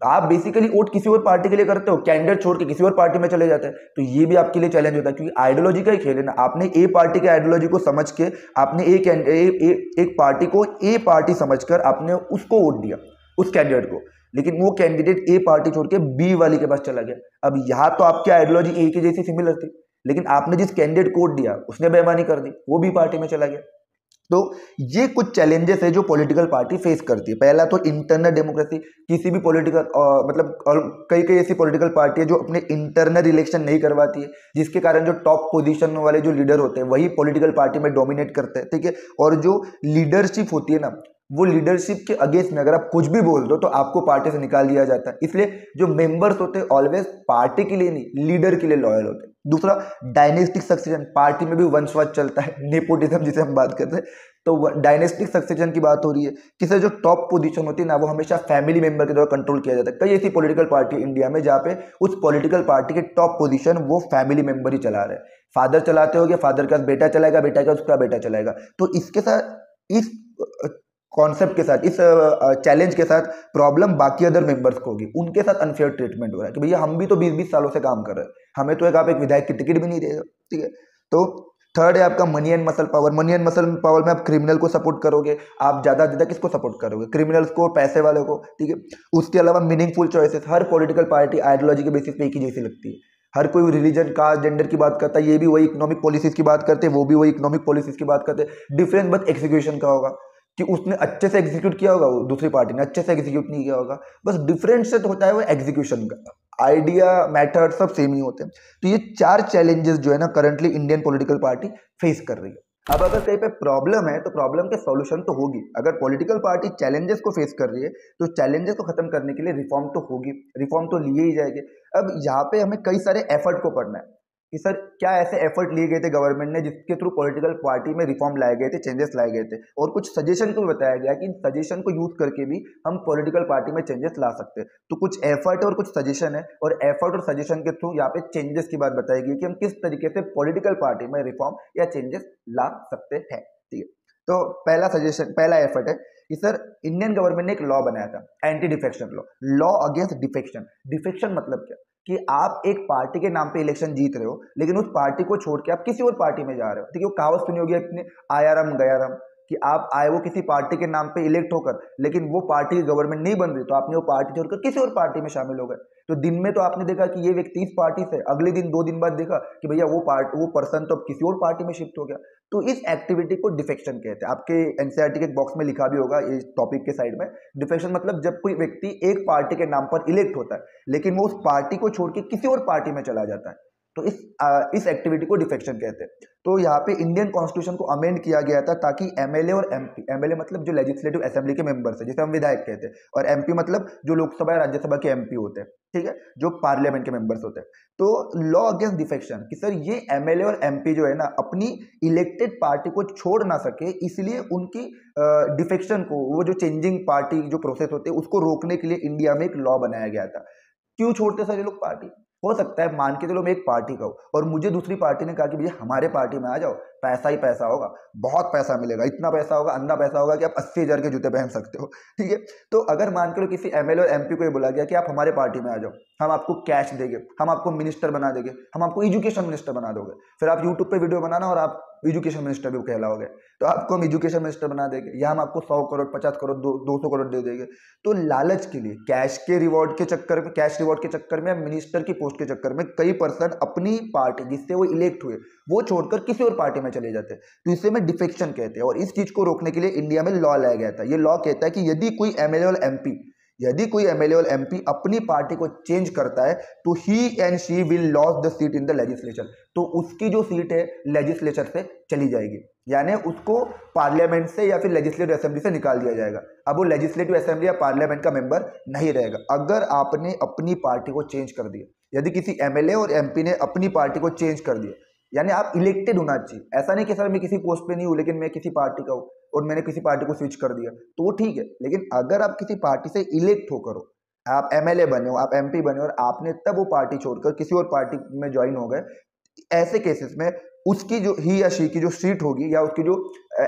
S1: आप बेसिकली वोट किसी और पार्टी के लिए करते हो, कैंडिडेट छोड़ के किसी और पार्टी में चले जाते हैं। तो ये भी आपके लिए चैलेंज होता है, क्योंकि आइडियोलॉजी का ही खेल है ना। आपने ए पार्टी के आइडियोलॉजी को समझ के आपने एक पार्टी को ए पार्टी समझकर आपने उसको वोट दिया, उस कैंडिडेट को, लेकिन वो कैंडिडेट ए पार्टी छोड़ के बी वाली के पास चला गया। अब यहाँ तो आपकी आइडियोलॉजी ए की जैसी सिमिलर थी, लेकिन आपने जिस कैंडिडेट को वोट दिया उसने बेईमानी कर दी, वो बी पार्टी में चला गया। तो ये कुछ चैलेंजेस है जो पॉलिटिकल पार्टी फेस करती है। पहला तो इंटरनल डेमोक्रेसी, किसी भी पॉलिटिकल मतलब कई ऐसी पॉलिटिकल पार्टी है जो अपने इंटरनल इलेक्शन नहीं करवाती है, जिसके कारण जो टॉप पोजीशन वाले जो लीडर होते हैं वही पॉलिटिकल पार्टी में डोमिनेट करते हैं, ठीक है। और जो लीडरशिप होती है ना, वो लीडरशिप के अगेंस्ट में अगर आप कुछ भी बोल दो तो आपको पार्टी से निकाल दिया जाता है। इसलिए जो मेंबर्स होते हैं ऑलवेज पार्टी के लिए नहीं, लीडर के लिए लॉयल होते हैं। दूसरा, डायनेस्टिक सक्सेशन, पार्टी में भी वंशवाद चलता है, नेपोटिज्म जिसे हम बात करते हैं। तो डायनेस्टिक सक्सेशन की बात हो रही है, किसी जो टॉप पोजीशन होती है ना, वो हमेशा फैमिली मेंबर के द्वारा कंट्रोल किया जाता है। कई ऐसी पॉलिटिकल पार्टी इंडिया में जहाँ पे उस पॉलिटिकल पार्टी के टॉप पोजीशन वो फैमिली मेंबर ही चला रहे हैं। फादर चलाते हो गया, फादर के साथ बेटा चलाएगा, बेटा का उसका बेटा चलाएगा। तो इसके साथ, इस कॉन्सेप्ट के साथ, इस चैलेंज के साथ प्रॉब्लम बाकी अदर मेंबर्स को होगी, उनके साथ अनफेयर ट्रीटमेंट हो रहा है कि भैया हम भी तो 20-20 सालों से काम कर रहे हैं, हमें तो आप एक विधायक की टिकट भी नहीं देगा, ठीक है। तो थर्ड है आपका money and muscle power. Money and muscle power में आप क्रिमिनल को सपोर्ट करोगे, आप ज़्यादा से ज़्यादा किसको सपोर्ट करोगे, क्रिमिनल्स को, पैसे वालों को, ठीक है। उसके अलावा मीनिंगफुल चॉइसेस, हर पॉलिटिकल पार्टी आइडियोलॉजी के बेसिस पे एक ही जैसी लगती है। हर कोई रिलीजन, कास्ट, जेंडर की बात करता है, ये भी वही इकोनॉमिक पॉलिसीज की बात करते हैं, वो भी वही इकोनॉमिक पॉलिसीज की बात करते हैं। डिफरेंस बस एग्जीक्यूशन का होगा कि उसने अच्छे से एग्जीक्यूट किया होगा, दूसरी पार्टी ने अच्छे से एग्जीक्यूट नहीं किया होगा, बस डिफरेंस तो होता है वो एग्जीक्यूशन का। आइडिया, मेथड सब सेम ही होते हैं। तो ये 4 चैलेंजेस जो है ना currently Indian political party face कर रही है। अब अगर कहीं पे प्रॉब्लम है तो प्रॉब्लम के सॉल्यूशन तो होगी। अगर पॉलिटिकल पार्टी चैलेंजेस को फेस कर रही है तो चैलेंजेस को खत्म करने के लिए रिफॉर्म तो होगी, रिफॉर्म तो लिए ही जाएंगे। अब यहाँ पे हमें कई सारे एफर्ट को पढ़ना है कि सर क्या ऐसे एफर्ट लिए गए थे गवर्नमेंट ने जिसके थ्रू पॉलिटिकल पार्टी में रिफॉर्म लाए गए थे, चेंजेस लाए गए थे, और कुछ सजेशन को बताया गया कि इन सजेशन को यूज करके भी हम पॉलिटिकल पार्टी में चेंजेस ला सकते हैं। तो कुछ एफर्ट और कुछ सजेशन है, और एफर्ट और सजेशन के थ्रू यहाँ पे चेंजेस की बात बताई गई कि हम किस तरीके से पॉलिटिकल पार्टी में रिफॉर्म या चेंजेस ला सकते हैं, ठीक है। तो पहला सजेशन, पहला एफर्ट है कि सर इंडियन गवर्नमेंट ने एक लॉ बनाया था, anti defection law, law against defection. Defection मतलब क्या कि आप एक पार्टी के नाम पे इलेक्शन जीत रहे हो, लेकिन उस पार्टी को छोड़ के आप किसी और पार्टी में जा रहे हो, ठीक है। वो कहावत सुनी होगी अपने, आया राम गया राम, कि आप आए वो किसी पार्टी के नाम पे इलेक्ट होकर, लेकिन वो पार्टी की गवर्नमेंट नहीं बन रही, तो आपने वो पार्टी छोड़कर किसी और पार्टी में शामिल हो गए। तो दिन में तो आपने देखा कि ये व्यक्ति इस पार्टी से, अगले दिन 2 दिन बाद देखा कि भैया वो पर्सन तो अब किसी और पार्टी में शिफ्ट हो गया। तो इस एक्टिविटी को डिफेक्शन कहते हैं। आपके एनसीईआरटी के बॉक्स में लिखा भी होगा इस टॉपिक के साइड में। डिफेक्शन मतलब जब कोई व्यक्ति एक पार्टी के नाम पर इलेक्ट होता है, लेकिन वो उस पार्टी को छोड़ के किसी और पार्टी में चला जाता है, तो इस एक्टिविटी को डिफेक्शन कहते हैं। तो यहाँ पे इंडियन कॉन्स्टिट्यूशन को अमेंड किया गया था ताकि एमएलए और एमपी, एमएलए मतलब जो लेजिस्लेटिव असेंबली के मेंबर्स है, जिसे हम विधायक कहते हैं, और एमपी मतलब जो लोकसभा या राज्यसभा के एमपी होते हैं, ठीक है, जो पार्लियामेंट के मेंबर्स होते हैं। तो लॉ अगेंस्ट डिफेक्शन कि सर ये एमएलए और एमपी जो है ना अपनी इलेक्टेड पार्टी को छोड़ ना सके, इसलिए उनकी डिफेक्शन को, वो जो चेंजिंग पार्टी जो प्रोसेस होते हैं उसको रोकने के लिए इंडिया में एक लॉ बनाया गया था। क्यों छोड़ते सर ये लोग पार्टी? हो सकता है मान के चलो मैं एक पार्टी का हूँ और मुझे दूसरी पार्टी ने कहा कि भैया हमारे पार्टी में आ जाओ, पैसा ही पैसा होगा, बहुत पैसा मिलेगा, इतना पैसा होगा, अंधा पैसा होगा कि आप 80,000 के जूते पहन सकते हो, ठीक है। तो अगर मान के लो किसी एमएलए और एमपी को ये बोला गया कि आप हमारे पार्टी में आ जाओ, हम आपको कैश देंगे, हम आपको मिनिस्टर बना देंगे, हम आपको एजुकेशन मिनिस्टर बना दोगे, फिर आप यूट्यूब पे वीडियो बनाना और आप एजुकेशन मिनिस्टर भी कहलाओगे, तो आपको हम एजुकेशन मिनिस्टर बना देंगे, या हम आपको 100 करोड़ 50 करोड़ 200 करोड़ दे देंगे। तो लालच के लिए, कैश के रिवॉर्ड के चक्कर में, कैश रिवॉर्ड के चक्कर में, मिनिस्टर की पोस्ट के चक्कर में कई पर्सन अपनी पार्टी जिससे वो इलेक्ट हुए वो छोड़कर किसी और पार्टी में चले जाते हैं। तो इसे में डिफेक्शन कहते हैं, और इस चीज को रोकने के लिए इंडिया में लॉ लाया गया था। ये लॉ कहता है कि यदि कोई एमएलए और एमपी यदि कोई एमएलए और एमपी अपनी पार्टी को चेंज करता है तो he and she will loss the seat in the legislature, तो उसकी जो सीट है लेजिस्लेचर से चली जाएगी, यानी उसको पार्लियामेंट से या फिर लेजिस्लेटिव असेंबली से निकाल दिया जाएगा। अब वो लेजिस्लेटिव असेंबली या पार्लियामेंट का मेंबर नहीं रहेगा अगर आपने अपनी पार्टी को चेंज कर दिया। यदि किसी एमएलए और एमपी ने अपनी पार्टी को चेंज कर दिया, यानी आप इलेक्टेड होना चाहिए, ऐसा नहीं कि सर मैं किसी पोस्ट पे नहीं हूँ लेकिन मैं किसी पार्टी का हूँ और मैंने किसी पार्टी को स्विच कर दिया, तो वो ठीक है। लेकिन अगर आप किसी पार्टी से इलेक्ट होकर हो, आप एमएलए बने हो, आप एमपी बने हो और आपने तब वो पार्टी छोड़कर किसी और पार्टी में ज्वाइन हो गए, ऐसे केसेस में उसकी जो ही या शी की जो सीट होगी या उसकी जो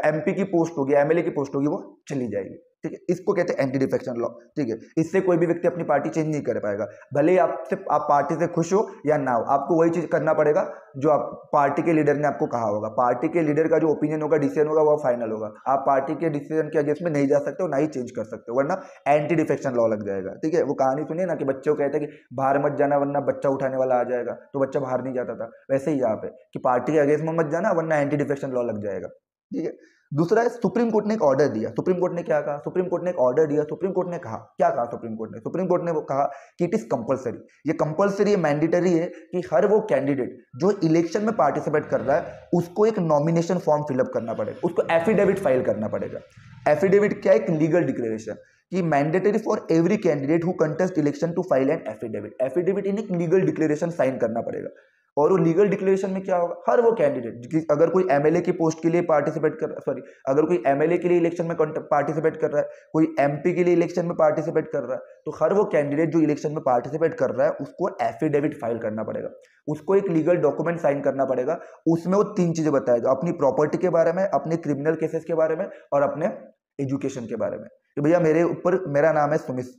S1: एमपी की पोस्ट होगी, एमएलए की पोस्ट होगी, वो चली जाएगी। ठीक है, इसको कहते हैं एंटी डिफेक्शन लॉ। ठीक है, इससे कोई भी व्यक्ति अपनी पार्टी चेंज नहीं कर पाएगा, भले ही आप पार्टी से खुश हो या ना हो, आपको वही चीज करना पड़ेगा जो आप पार्टी के लीडर ने आपको कहा होगा। पार्टी के लीडर का जो ओपिनियन होगा, डिसीजन होगा, वो फाइनल होगा। आप पार्टी के डिसीजन के अगेंस्ट में नहीं जा सकते हो, ना ही चेंज कर सकते हो, वरना एंटी डिफेक्शन लॉ लग जाएगा। ठीक है, वो कहानी सुनिए ना कि बच्चों कहते हैं कि बाहर मत जाना वरना बच्चा उठाने वाला आ जाएगा, तो बच्चा बाहर नहीं जाता था। वैसे ही यहाँ पे कि पार्टी के अगेंस्ट में मत जाना वरना एंटी डिफेक्शन लॉ लग जाएगा। ठीक है, दूसरा है सुप्रीम कोर्ट ने एक ऑर्डर दिया। सुप्रीम कोर्ट ने क्या कहा? सुप्रीम कोर्ट ने एक ऑर्डर दिया। सुप्रीम कोर्ट ने कहा, क्या कहा सुप्रीम कोर्ट ने? सुप्रीम कोर्ट ने वो कहा कि इट इज कंपलसरी, ये कंपलसरी, ये मैंडेटरी है कि हर वो कैंडिडेट जो इलेक्शन में पार्टिसिपेट कर रहा है उसको एक नॉमिनेशन फॉर्म फिलअप करना पड़ेगा, उसको एफिडेविट फाइल करना पड़ेगा। एफिडेविट क्या है? एक लीगल डिक्लेरेशन कि mandatory for every candidate who contest election to file an affidavit. Affidavit इन एक लीगल डिक्लेरेशन साइन करना पड़ेगा। और वो लीगल डिक्लेरेशन में क्या होगा? हर वो कैंडिडेट, अगर कोई एमएलए की पोस्ट के लिए पार्टिसिपेट कर, सॉरी, अगर कोई एमएलए के लिए इलेक्शन में पार्टिसिपेट कर रहा है, कोई एमपी के लिए इलेक्शन में पार्टिसिपेट कर रहा है, तो हर वो कैंडिडेट जो इलेक्शन में पार्टिसिपेट कर रहा है उसको एफिडेविट फाइल करना पड़ेगा, उसको एक लीगल डॉक्यूमेंट साइन करना पड़ेगा। उसमें वो 3 चीजें बताएगा, अपनी प्रॉपर्टी के बारे में, अपने क्रिमिनल केसेस के बारे में और अपने एजुकेशन के बारे में कि भैया मेरे ऊपर, मेरा नाम है सुमित,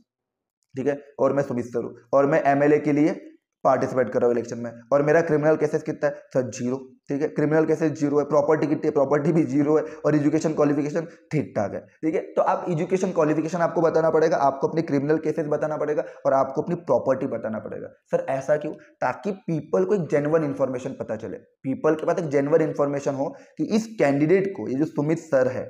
S1: ठीक है, और मैं सुमित सर हूँ और मैं एमएलए के लिए पार्टिसिपेट कर रहा हूँ इलेक्शन में, और मेरा क्रिमिनल केसेस कितना है सर? 0। ठीक है, क्रिमिनल केसेस 0 है। प्रॉपर्टी कितनी है? प्रॉपर्टी भी 0 है। और एजुकेशन क्वालिफिकेशन ठीक ठाक है। ठीक है, तो आप एजुकेशन क्वालिफिकेशन आपको बताना पड़ेगा, आपको अपने क्रिमिनल केसेस बताना पड़ेगा और आपको अपनी प्रॉपर्टी बताना पड़ेगा। सर ऐसा क्यों? ताकि पीपल को एक जेन्युइन इन्फॉर्मेशन पता चले, पीपल के पास एक जेन्युइन इन्फॉर्मेशन हो कि इस कैंडिडेट को, ये जो सुमित सर है,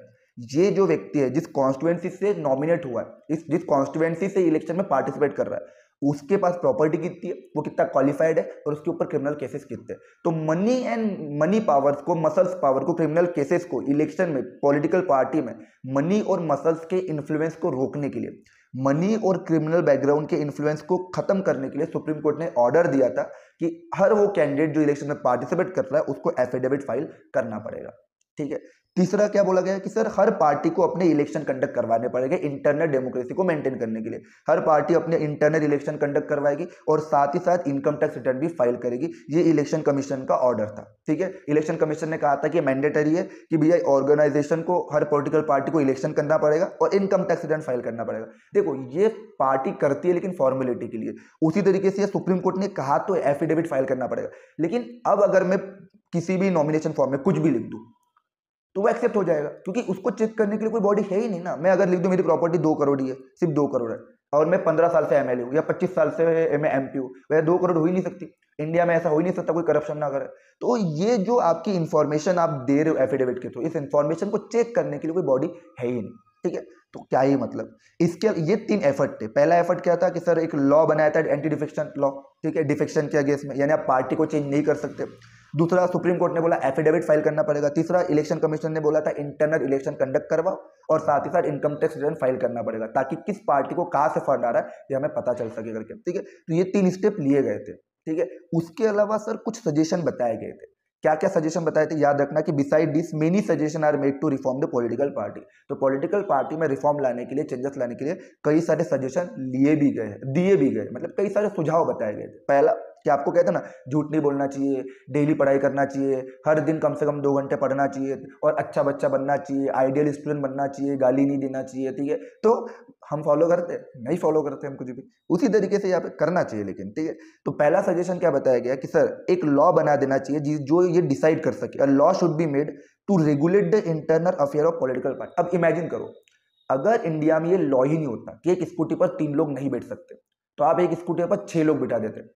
S1: ये जो व्यक्ति है जिस कॉन्स्टिट्यूएंसी से नॉमिनेट हुआ है, जिस कॉन्स्टिट्यूएंसी से इलेक्शन में पार्टिसिपेट कर रहा है, उसके पास प्रॉपर्टी कितनी है, वो कितना क्वालिफाइड है और उसके ऊपर क्रिमिनल केसेस कितने हैं। तो मनी एंड मनी पावर्स को, मसल्स पावर को, क्रिमिनल केसेस को इलेक्शन में, पॉलिटिकल पार्टी में मनी और मसल्स के इन्फ्लुएंस को रोकने के लिए, मनी और क्रिमिनल बैकग्राउंड के इन्फ्लुएंस को खत्म करने के लिए सुप्रीम कोर्ट ने ऑर्डर दिया था कि हर वो कैंडिडेट जो इलेक्शन में पार्टिसिपेट कर रहा है उसको एफिडेविट फाइल करना पड़ेगा। ठीक है, तीसरा क्या बोला गया कि सर हर पार्टी को अपने इलेक्शन कंडक्ट करवाने पड़ेंगे इंटरनल डेमोक्रेसी को मेंटेन करने के लिए। हर पार्टी अपने इंटरनल इलेक्शन कंडक्ट करवाएगी और साथ ही साथ इनकम टैक्स रिटर्न भी फाइल करेगी। ये इलेक्शन कमीशन का ऑर्डर था। ठीक है, इलेक्शन कमीशन ने कहा था कि मैंडेटरी है कि भैया ऑर्गेनाइजेशन को, हर पॉलिटिकल पार्टी को इलेक्शन करना पड़ेगा और इनकम टैक्स रिटर्न फाइल करना पड़ेगा। देखो ये पार्टी करती है लेकिन फॉर्मेलिटी के लिए। उसी तरीके से सुप्रीम कोर्ट ने कहा तो एफिडेविट फाइल करना पड़ेगा, लेकिन अब अगर मैं किसी भी नॉमिनेशन फॉर्म में कुछ भी लिख दूं तो वो एक्सेप्ट हो जाएगा, क्योंकि उसको चेक करने के लिए कोई बॉडी है ही नहीं ना। मैं अगर लिख दूं मेरी प्रॉपर्टी 2 करोड़ ही है, सिर्फ 2 करोड़ है, और मैं 15 साल से एमएलए हूँ या 25 साल से मैं एमपी हूँ, वह 2 करोड़ हो ही नहीं सकती। इंडिया में ऐसा हो ही नहीं सकता, कोई करप्शन ना करे। तो ये जो आपकी इंफॉर्मेशन आप दे रहे हो एफिडेविट के थ्रू, इस इंफॉर्मेशन को चेक करने के लिए कोई बॉडी है ही नहीं। ठीक है, तो क्या ही मतलब? इसके ये 3 एफर्ट थे। पहला एफर्ट क्या था कि सर एक लॉ बनाया था, एंटी डिफेक्शन लॉ। ठीक है, डिफेक्शन के अगेंस्ट में, यानी आप पार्टी को चेंज नहीं कर सकते। दूसरा, सुप्रीम कोर्ट ने बोला एफिडेविट फाइल करना पड़ेगा। तीसरा, इलेक्शन कमीशन ने बोला था इंटरनल इलेक्शन कंडक्ट करवाओ और साथ ही साथ इनकम टैक्स रिटर्न फाइल करना पड़ेगा, ताकि किस पार्टी को कहां से फंड आ रहा है ये हमें पता चल सके करके। ठीक है, तो ये 3 स्टेप लिए गए थे। ठीक है, उसके अलावा सर कुछ सजेशन बताए गए थे। क्या क्या सजेशन बताए थे? याद रखना कि beside this many suggestion are made to reform the political party. तो पॉलिटिकल पार्टी में रिफॉर्म लाने के लिए, चेंजेस लाने के लिए कई सारे सजेशन लिए भी गए, दिए भी गए, मतलब कई सारे सुझाव बताए गए थे। पहला कि आपको कहते हैं ना, झूठ नहीं बोलना चाहिए, डेली पढ़ाई करना चाहिए, हर दिन कम से कम 2 घंटे पढ़ना चाहिए और अच्छा बच्चा बनना चाहिए, आइडियल स्टूडेंट बनना चाहिए, गाली नहीं देना चाहिए। ठीक है, तो हम फॉलो करते नहीं, फॉलो करते हम कुछ भी उसी तरीके से यहाँ पे करना चाहिए। लेकिन ठीक है, तो पहला सजेशन क्या बताया गया कि सर एक लॉ बना देना चाहिए जो ये डिसाइड कर सके। A law should be made to regulate the internal affair of political party. अब इमेजिन करो अगर इंडिया में ये लॉ ही नहीं होता कि एक स्कूटी पर 3 लोग नहीं बैठ सकते, तो आप एक स्कूटी पर 6 लोग बिठा देते।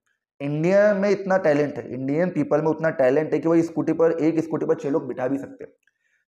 S1: इंडिया में इतना टैलेंट है, इंडियन पीपल में उतना टैलेंट है कि वो स्कूटी पर, एक स्कूटी पर 6 लोग बिठा भी सकते हैं।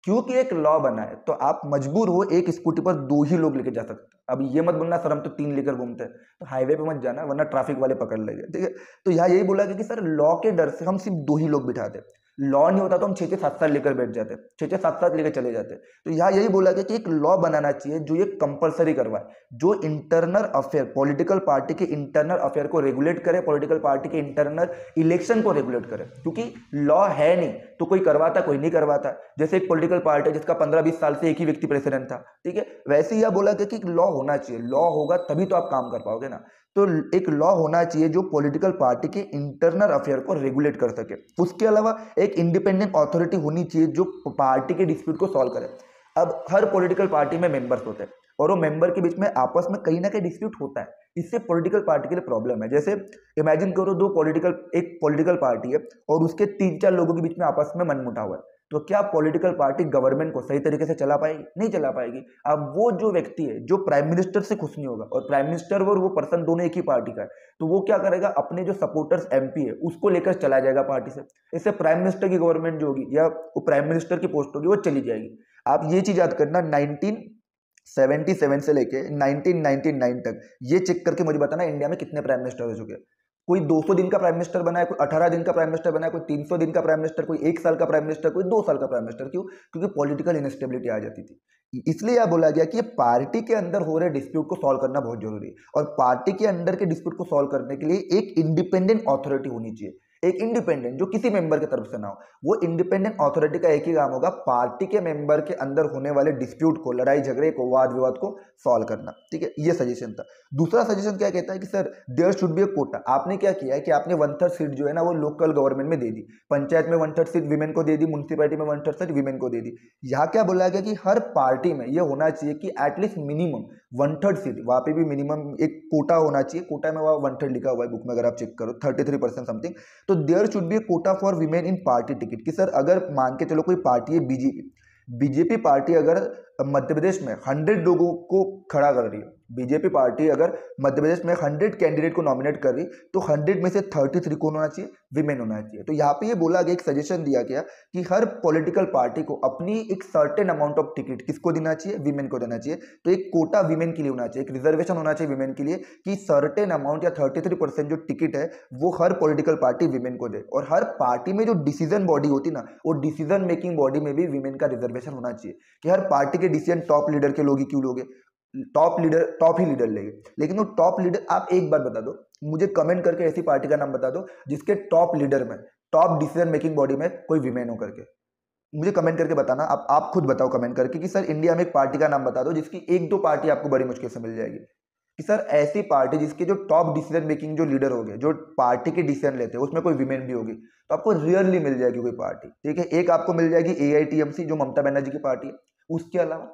S1: क्योंकि एक लॉ बना है तो आप मजबूर हो एक स्कूटी पर 2 ही लोग लेके जा सकते हैं। अब ये मत बोलना सर हम तो 3 लेकर घूमते हैं, तो हाईवे पे मत जाना वरना ट्रैफिक वाले पकड़ लेंगे, ठीक है। तो यहाँ यही बोला गया कि सर लॉ के डर से हम सिर्फ 2 ही लोग बिठाते, लॉ नहीं होता तो हम 6-6 7 7 लेकर बैठ जाते, 6-6 7 7 लेकर चले जाते। तो यहाँ यही बोला गया कि एक लॉ बनाना चाहिए जो ये कंपलसरी करवाए, जो इंटरनल अफेयर पॉलिटिकल पार्टी के इंटरनल अफेयर को रेगुलेट करे, पॉलिटिकल पार्टी के इंटरनल इलेक्शन को रेगुलेट करे, क्योंकि लॉ है नहीं तो कोई करवाता कोई नहीं करवाता। जैसे एक पॉलिटिकल पार्टी है जिसका 15-20 साल से एक ही व्यक्ति प्रेसिडेंट था, ठीक है, वैसे ही यह बोला गया कि लॉ होना चाहिए, लॉ होगा तभी तो आप काम कर पाओगे ना। तो एक लॉ होना चाहिए जो पॉलिटिकल पार्टी के इंटरनल अफेयर को रेगुलेट कर सके। उसके अलावा एक इंडिपेंडेंट अथॉरिटी होनी चाहिए जो पार्टी के डिस्प्यूट को सॉल्व करे। अब हर पॉलिटिकल पार्टी में मेंबर्स होते हैं और वो मेंबर के बीच में आपस में कहीं ना कहीं डिस्प्यूट होता है, इससे पॉलिटिकल पार्टी के लिए प्रॉब्लम है। जैसे इमेजिन करो एक पॉलिटिकल पार्टी है और उसके 3-4 लोगों के बीच में आपस में मनमुटाव हुआ है, तो क्या पॉलिटिकल पार्टी गवर्नमेंट को सही तरीके से चला पाएगी? नहीं चला पाएगी। अब वो जो व्यक्ति है जो प्राइम मिनिस्टर से खुश नहीं होगा, और प्राइम मिनिस्टर और वो पर्सन दोनों एक ही पार्टी का है, तो वो क्या करेगा, अपने जो सपोर्टर्स एमपी है उसको लेकर चला जाएगा पार्टी से। इससे प्राइम मिनिस्टर की गवर्नमेंट जो होगी या वो प्राइम मिनिस्टर की पोस्ट होगी वो चली जाएगी। आप ये चीज याद करना, 1977 से लेके 1999 तक ये चेक करके मुझे बताना इंडिया में कितने प्राइम मिनिस्टर हो चुके हैं। कोई 200 दिन का प्राइम मिनिस्टर बना है, कोई 18 दिन का प्राइम मिनिस्टर बना है, कोई 300 दिन का प्राइम मिनिस्टर, कोई 1 साल का प्राइम मिनिस्टर, कोई 2 साल का प्राइम मिनिस्टर। क्यों? क्योंकि पॉलिटिकल इनस्टेबिलिटी आ जाती थी। इसलिए यह बोला गया कि ये पार्टी के अंदर हो रहे डिस्प्यूट को सॉल्व करना बहुत जरूरी है, और पार्टी के अंदर के डिस्प्यूट को सॉल्व करने के लिए एक इंडिपेंडेंट अथॉरिटी होनी चाहिए, एक इंडिपेंडेंट जो किसी मेंबर की तरफ से ना हो। वो इंडिपेंडेंट अथॉरिटी का एक ही काम होगा, पार्टी के मेंबर के अंदर होने वाले डिस्प्यूट को, लड़ाई झगड़े को, वाद विवाद को सॉल्व करना, ठीक है। ये सजेशन था। दूसरा सजेशन क्या कहता है कि sir there should be a quota. आपने क्या किया है कि आपने 1/3 सीट जो है ना वो लोकल गवर्नमेंट में दे दी, पंचायत में 1/3 सीट विमेन को दे दी, म्यूनसिपैलिटी में 1/3 सीट विमेन को दे दी। यहाँ क्या बोला गया कि हर पार्टी में ये होना चाहिए कि एटलीस्ट मिनिमम 1/3 सीट, वहाँ पे भी मिनिमम एक कोटा होना चाहिए। कोटा में वहाँ 1/3 लिखा हुआ है बुक में, अगर आप चेक करो 33% समथिंग। तो there should be quota for women in party ticket. कि सर अगर मान के चलो कोई पार्टी है बीजेपी पार्टी अगर मध्य प्रदेश में 100 लोगों को खड़ा कर रही है, बीजेपी पार्टी अगर मध्य प्रदेश में 100 कैंडिडेट को नॉमिनेट कर रही, तो 100 में से 33 कौन होना चाहिए? विमेन होना चाहिए। तो यहाँ पे ये बोला गया, एक सजेशन दिया गया कि हर पॉलिटिकल पार्टी को अपनी एक सर्टेन अमाउंट ऑफ टिकट किसको देना चाहिए? विमेन को देना चाहिए। तो एक कोटा विमेन के लिए होना चाहिए, एक रिजर्वेशन होना चाहिए विमेन के लिए कि सर्टेन अमाउंट या 33% जो टिकट है वो हर पॉलिटिकल पार्टी विमेन को दे। और हर पार्टी में जो डिसीजन बॉडी होती ना, वो डिसीजन मेकिंग बॉडी में भी विमेन का रिजर्वेशन होना चाहिए कि हर पार्टी के डिसीजन टॉप लीडर के लोग ही क्यों लोगे, टॉप ही लीडर लेंगे। लेकिन वो टॉप लीडर, आप एक बार बता दो मुझे, कमेंट करके ऐसी पार्टी का नाम बता दो जिसके टॉप लीडर में, टॉप डिसीजन मेकिंग बॉडी में कोई विमेन हो करके। मुझे कमेंट करके बताना, आप खुद बताओ कमेंट करके कि सर इंडिया में एक पार्टी का नाम बता दो जिसकी 1-2 पार्टी आपको बड़ी मुश्किल से मिल जाएगी कि सर ऐसी पार्टी जिसके जो टॉप डिसीजन मेकिंग जो लीडर हो गए, जो पार्टी के डिसीजन लेते हैं, उसमें कोई विमेन भी होगी, तो आपको रियरली मिल जाएगी कोई पार्टी, ठीक है। एक आपको मिल जाएगी AITMC जो ममता बनर्जी की पार्टी है, उसके अलावा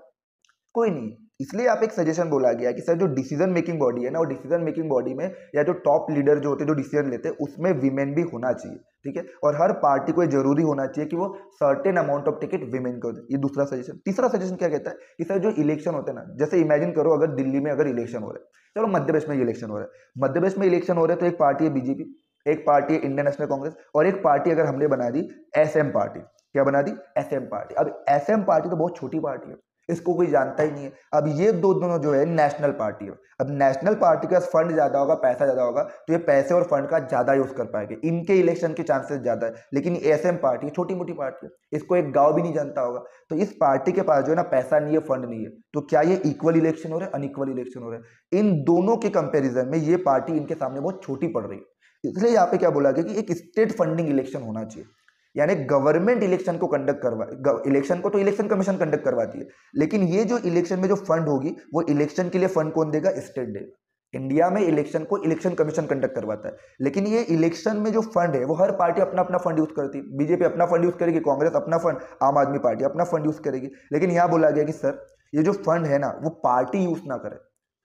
S1: कोई नहीं। इसलिए आप एक सजेशन बोला गया कि सर जो डिसीजन मेकिंग बॉडी है ना, वो डिसीजन मेकिंग बॉडी में या जो टॉप लीडर जो होते हैं जो डिसीजन लेते हैं उसमें विमेन भी होना चाहिए, ठीक है। और हर पार्टी को ये जरूरी होना चाहिए कि वो certain amount of ticket women को दे। ये दूसरा सजेशन। तीसरा सजेशन क्या कहता है कि सर जो इलेक्शन होते हैं ना, जैसे इमेजिन करो अगर दिल्ली में अगर इलेक्शन हो रहा है, चलो मध्य प्रदेश में इलेक्शन हो रहा है, मध्य प्रदेश में इलेक्शन हो रहा है, तो एक पार्टी है बीजेपी, एक पार्टी है इंडियन नेशनल कांग्रेस, और एक पार्टी अगर हमने बना दी SM पार्टी। क्या बना दी? SM party. अब SM पार्टी तो बहुत छोटी पार्टी है, इसको कोई जानता ही नहीं है। अब ये दोनों जो है नेशनल पार्टी है। अब नेशनल पार्टी के पास फंड ज्यादा होगा, पैसा ज्यादा होगा, तो ये पैसे और फंड का ज्यादा यूज कर पाएंगे, इनके इलेक्शन के चांसेस ज्यादा है। लेकिन SM पार्टी छोटी मोटी पार्टी है, इसको एक गांव भी नहीं जानता होगा, तो इस पार्टी के पास जो है ना पैसा नहीं है, फंड नहीं है, तो क्या ये इक्वल इलेक्शन हो रहे हैं? अनइक्वल इलेक्शन हो रहे हैं। इन दोनों के कंपेरिजन में ये पार्टी इनके सामने बहुत छोटी पड़ रही है। इसलिए यहाँ पे क्या बोला गया कि एक स्टेट फंडिंग इलेक्शन होना चाहिए, यानी गवर्नमेंट इलेक्शन को कंडक्ट करवा, इलेक्शन को तो इलेक्शन कमीशन कंडक्ट करवाती है, लेकिन ये जो इलेक्शन में जो फंड होगी वो इलेक्शन के लिए फंड कौन देगा? स्टेट देगा। इंडिया में इलेक्शन को इलेक्शन कमीशन कंडक्ट करवाता है, लेकिन ये इलेक्शन में जो फंड है वो हर पार्टी अपना अपना फंड यूज करती है। बीजेपी अपना फंड यूज करेगी, कांग्रेस अपना फंड, आम आदमी पार्टी अपना फंड यूज करेगी। लेकिन यहाँ बोला गया कि सर ये जो फंड है ना वो पार्टी यूज ना करे,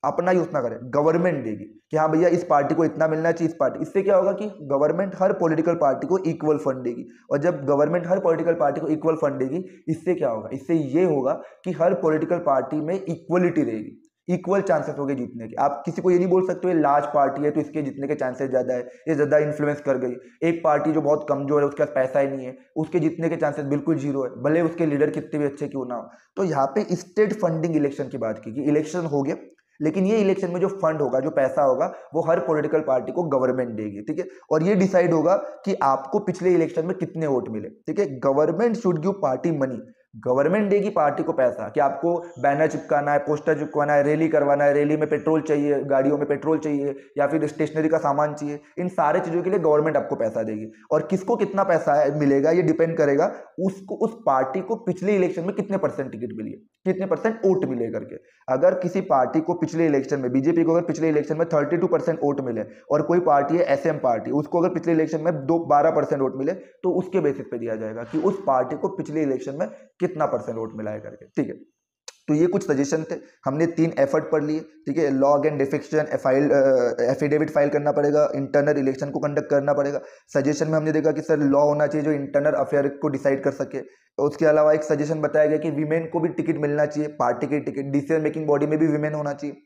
S1: अपना यूज ना करे, गवर्नमेंट देगी कि हाँ भैया इस पार्टी को इतना मिलना चाहिए, इस पार्टी। इससे क्या होगा कि गवर्नमेंट हर पॉलिटिकल पार्टी को इक्वल फंड देगी, और जब गवर्नमेंट हर पॉलिटिकल पार्टी को इक्वल फंड देगी, इससे क्या होगा? इससे ये होगा कि हर पॉलिटिकल पार्टी में इक्वलिटी रहेगी। इक्वल चांसेस हो गए जीतने के। आप किसी को ये नहीं बोल सकते ये लार्ज पार्टी है तो इसके जीतने के चांसेस ज़्यादा है, ये ज़्यादा इन्फ्लुएंस कर गई। एक पार्टी जो बहुत कमजोर है, उसके पास पैसा ही नहीं है, उसके जीतने के चांसेस बिल्कुल जीरो है, भले उसके लीडर कितने भी अच्छे क्यों ना हो। तो यहाँ पे स्टेट फंडिंग इलेक्शन की बात की कि इलेक्शन हो गया, लेकिन ये इलेक्शन में जो फंड होगा, जो पैसा होगा, वो हर पॉलिटिकल पार्टी को गवर्नमेंट देगी, ठीक है। और ये डिसाइड होगा कि आपको पिछले इलेक्शन में कितने वोट मिले, ठीक है। Government should give party money, government देगी पार्टी को पैसा कि आपको बैनर चिपकाना है, पोस्टर चिपकाना है, रैली करवाना है, रैली में पेट्रोल चाहिए, गाड़ियों में पेट्रोल चाहिए, या फिर स्टेशनरी का सामान चाहिए, इन सारे चीज़ों के लिए गवर्नमेंट आपको पैसा देगी। और किसको कितना पैसा मिलेगा ये डिपेंड करेगा उसको, उस पार्टी को पिछले इलेक्शन में कितने परसेंट टिकट मिली है, कितने परसेंट वोट मिले करके। अगर किसी पार्टी को पिछले इलेक्शन में, बीजेपी को अगर पिछले इलेक्शन में 32% वोट मिले, और कोई पार्टी है एसएम पार्टी, उसको अगर पिछले इलेक्शन में 12% वोट मिले, तो उसके बेसिस पे दिया जाएगा कि उस पार्टी को पिछले इलेक्शन में कितना परसेंट वोट मिला है करके, ठीक है। तो ये कुछ सजेशन थे, हमने 3 एफर्ट पढ़ लिए, ठीक है। Log and defection affidavit file करना पड़ेगा, इंटरनल इलेक्शन को कंडक्ट करना पड़ेगा। सजेशन में हमने देखा कि सर लॉ होना चाहिए जो इंटरनल अफेयर को डिसाइड कर सके। उसके अलावा एक सजेशन बताया गया कि वीमेन को भी टिकट मिलना चाहिए, पार्टी की टिकट, डिसीजन मेकिंग बॉडी में भी वीमेन होना चाहिए।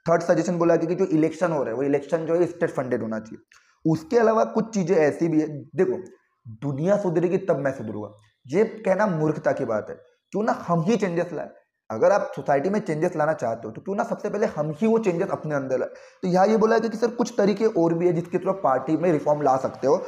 S1: थर्ड सजेशन बोला कि जो इलेक्शन हो रहा है वो इलेक्शन जो है स्टेट फंडेड होना चाहिए। उसके अलावा कुछ चीजें ऐसी भी है, देखो दुनिया सुधरेगी तब मैं सुधरूंगा, ये कहना मूर्खता की बात है। क्यों ना हम ही चेंजेस लाए। अगर आप सोसाइटी में चेंजेस लाना चाहते हो तो क्यों ना सबसे पहले हम ही वो चेंजेस अपने अंदर लाए। तो यहाँ ये बोला है कि सर कुछ तरीके और भी है जिसके थ्रू पार्टी में रिफॉर्म ला सकते हो।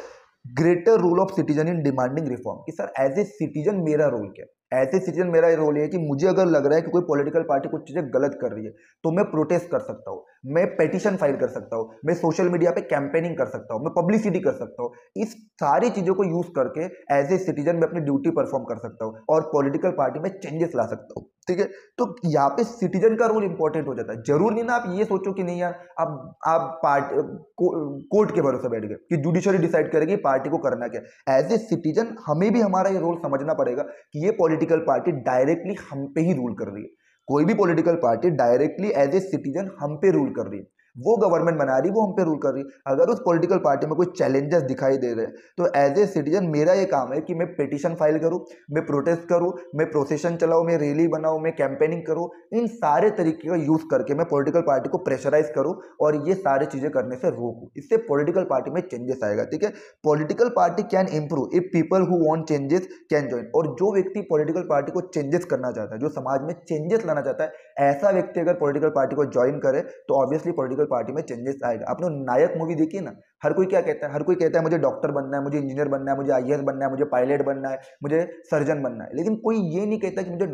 S1: Greater role of citizen in demanding reform, कि सर एज ए सिटीजन मेरा रोल क्या है। एज ए सिटीजन मेरा ये रोल है कि मुझे अगर लग रहा है कि कोई पॉलिटिकल पार्टी कुछ चीजें गलत कर रही है तो मैं प्रोटेस्ट कर सकता हूँ, मैं पेटिशन फाइल कर सकता हूँ, मैं सोशल मीडिया पे कैंपेनिंग कर सकता हूँ, मैं पब्लिसिटी कर सकता हूँ। इस सारी चीजों को यूज करके एज ए सिटीजन मैं अपनी ड्यूटी परफॉर्म कर सकता हूँ और पॉलिटिकल पार्टी में चेंजेस ला सकता हूँ, ठीक है। तो यहाँ पे सिटीजन का रोल इंपॉर्टेंट हो जाता है। जरूर नहीं ना आप ये सोचो कि नहीं यार आप कोर्ट के भरोसे बैठ गए कि जुडिशरी डिसाइड करेगी पार्टी को करना क्या। एज ए सिटीजन हमें भी हमारा ये रोल समझना पड़ेगा कि ये पॉलिटिकल पार्टी डायरेक्टली हम पे ही रूल कर रही है। कोई भी political party directly as a citizen हम पे रूल कर रही है, वो गवर्नमेंट बना रही है, वो हम पे रूल कर रही है। अगर उस पॉलिटिकल पार्टी में कोई चैलेंजेस दिखाई दे रहे हैं तो एज ए सिटीजन मेरा ये काम है कि मैं पिटीशन फाइल करूं, मैं प्रोटेस्ट करूं, मैं प्रोसेशन चलाऊं, मैं रैली बनाऊं, मैं कैंपेनिंग करूं। इन सारे तरीके का यूज करके मैं पॉलिटिकल पार्टी को प्रेशराइज करूं और ये सारी चीजें करने से रोकूं। इससे पॉलिटिकल पार्टी में चेंजेस आएगा, ठीक है। Political party can improve if people who want changes can join. और जो व्यक्ति पॉलिटिकल पार्टी को चेंजेस करना चाहता है, जो समाज में चेंजेस लाना चाहता है, ऐसा व्यक्ति अगर पॉलिटिकल पार्टी को ज्वाइन करे तो ऑब्वियसली पॉलिटिकल पार्टी में चेंजेस आएगा। आपने नायक मूवी देखी ना, हर कोई क्या कहता है, हर कोई कहता है मुझे डॉक्टर बनना है, मुझे इंजीनियर बनना है, मुझे आईएएस बनना है, मुझे पायलट बनना है, मुझे सर्जन बनना है। लेकिन कोई ये नहीं कहता कि मुझे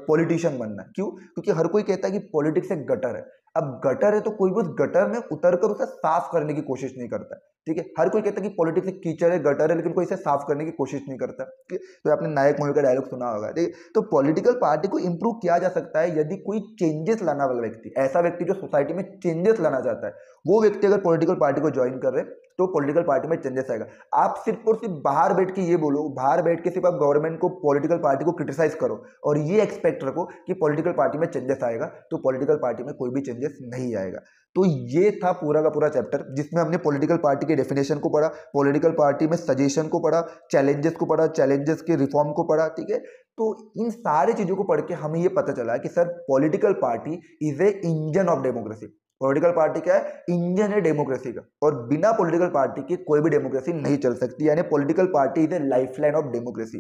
S1: पॉलिटिशियन बनना है। क्यों? क्योंकि हर कोई कहता है कि पॉलिटिक्स एक गटर है। अब गटर है तो कोई भी उस गटर में उतरकर उसे साफ करने की कोशिश नहीं करता है, ठीक है। हर कोई कहता है कि पॉलिटिक्स एक कीचड़ है, गटर है, लेकिन कोई इसे साफ करने की कोशिश नहीं करता, ठीक है। तो आपने नायक मूवी का डायलॉग सुना होगा, ठीक है। तो पॉलिटिकल पार्टी को इंप्रूव किया जा सकता है यदि कोई चेंजेस लाना वाला व्यक्ति, ऐसा व्यक्ति जो सोसाइटी में चेंजेस लाना चाहता है, वो व्यक्ति अगर पॉलिटिकल पार्टी को ज्वाइन कर रहे तो पॉलिटिकल पार्टी में चेंजेस आएगा। आप सिर्फ और सिर्फ बाहर बैठ के ये बोलो, बाहर बैठ के सिर्फ आप गवर्नमेंट को, पॉलिटिकल पार्टी को क्रिटिसाइज करो और ये एक्सपेक्ट रखो कि पॉलिटिकल पार्टी में चेंजेस आएगा, तो पॉलिटिकल पार्टी में कोई भी चेंजेस नहीं आएगा। तो ये था पूरा का पूरा चैप्टर जिसमें हमने पॉलिटिकल पार्टी के डेफिनेशन को पढ़ा, पॉलिटिकल पार्टी में सजेशन को पढ़ा, चैलेंजेस को पढ़ा, चैलेंजेस के रिफॉर्म को पढ़ा, ठीक है। तो इन सारी चीजों को पढ़ के हमें ये पता चला कि sir political party is A engine of democracy. Political party क्या है? इंजन है डेमोक्रेसी का, और बिना पॉलिटिकल पार्टी के कोई भी डेमोक्रेसी नहीं चल सकती। यानी political party is A lifeline of democracy.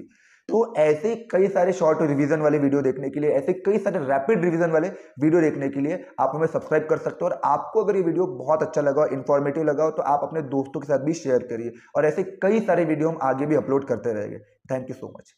S1: तो ऐसे कई सारे शॉर्ट रिवीजन वाले वीडियो देखने के लिए, ऐसे कई सारे रैपिड रिवीजन वाले वीडियो देखने के लिए आप हमें सब्सक्राइब कर सकते हो। और आपको अगर ये वीडियो बहुत अच्छा लगा, इन्फॉर्मेटिव लगा हो, तो आप अपने दोस्तों के साथ भी शेयर करिए। और ऐसे कई सारे वीडियो हम आगे भी अपलोड करते रहेंगे। Thank you so much.